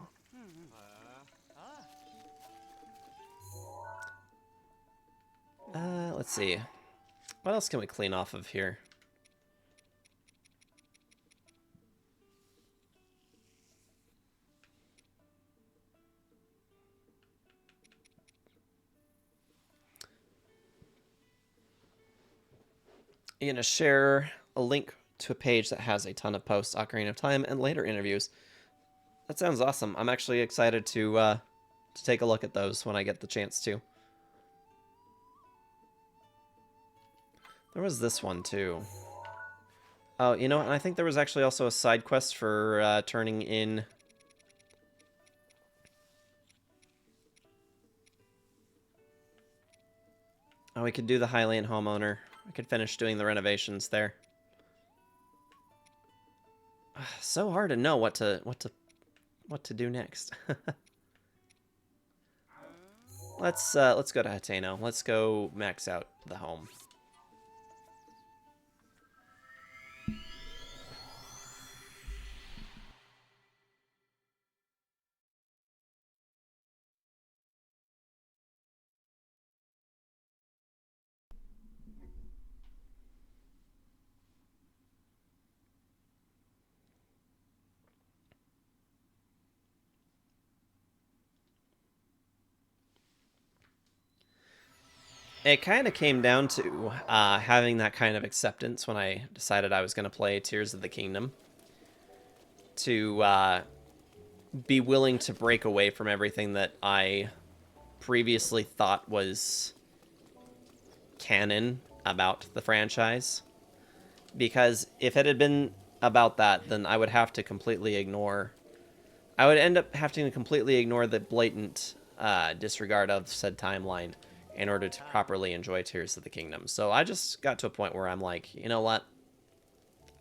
Let's see. What else can we clean off of here? I'm going to share a link to a page that has a ton of posts, Ocarina of Time, and later interviews. That sounds awesome. I'm actually excited to take a look at those when I get the chance to. There was this one, too. Oh, you know what? I think there was actually also a side quest for turning in... Oh, we could do the Hylian homeowner. I could finish doing the renovations there. So hard to know what to do next. Let's go to Hateno. Let's go max out the home. It kind of came down to having that kind of acceptance when I decided I was going to play Tears of the Kingdom. To be willing to break away from everything that I previously thought was canon about the franchise. Because if it had been about that, then I would have to completely ignore... I would end up having to completely ignore the blatant disregard of said timeline in order to properly enjoy Tears of the Kingdom. So I just got to a point where I'm like, you know what?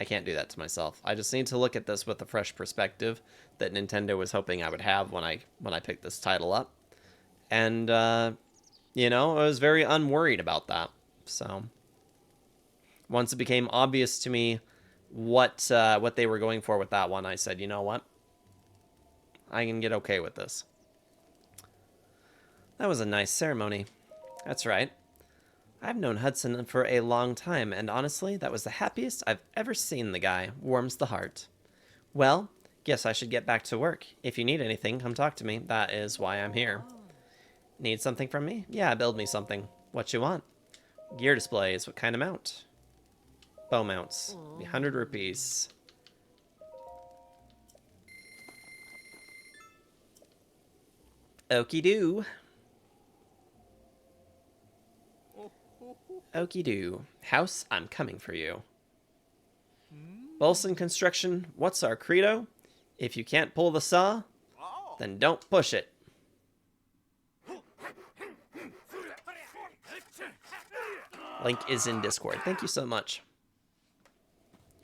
I can't do that to myself. I just need to look at this with a fresh perspective that Nintendo was hoping I would have when I picked this title up. And, you know, I was very unworried about that. So, once it became obvious to me what they were going for with that one, I said, you know what? I can get okay with this. That was a nice ceremony. That's right. I've known Hudson for a long time, and honestly, that was the happiest I've ever seen the guy. Warms the heart. Well, guess I should get back to work. If you need anything, come talk to me. That is why I'm here. Need something from me? Yeah, build me something. What you want? Gear displays. What kind of mount? Bow mounts. 100 rupees. Okie doo. Okie doo. House, I'm coming for you. Bolson Construction, what's our credo? If you can't pull the saw, then don't push it. Link is in Discord. Thank you so much.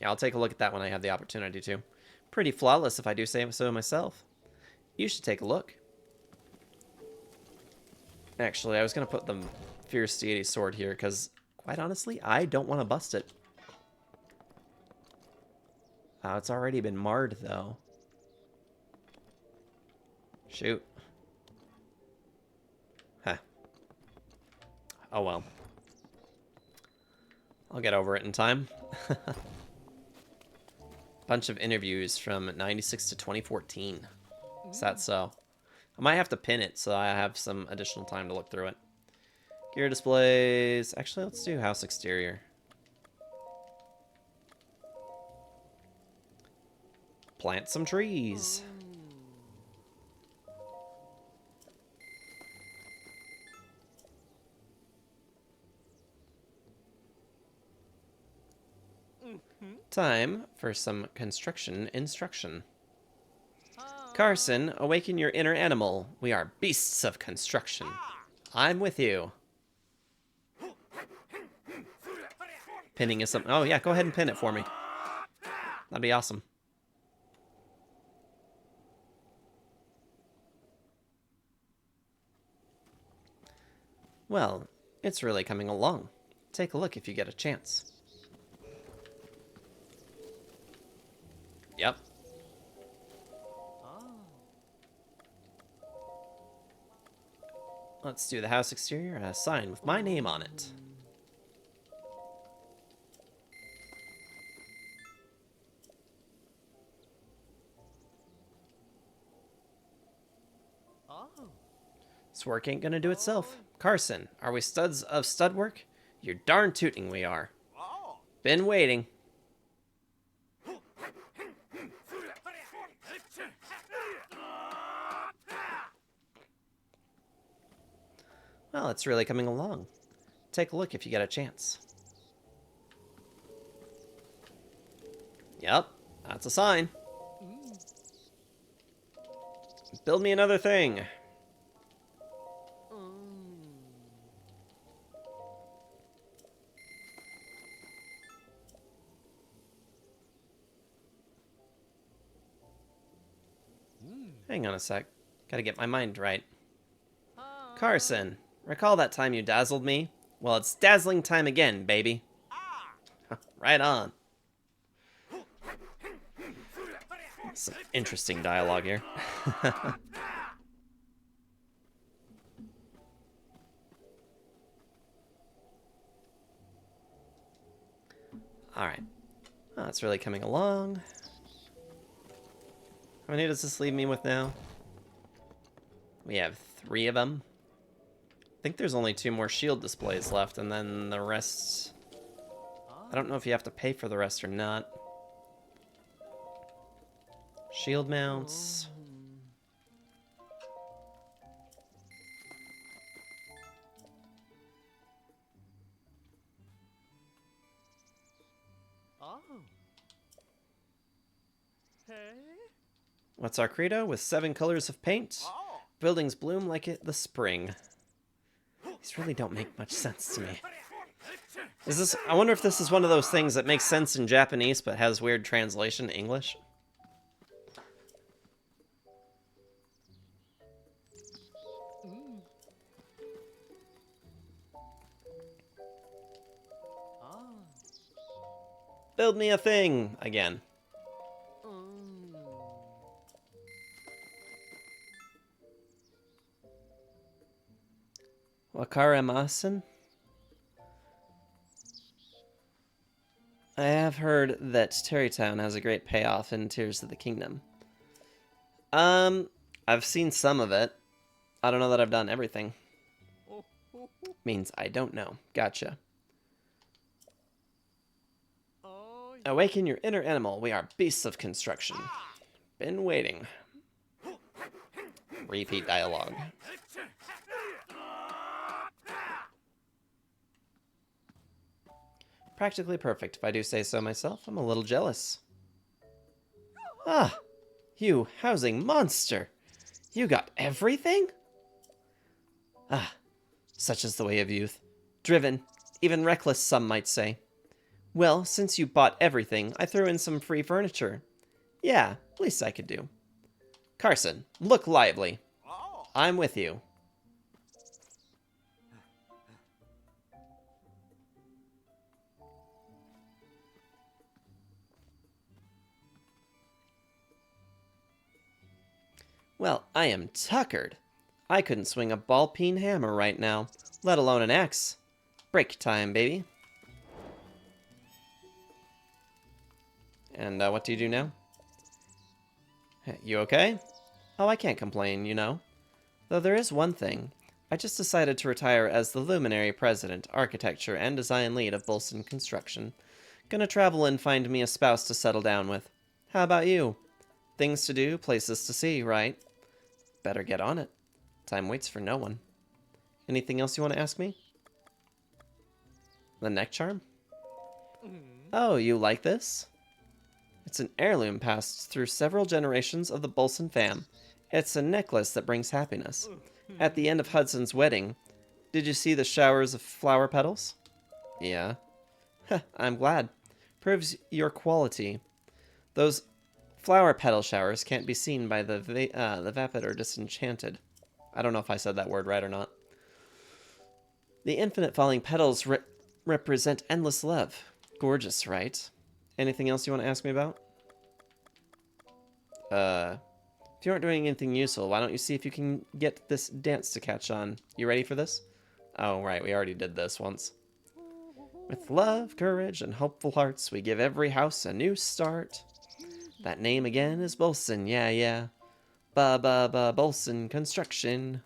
Yeah, I'll take a look at that when I have the opportunity to. Pretty flawless if I do say so myself. You should take a look. Actually, I was going to put the Fierce Deity Sword here because, quite honestly, I don't want to bust it. It's already been marred, though. Shoot. Huh. Oh well. I'll get over it in time. Bunch of interviews from 96 to 2014. Is that so? I might have to pin it so I have some additional time to look through it. Gear displays. Actually, let's do house exterior. Plant some trees. Time for some construction instruction. Carson, awaken your inner animal. We are beasts of construction. I'm with you. Pinning is something. Oh, yeah, go ahead and pin it for me. That'd be awesome. Well, it's really coming along. Take a look if you get a chance. Yep. Let's do the house exterior. A sign with my name on it. This work ain't gonna do itself. Carson, are we studs of stud work? You're darn tooting we are. Been waiting. Well, it's really coming along. Take a look if you get a chance. Yep, that's a sign. Build me another thing. Hang on a sec. Gotta get my mind right. Carson, recall that time you dazzled me? Well, it's dazzling time again, baby. Right on. Some interesting dialogue here. Alright. Oh, it's really coming along. How many does this leave me with now? We have 3 of them. I think there's only 2 more shield displays left, and then the rest... I don't know if you have to pay for the rest or not. Shield mounts. What's our credo? With 7 colors of paint, buildings bloom like the spring. These really don't make much sense to me. Is this? I wonder if this is one of those things that makes sense in Japanese but has weird translation in English. Build me a thing again. Wakaremasen? I have heard that Terrytown has a great payoff in Tears of the Kingdom. I've seen some of it. I don't know that I've done everything. Means I don't know. Gotcha. Awaken your inner animal. We are beasts of construction. Been waiting. Repeat dialogue. Practically perfect, if I do say so myself. I'm a little jealous. Ah, you housing monster. You got everything? Ah, such is the way of youth. Driven, even reckless, some might say. Well, since you bought everything, I threw in some free furniture. Yeah, least I could do. Carson, look lively. I'm with you. Well, I am tuckered. I couldn't swing a ball-peen hammer right now, let alone an axe. Break time, baby. And what do you do now? You okay? Oh, I can't complain, you know. Though there is one thing. I just decided to retire as the luminary president, architecture, and design lead of Bolson Construction. Gonna travel and find me a spouse to settle down with. How about you? Things to do, places to see, right? Better get on it. Time waits for no one. Anything else you want to ask me? The neck charm? Oh, you like this? It's an heirloom passed through several generations of the Bolson fam. It's a necklace that brings happiness. At the end of Hudson's wedding, did you see the showers of flower petals? Yeah. I'm glad. Proves your quality. Those flower petal showers can't be seen by the vapid or disenchanted. I don't know if I said that word right or not. The infinite falling petals represent endless love. Gorgeous, right? Anything else you want to ask me about? If you aren't doing anything useful, why don't you see if you can get this dance to catch on? You ready for this? Oh, right, we already did this once. With love, courage, and hopeful hearts, we give every house a new start. That name again is Bolson, yeah, yeah. Ba Bolson Construction.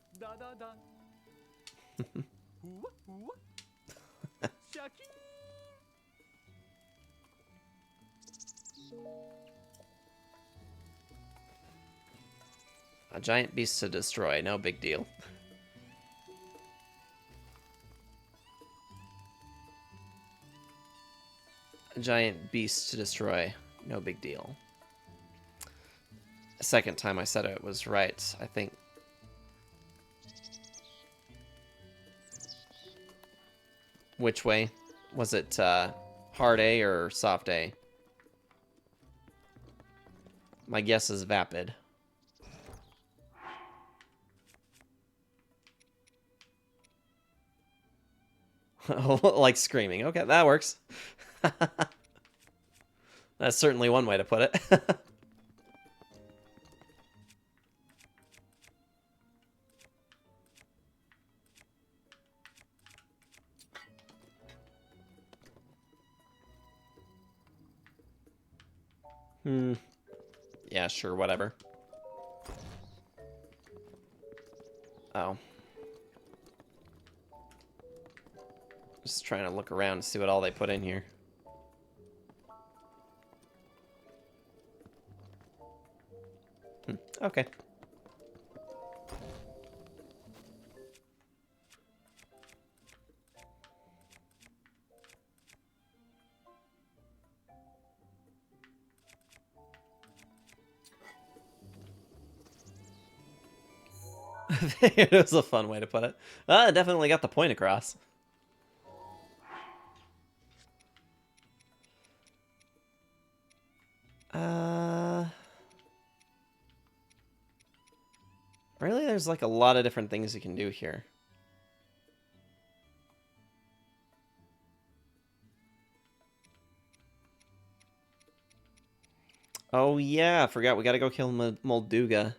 A giant beast to destroy, no big deal. A giant beast to destroy, no big deal. The second time I said it was right, I think. Which way? Was it hard A or soft A? My guess is vapid. Like screaming. Okay, that works. That's certainly one way to put it. Yeah, sure, whatever. Oh. Just trying to look around to see what all they put in here. Okay. It was a fun way to put it. Definitely got the point across. Really, there's like a lot of different things you can do here. Oh yeah, I forgot we gotta go kill Molduga.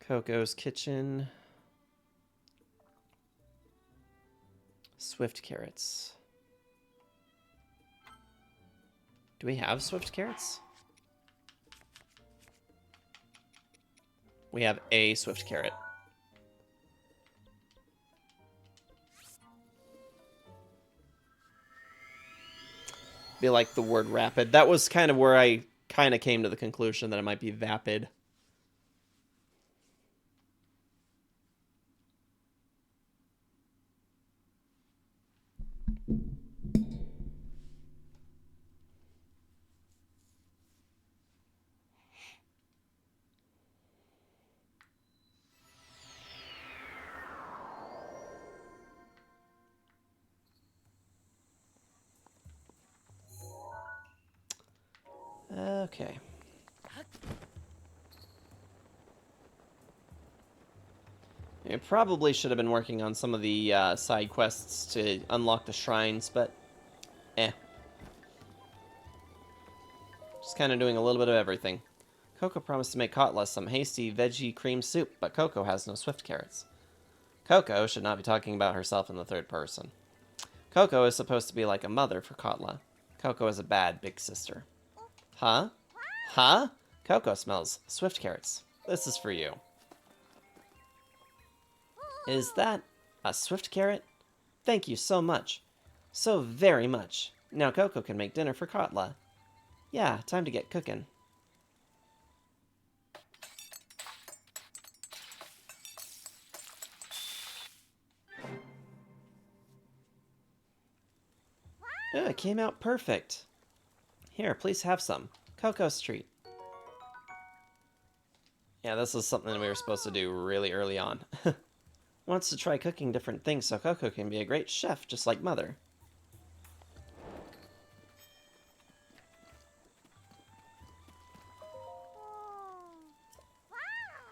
Coco's kitchen. Swift carrots. Do we have swift carrots? We have a swift carrot. Be like the word rapid. That was kind of where I kind of came to the conclusion that it might be vapid. Okay. I probably should have been working on some of the side quests to unlock the shrines, but eh. Just kind of doing a little bit of everything. Coco promised to make Kotla some hasty veggie cream soup, but Coco has no swift carrots. Coco should not be talking about herself in the third person. Coco is supposed to be like a mother for Kotla. Coco is a bad big sister. Huh? Huh? Coco smells swift carrots. This is for you. Is that a swift carrot? Thank you so much. So very much. Now Coco can make dinner for Kotla. Yeah, time to get cooking. Oh, it came out perfect. Here, please have some. Coco's treat. Yeah, this is something we were supposed to do really early on. Wants to try cooking different things so Coco can be a great chef just like Mother.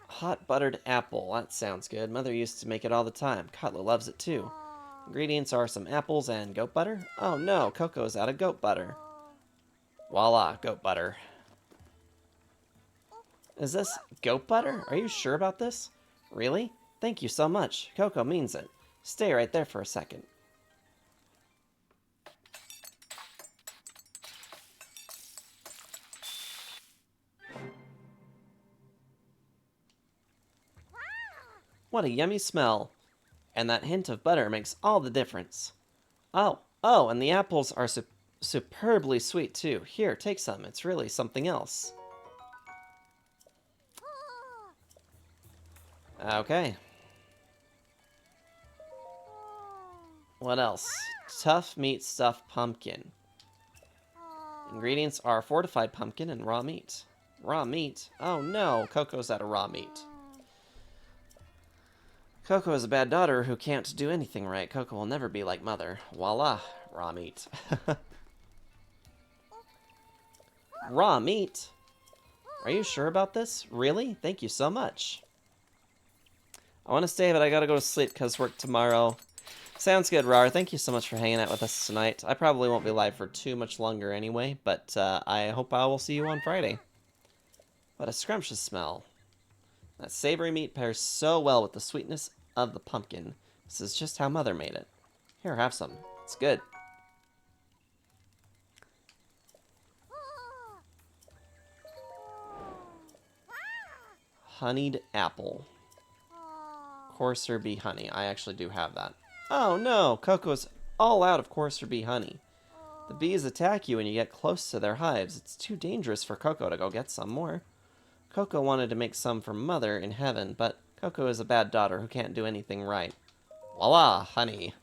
Hot buttered apple. That sounds good. Mother used to make it all the time. Kotla loves it too. Ingredients are some apples and goat butter. Oh no, Coco's out of goat butter. Voila, goat butter. Is this goat butter? Are you sure about this? Really? Thank you so much. Coco means it. Stay right there for a second. What a yummy smell. And that hint of butter makes all the difference. Oh, and the apples are superbly sweet too. Here, take some. It's really something else. Okay. What else? Tough meat stuffed pumpkin. Ingredients are fortified pumpkin and raw meat. Raw meat? Oh no, Coco's out of raw meat. Coco is a bad daughter who can't do anything right. Coco will never be like Mother. Voila, raw meat. Raw meat? Are you sure about this? Really? Thank you so much. I want to stay, but I gotta go to sleep because work tomorrow. Sounds good, Rar. Thank you so much for hanging out with us tonight. I probably won't be live for too much longer anyway, but I hope I will see you on Friday. What a scrumptious smell. That savory meat pairs so well with the sweetness of the pumpkin. This is just how Mother made it. Here, have some. It's good. Honeyed apple. Coarser bee honey. I actually do have that. Oh no! Coco's all out of coarser bee honey. The bees attack you when you get close to their hives. It's too dangerous for Coco to go get some more. Coco wanted to make some for Mother in heaven, but Coco is a bad daughter who can't do anything right. Voila, honey.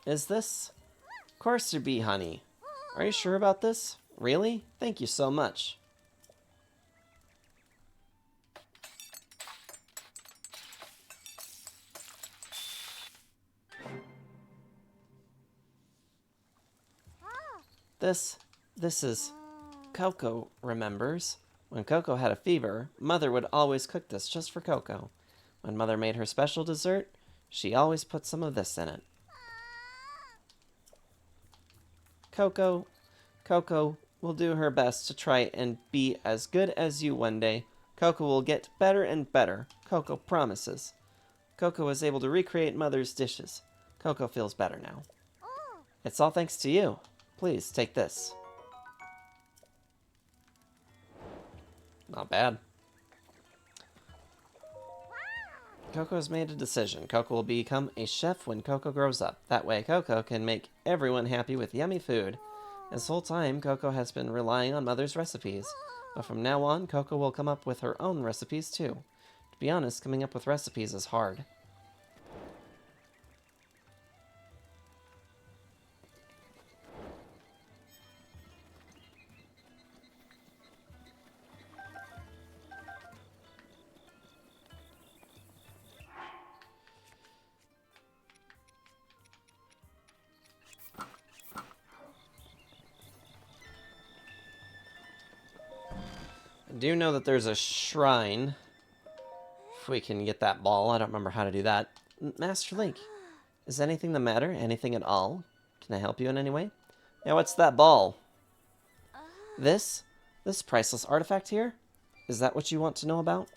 Is this coarser bee honey? Are you sure about this? Really? Thank you so much. This is... Coco remembers. When Coco had a fever, Mother would always cook this just for Coco. When Mother made her special dessert, she always put some of this in it. Coco will do her best to try and be as good as you one day. Coco will get better and better. Coco promises. Coco was able to recreate Mother's dishes. Coco feels better now. It's all thanks to you. Please, take this. Not bad. Coco has made a decision. Coco will become a chef when Coco grows up. That way, Coco can make everyone happy with yummy food. This whole time, Coco has been relying on Mother's recipes. But from now on, Coco will come up with her own recipes too. To be honest, coming up with recipes is hard. I do know that there's a shrine. If we can get that ball. I don't remember how to do that. Master Link, is anything the matter? Anything at all? Can I help you in any way? Yeah, what's that ball? This priceless artifact here? Is that what you want to know about?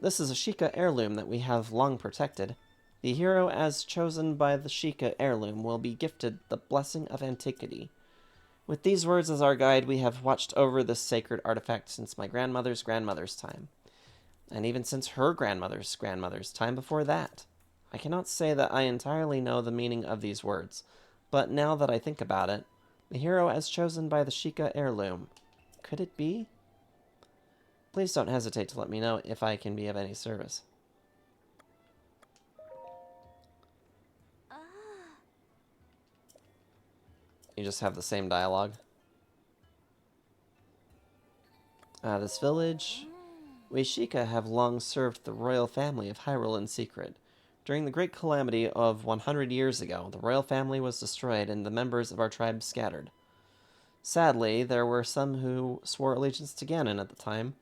This is a Sheikah heirloom that we have long protected. The hero as chosen by the Sheikah heirloom will be gifted the blessing of antiquity. With these words as our guide, we have watched over this sacred artifact since my grandmother's grandmother's time. And even since her grandmother's grandmother's time before that. I cannot say that I entirely know the meaning of these words, but now that I think about it, the hero as chosen by the Sheikah heirloom, could it be? Please don't hesitate to let me know if I can be of any service. You just have the same dialogue. This village. We Sheikah have long served the royal family of Hyrule in secret. During the great calamity of 100 years ago, the royal family was destroyed and the members of our tribe scattered. Sadly, there were some who swore allegiance to Ganon at the time.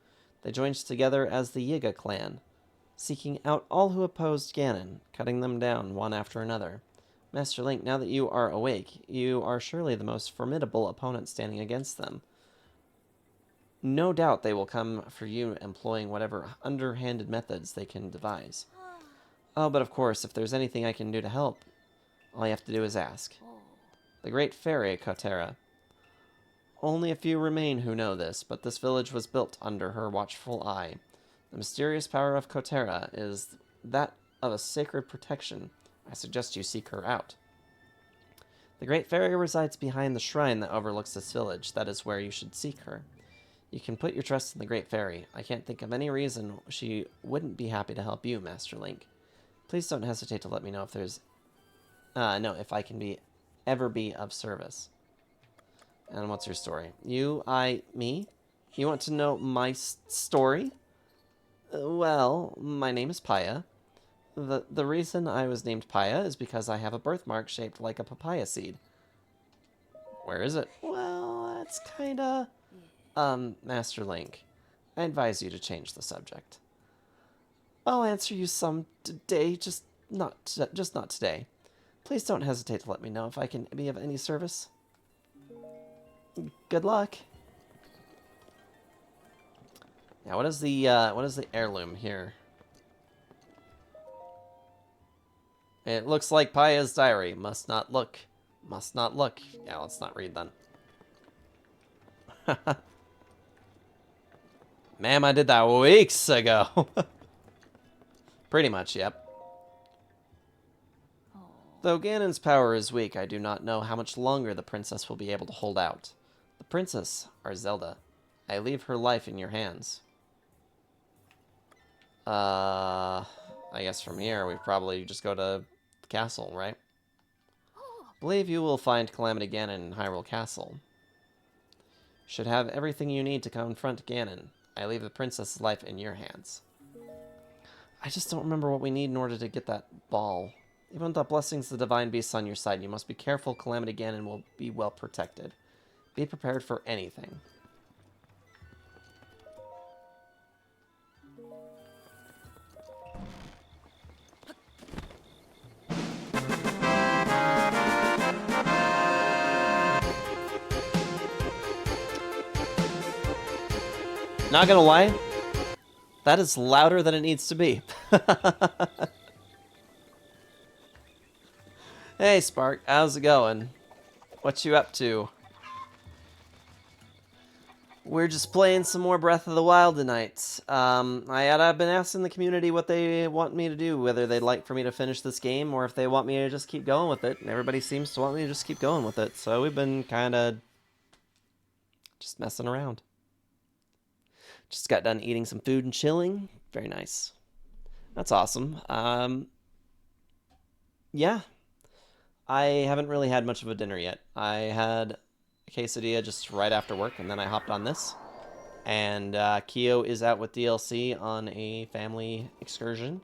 They joined together as the Yiga clan, seeking out all who opposed Ganon, cutting them down one after another. Master Link, now that you are awake, you are surely the most formidable opponent standing against them. No doubt they will come for you employing whatever underhanded methods they can devise. Oh, but of course, if there's anything I can do to help, all you have to do is ask. The Great Fairy, Kotera. Only a few remain who know this, but this village was built under her watchful eye. The mysterious power of Kotera is that of a sacred protection. I suggest you seek her out. The Great Fairy resides behind the shrine that overlooks this village. That is where you should seek her. You can put your trust in the Great Fairy. I can't think of any reason she wouldn't be happy to help you, Master Link. Please don't hesitate to let me know if there's... if I can ever be of service. And what's your story? Me? You want to know my story? Well, my name is Paya. The reason I was named Paya is because I have a birthmark shaped like a papaya seed. Where is it? Well, that's kinda... Master Link, I advise you to change the subject. I'll answer you some today, just not today. Please don't hesitate to let me know if I can be of any service. Good luck. Now, what is the heirloom here? It looks like Paya's diary. Must not look. Must not look. Yeah, let's not read then. Ma'am, I did that weeks ago. Pretty much, yep. Though Ganon's power is weak, I do not know how much longer the princess will be able to hold out. The princess, our Zelda. I leave her life in your hands. I guess from here we probably just go to the castle, right? Believe you will find Calamity Ganon in Hyrule Castle. Should have everything you need to confront Ganon. I leave the princess's life in your hands. I just don't remember what we need in order to get that ball. Even with the blessings of the divine beasts on your side, you must be careful. Calamity Ganon will be well protected. Be prepared for anything. Not gonna lie, That is louder than it needs to be. Hey, Spark. How's it going? What you up to? We're just playing some more Breath of the Wild tonight. I've been asking the community what they want me to do, whether they'd like for me to finish this game or if they want me to just keep going with it. And everybody seems to want me to just keep going with it. So we've been kind of just messing around. Just got done eating some food and chilling. Very nice. That's awesome. Yeah. I haven't really had much of a dinner yet. I had a quesadilla just right after work, and then I hopped on this. And Kyo is out with DLC on a family excursion.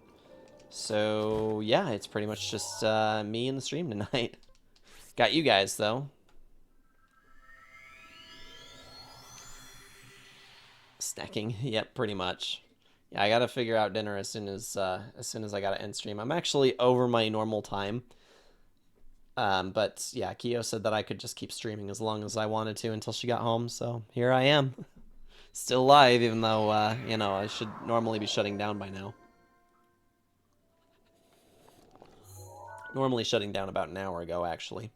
So, yeah, it's pretty much just me in the stream tonight. Got you guys, though. Snacking. Yep, pretty much. Yeah, I gotta figure out dinner as soon as I gotta end stream. I'm actually over my normal time. But yeah, Kyo said that I could just keep streaming as long as I wanted to until she got home. So here I am, still live, even though you know, I should normally be shutting down by now. Normally shutting down about an hour ago, actually.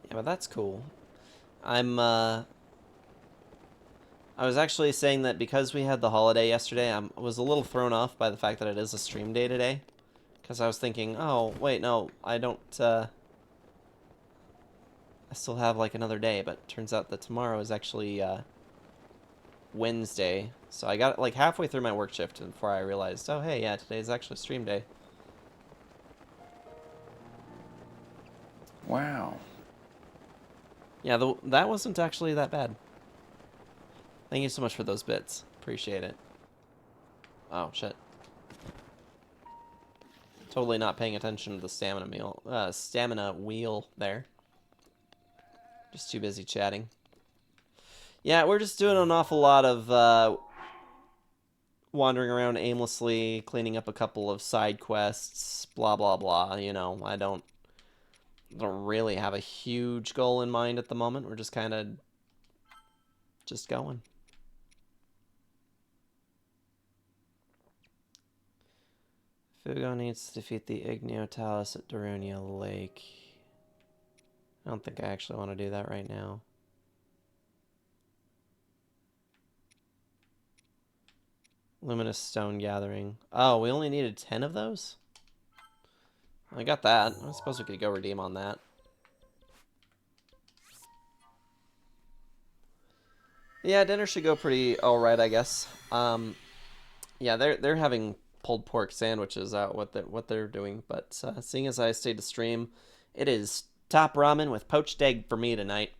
Yeah, but that's cool. I was actually saying that because we had the holiday yesterday, I was a little thrown off by the fact that it is a stream day today. Because I was thinking, oh, wait, no, I don't, I still have, like, another day, but turns out that tomorrow is actually, Wednesday. So I got, like, halfway through my work shift before I realized, oh, hey, yeah, today's actually stream day. Wow. Yeah, that wasn't actually that bad. Thank you so much for those bits. Appreciate it. Oh, shit. Totally not paying attention to the stamina wheel there. Just too busy chatting. Yeah, we're just doing an awful lot of wandering around aimlessly, cleaning up a couple of side quests, blah blah blah. You know, I don't really have a huge goal in mind at the moment. We're just kind of just going. Fugo needs to defeat the Igneo Talus at Darunia Lake. I don't think I actually want to do that right now. Luminous Stone Gathering. Oh, we only needed 10 of those? I got that. I suppose we could go redeem on that. Yeah, dinner should go pretty alright, I guess. Yeah, they're having pulled pork sandwiches out what they're doing, but seeing as I stayed to stream, it is top ramen with poached egg for me tonight.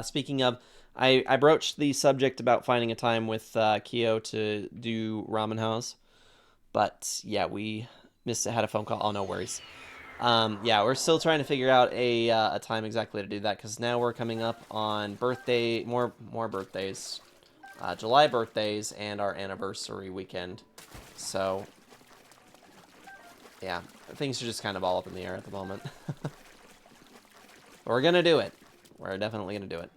Speaking of, I broached the subject about finding a time with Kyo to do Ramen House, but yeah, we had a phone call. Oh, no worries. Yeah, we're still trying to figure out a time exactly to do that, because now we're coming up on more birthdays. July birthdays and our anniversary weekend. So, yeah, things are just kind of all up in the air at the moment. But we're gonna do it. We're definitely gonna do it.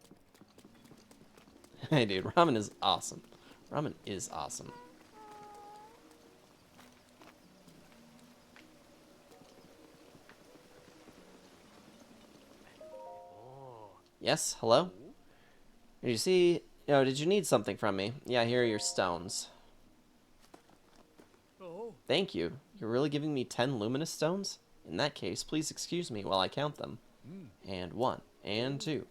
Hey, dude, ramen is awesome. Ramen is awesome. Yes, hello? Did you see... Oh, did you need something from me? Yeah, here are your stones. Thank you. You're really giving me 10 luminous stones? In that case, please excuse me while I count them. And 1, and 2,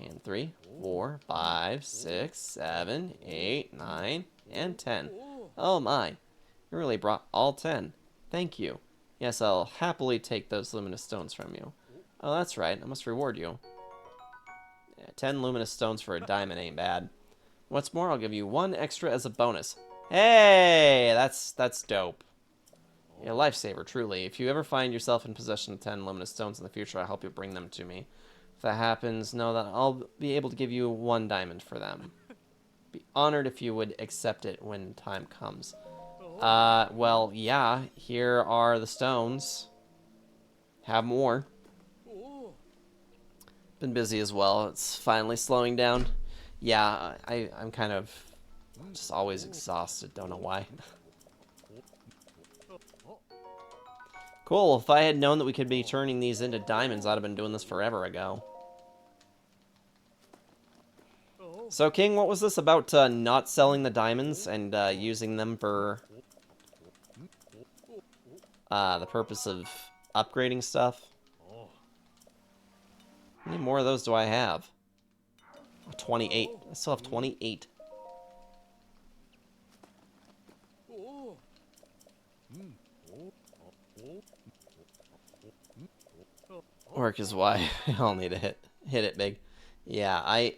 and 3, 4, 5, 6, 7, 8, 9, and 10. Oh my. You really brought all 10. Thank you. Yes, I'll happily take those luminous stones from you. Oh, that's right. I must reward you. 10 luminous stones for a diamond ain't bad. What's more, I'll give you 1 extra as a bonus. Hey, that's dope. Yeah, lifesaver, truly. If you ever find yourself in possession of 10 luminous stones in the future, I hope you bring them to me. If that happens, know that I'll be able to give you 1 diamond for them. Be honored if you would accept it when time comes. Well, yeah. Here are the stones. Have more. Been busy as well. It's finally slowing down. Yeah, I'm kind of just always exhausted. Don't know why. Cool. If I had known that we could be turning these into diamonds, I'd have been doing this forever ago. So, King, what was this about not selling the diamonds and using them for the purpose of upgrading stuff? How many more of those do I have? 28. I still have 28. Work is why I'll need to hit it big. Yeah, I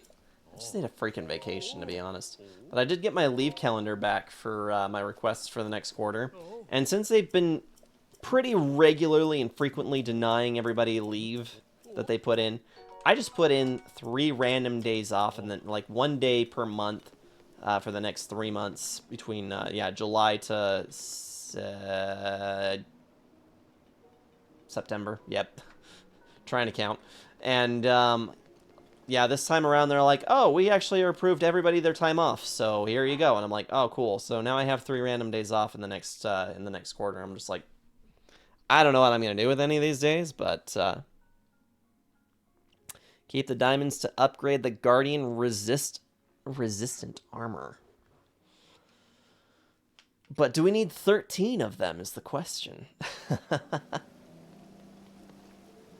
just need a freaking vacation, to be honest. But I did get my leave calendar back for my requests for the next quarter. And since they've been pretty regularly and frequently denying everybody leave that they put in, I just put in 3 random days off and then like 1 day per month for the next 3 months between, yeah, July to September. Yep. Trying to count. And, yeah, this time around they're like, oh, we actually approved everybody their time off, so here you go. And I'm like, oh, cool. So now I have 3 random days off in the next quarter. I'm just like, I don't know what I'm going to do with any of these days, but keep the diamonds to upgrade the Guardian resistant armor. But do we need 13 of them is the question.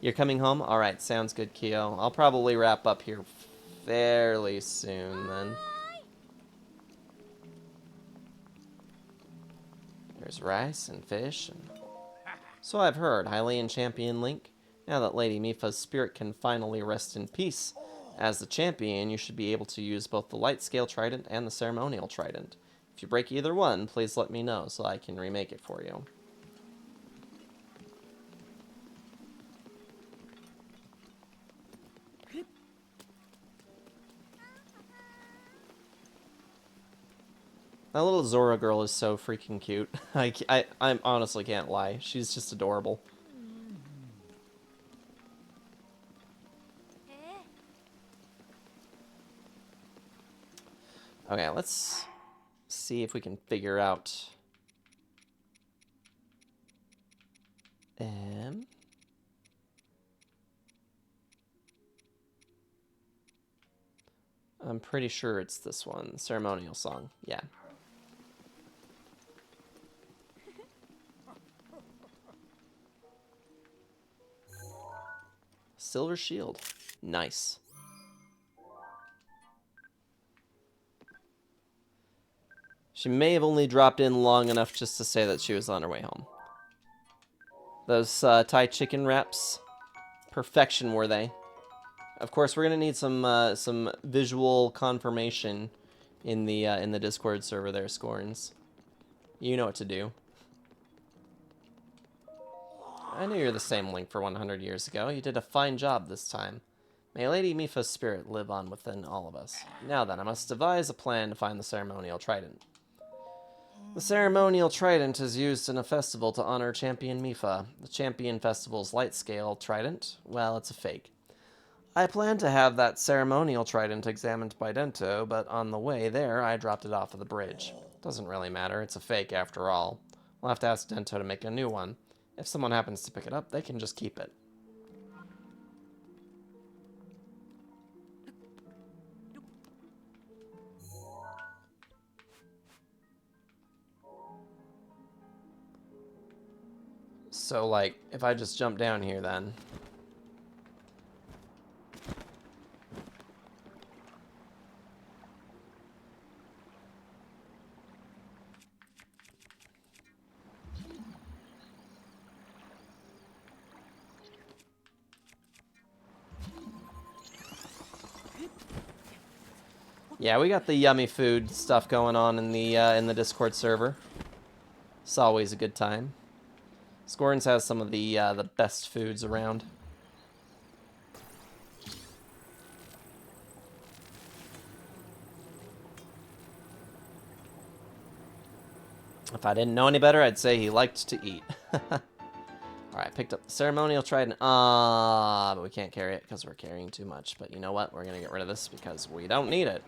You're coming home? Alright, sounds good, Keo. I'll probably wrap up here fairly soon, then. There's rice and fish. So I've heard, Hylian Champion Link. Now that Lady Mipha's spirit can finally rest in peace. As the champion, you should be able to use both the light scale trident and the ceremonial trident. If you break either one, please let me know so I can remake it for you. That little Zora girl is so freaking cute. I honestly can't lie. She's just adorable. Okay, let's see if we can figure out... I'm pretty sure it's this one. Ceremonial song. Yeah. Silver shield. Nice. She may have only dropped in long enough just to say that she was on her way home. Those Thai chicken wraps, perfection were they. Of course, we're gonna need some visual confirmation in the Discord server there, Scorns. You know what to do. I knew you were the same Link for 100 years ago. You did a fine job this time. May Lady Mipha's spirit live on within all of us. Now then, I must devise a plan to find the ceremonial trident. The ceremonial trident is used in a festival to honor Champion Mipha. The Champion Festival's light scale trident, well, it's a fake. I planned to have that ceremonial trident examined by Dento, but on the way there, I dropped it off of the bridge. Doesn't really matter, it's a fake after all. We'll have to ask Dento to make a new one. If someone happens to pick it up, they can just keep it. So, like, if I just jump down here, then... Yeah, we got the yummy food stuff going on in the Discord server. It's always a good time. Scorns has some of the best foods around. If I didn't know any better, I'd say he liked to eat. Alright, picked up the ceremonial trident. But we can't carry it because we're carrying too much. But you know what? We're going to get rid of this because we don't need it.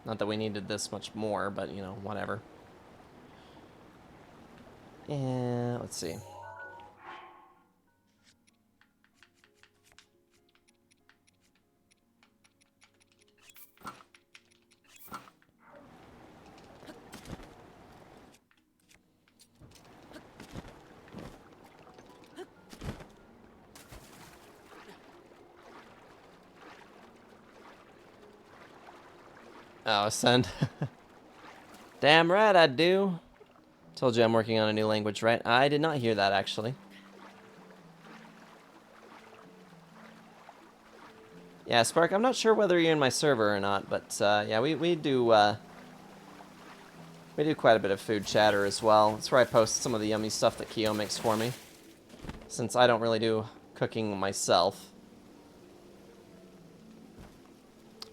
Not that we needed this much more, but, you know, whatever. And let's see. Oh, send. Damn right I do. Told you I'm working on a new language, right? I did not hear that, actually. Yeah, Spark, I'm not sure whether you're in my server or not, but yeah, we do quite a bit of food chatter as well. That's where I post some of the yummy stuff that Kyo makes for me, since I don't really do cooking myself.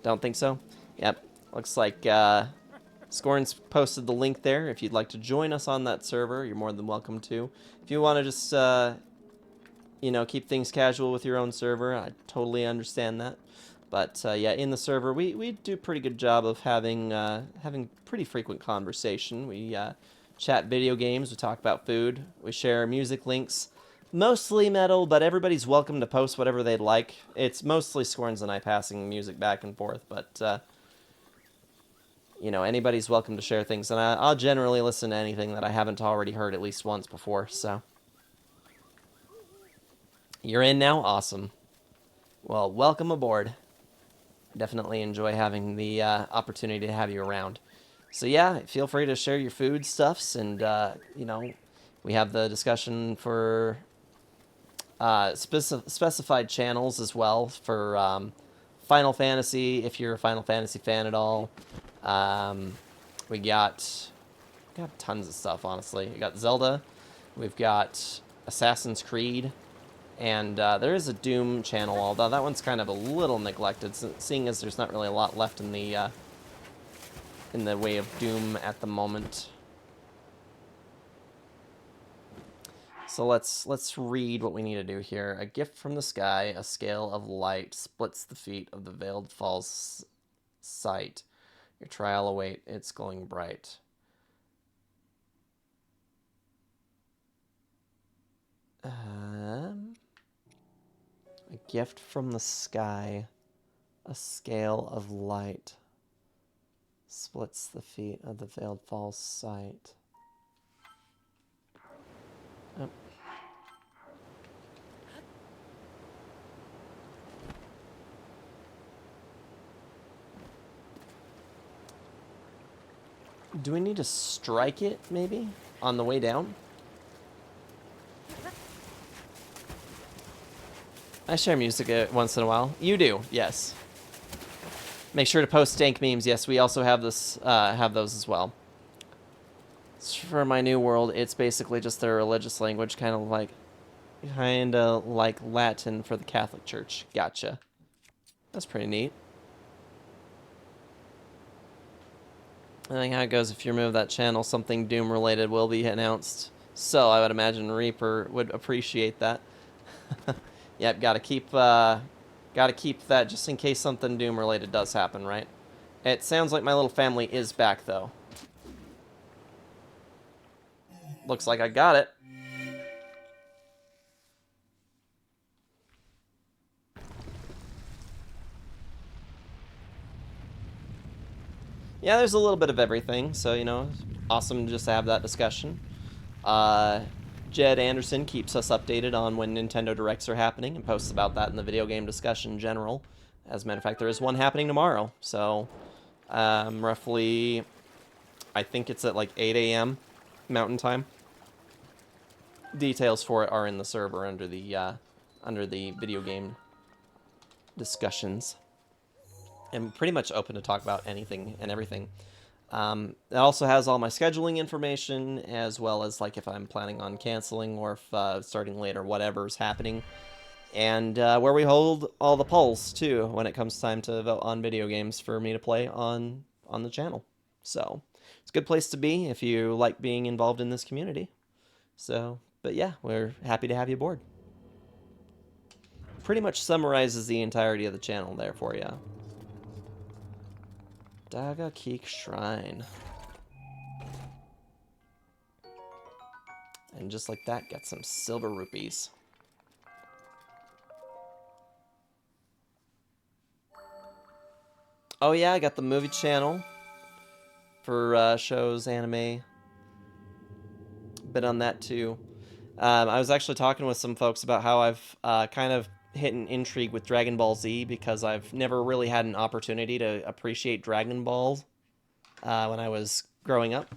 Don't think so? Yep. Looks like Scorn's posted the link there. If you'd like to join us on that server, you're more than welcome to. If you want to just, you know, keep things casual with your own server, I totally understand that. But yeah, in the server, we do a pretty good job of having pretty frequent conversation. We chat video games, we talk about food, we share music links. Mostly metal, but everybody's welcome to post whatever they'd like. It's mostly Scorns and I passing music back and forth, but you know, anybody's welcome to share things, and I'll generally listen to anything that I haven't already heard at least once before, so. You're in now? Awesome. Well, welcome aboard. Definitely enjoy having the opportunity to have you around. So yeah, feel free to share your food stuffs, and you know, we have the discussion for specified channels as well for Final Fantasy, if you're a Final Fantasy fan at all. We got tons of stuff, honestly. We got Zelda, we've got Assassin's Creed, and there is a Doom channel, although that one's kind of a little neglected, seeing as there's not really a lot left in the way of Doom at the moment. So let's read what we need to do here. A gift from the sky, a scale of light, splits the feet of the veiled false sight. Your trial await, it's glowing bright. A gift from the sky, a scale of light, splits the feet of the veiled false sight. Oh. Do we need to strike it, maybe, on the way down? I share music once in a while. You do, yes. Make sure to post dank memes. Yes, we also have those as well. For my new world, it's basically just their religious language, kind of like Latin for the Catholic Church. Gotcha. That's pretty neat. I think how it goes, if you remove that channel, something Doom related will be announced. So I would imagine Reaper would appreciate that. Yep, gotta keep that just in case something Doom related does happen, right? It sounds like my little family is back though. Looks like I got it. Yeah, there's a little bit of everything, so, you know, awesome just to have that discussion. Jed Anderson keeps us updated on when Nintendo Directs are happening and posts about that in the video game discussion in general. As a matter of fact, there is one happening tomorrow, so roughly, I think it's at like 8 a.m. Mountain Time. Details for it are in the server under the video game discussions. I'm pretty much open to talk about anything and everything. It also has all my scheduling information, as well as like if I'm planning on canceling or if starting later, whatever's happening. And where we hold all the polls, too, when it comes time to vote on video games for me to play on the channel. So, it's a good place to be if you like being involved in this community. So, but yeah, we're happy to have you aboard. Pretty much summarizes the entirety of the channel there for you. Daga Keek Shrine. And just like that, got some silver rupees. Oh yeah, I got the movie channel for shows, anime. Been on that too. I was actually talking with some folks about how I've kind of hit an intrigue with Dragon Ball Z because I've never really had an opportunity to appreciate Dragon Balls when I was growing up.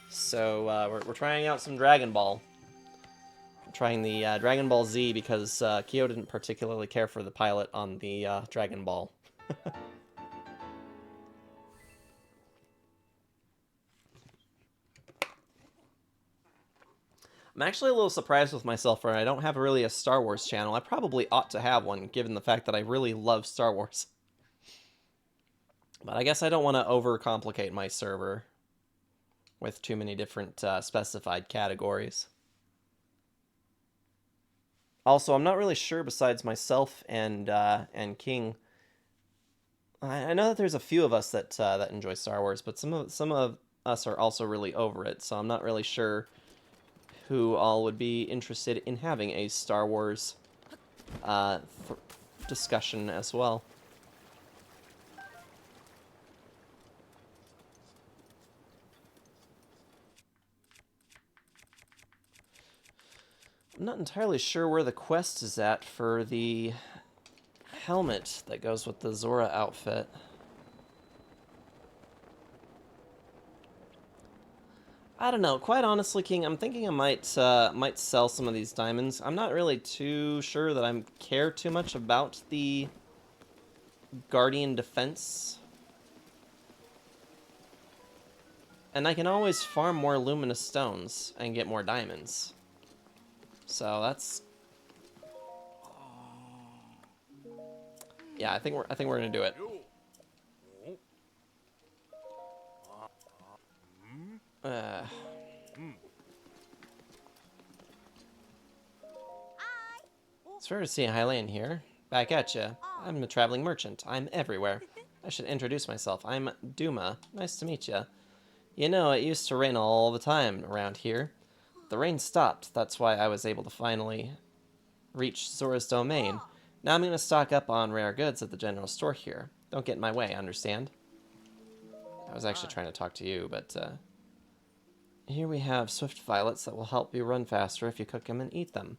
So we're trying out some Dragon Ball. I'm trying the Dragon Ball Z because Kyo didn't particularly care for the pilot on the Dragon Ball. I'm actually a little surprised with myself for I don't have really a Star Wars channel. I probably ought to have one, given the fact that I really love Star Wars. But I guess I don't want to overcomplicate my server with too many different specified categories. Also, I'm not really sure besides myself and King. I know that there's a few of us that enjoy Star Wars, but some of us are also really over it. So I'm not really sure who all would be interested in having a Star Wars discussion as well. I'm not entirely sure where the quest is at for the helmet that goes with the Zora outfit. I don't know. Quite honestly, King, I'm thinking I might sell some of these diamonds. I'm not really too sure that I care too much about the Guardian Defense. And I can always farm more luminous stones and get more diamonds. So that's... Yeah, I think we're gonna do it. It's fair to see Hylian here. Back at ya. I'm a traveling merchant. I'm everywhere. I should introduce myself. I'm Duma. Nice to meet ya. You know, it used to rain all the time around here. The rain stopped. That's why I was able to finally reach Zora's domain. Now I'm gonna stock up on rare goods at the general store here. Don't get in my way, understand? I was actually trying to talk to you, but here we have swift violets that will help you run faster if you cook them and eat them.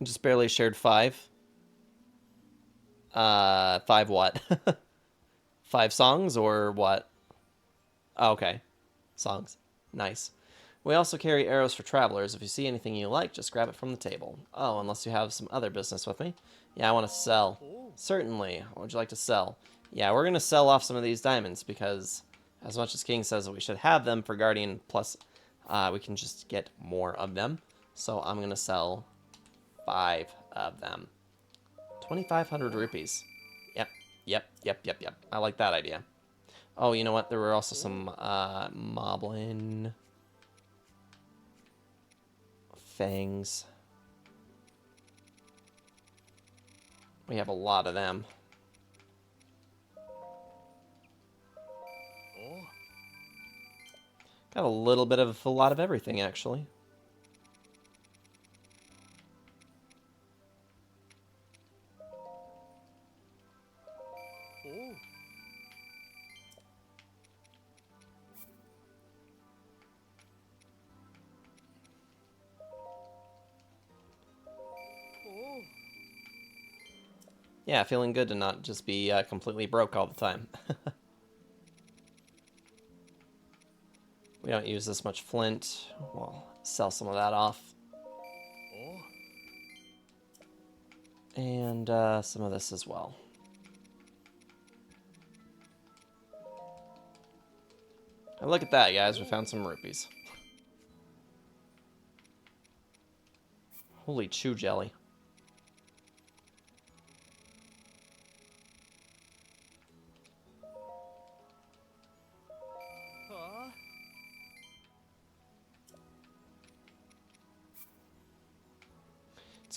Just barely shared 5. 5 what? 5 songs or what? Oh, okay. Songs. Nice. We also carry arrows for travelers. If you see anything you like, just grab it from the table. Oh, unless you have some other business with me. Yeah, I want to sell. Certainly. What would you like to sell? Yeah, we're going to sell off some of these diamonds because as much as King says that we should have them for Guardian Plus, we can just get more of them. So I'm going to sell 5 of them. 2,500 rupees. Yep. I like that idea. Oh, you know what? There were also some Moblin fangs. We have a lot of them. Got a little bit of a lot of everything, actually. Yeah, feeling good to not just be completely broke all the time. We don't use this much flint. We'll sell some of that off. And some of this as well. And look at that, guys. We found some rupees. Holy chew jelly.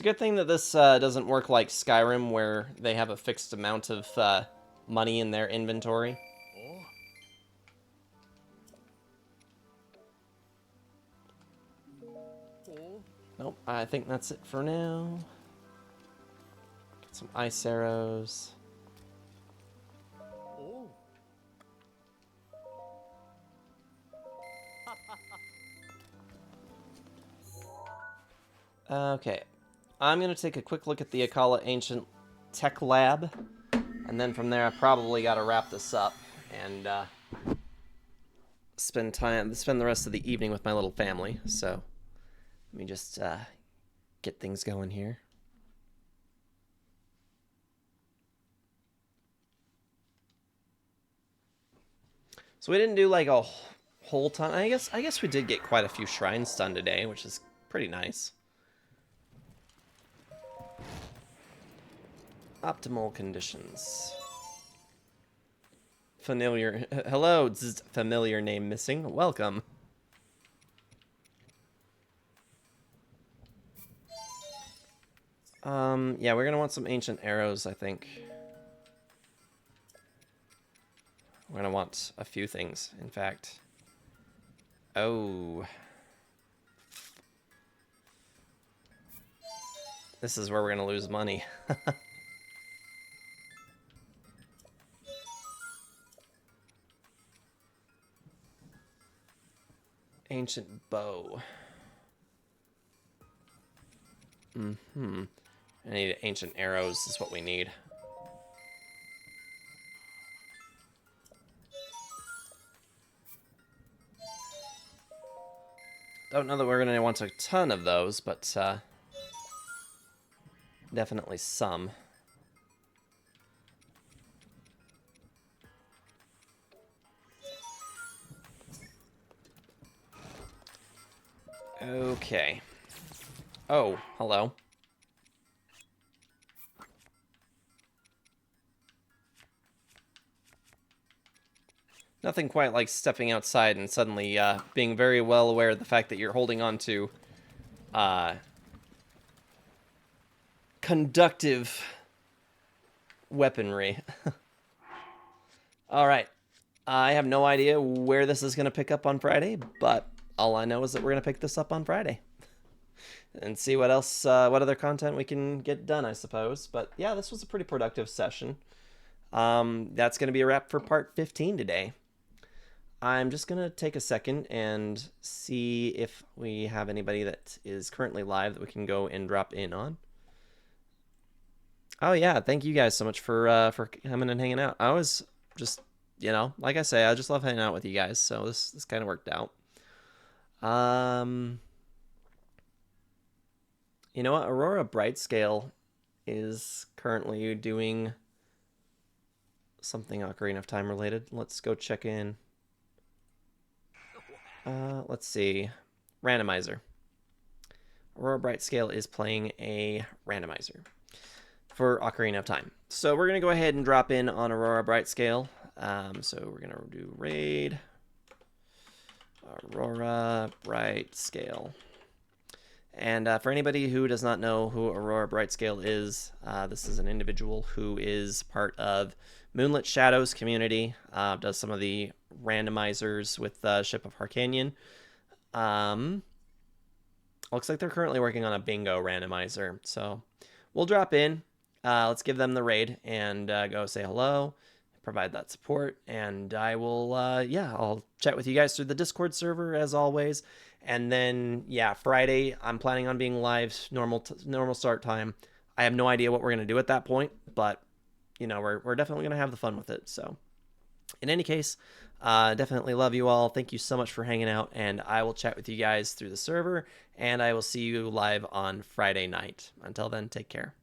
a good thing that this doesn't work like Skyrim, where they have a fixed amount of money in their inventory. Nope, I think that's it for now. Get some ice arrows. Okay, I'm going to take a quick look at the Akala Ancient Tech Lab, and then from there I probably got to wrap this up and spend the rest of the evening with my little family. So let me just get things going here. So we didn't do like a whole ton. I guess we did get quite a few shrines done today, which is pretty nice. Optimal conditions. Familiar. Hello, familiar name missing. Welcome. Yeah, we're gonna want some ancient arrows, I think. We're gonna want a few things, in fact. Oh. This is where we're gonna lose money. Ancient bow. I need ancient arrows is what we need. Don't know that we're going to want a ton of those, but definitely some. Okay. Oh, hello. Nothing quite like stepping outside and suddenly being very well aware of the fact that you're holding on to conductive weaponry. All right. I have no idea where this is going to pick up on Friday, but all I know is that we're going to pick this up on Friday. And see what else, what other content we can get done, I suppose. But yeah, this was a pretty productive session. That's going to be a wrap for part 15 today. I'm just going to take a second and see if we have anybody that is currently live that we can go and drop in on. Oh yeah, thank you guys so much for coming and hanging out. I was just, you know, like I say, I just love hanging out with you guys, so this kind of worked out. You know what? Aurora Brightscale is currently doing something Ocarina of Time related. Let's go check in. Let's see. Randomizer. Aurora Brightscale is playing a randomizer for Ocarina of Time. So we're going to go ahead and drop in on Aurora Brightscale. So we're going to do raid. Aurora Brightscale. And for anybody who does not know who Aurora Brightscale is, this is an individual who is part of Moonlit Shadows community, does some of the randomizers with Ship of Harkanian. Looks like they're currently working on a bingo randomizer. So we'll drop in. Let's give them the raid and go say hello, provide that support. And I will, I'll chat with you guys through the Discord server as always. And then, yeah, Friday, I'm planning on being live, normal start time. I have no idea what we're going to do at that point, but, you know, we're definitely going to have the fun with it. So, in any case, definitely love you all. Thank you so much for hanging out, and I will chat with you guys through the server, and I will see you live on Friday night. Until then, take care.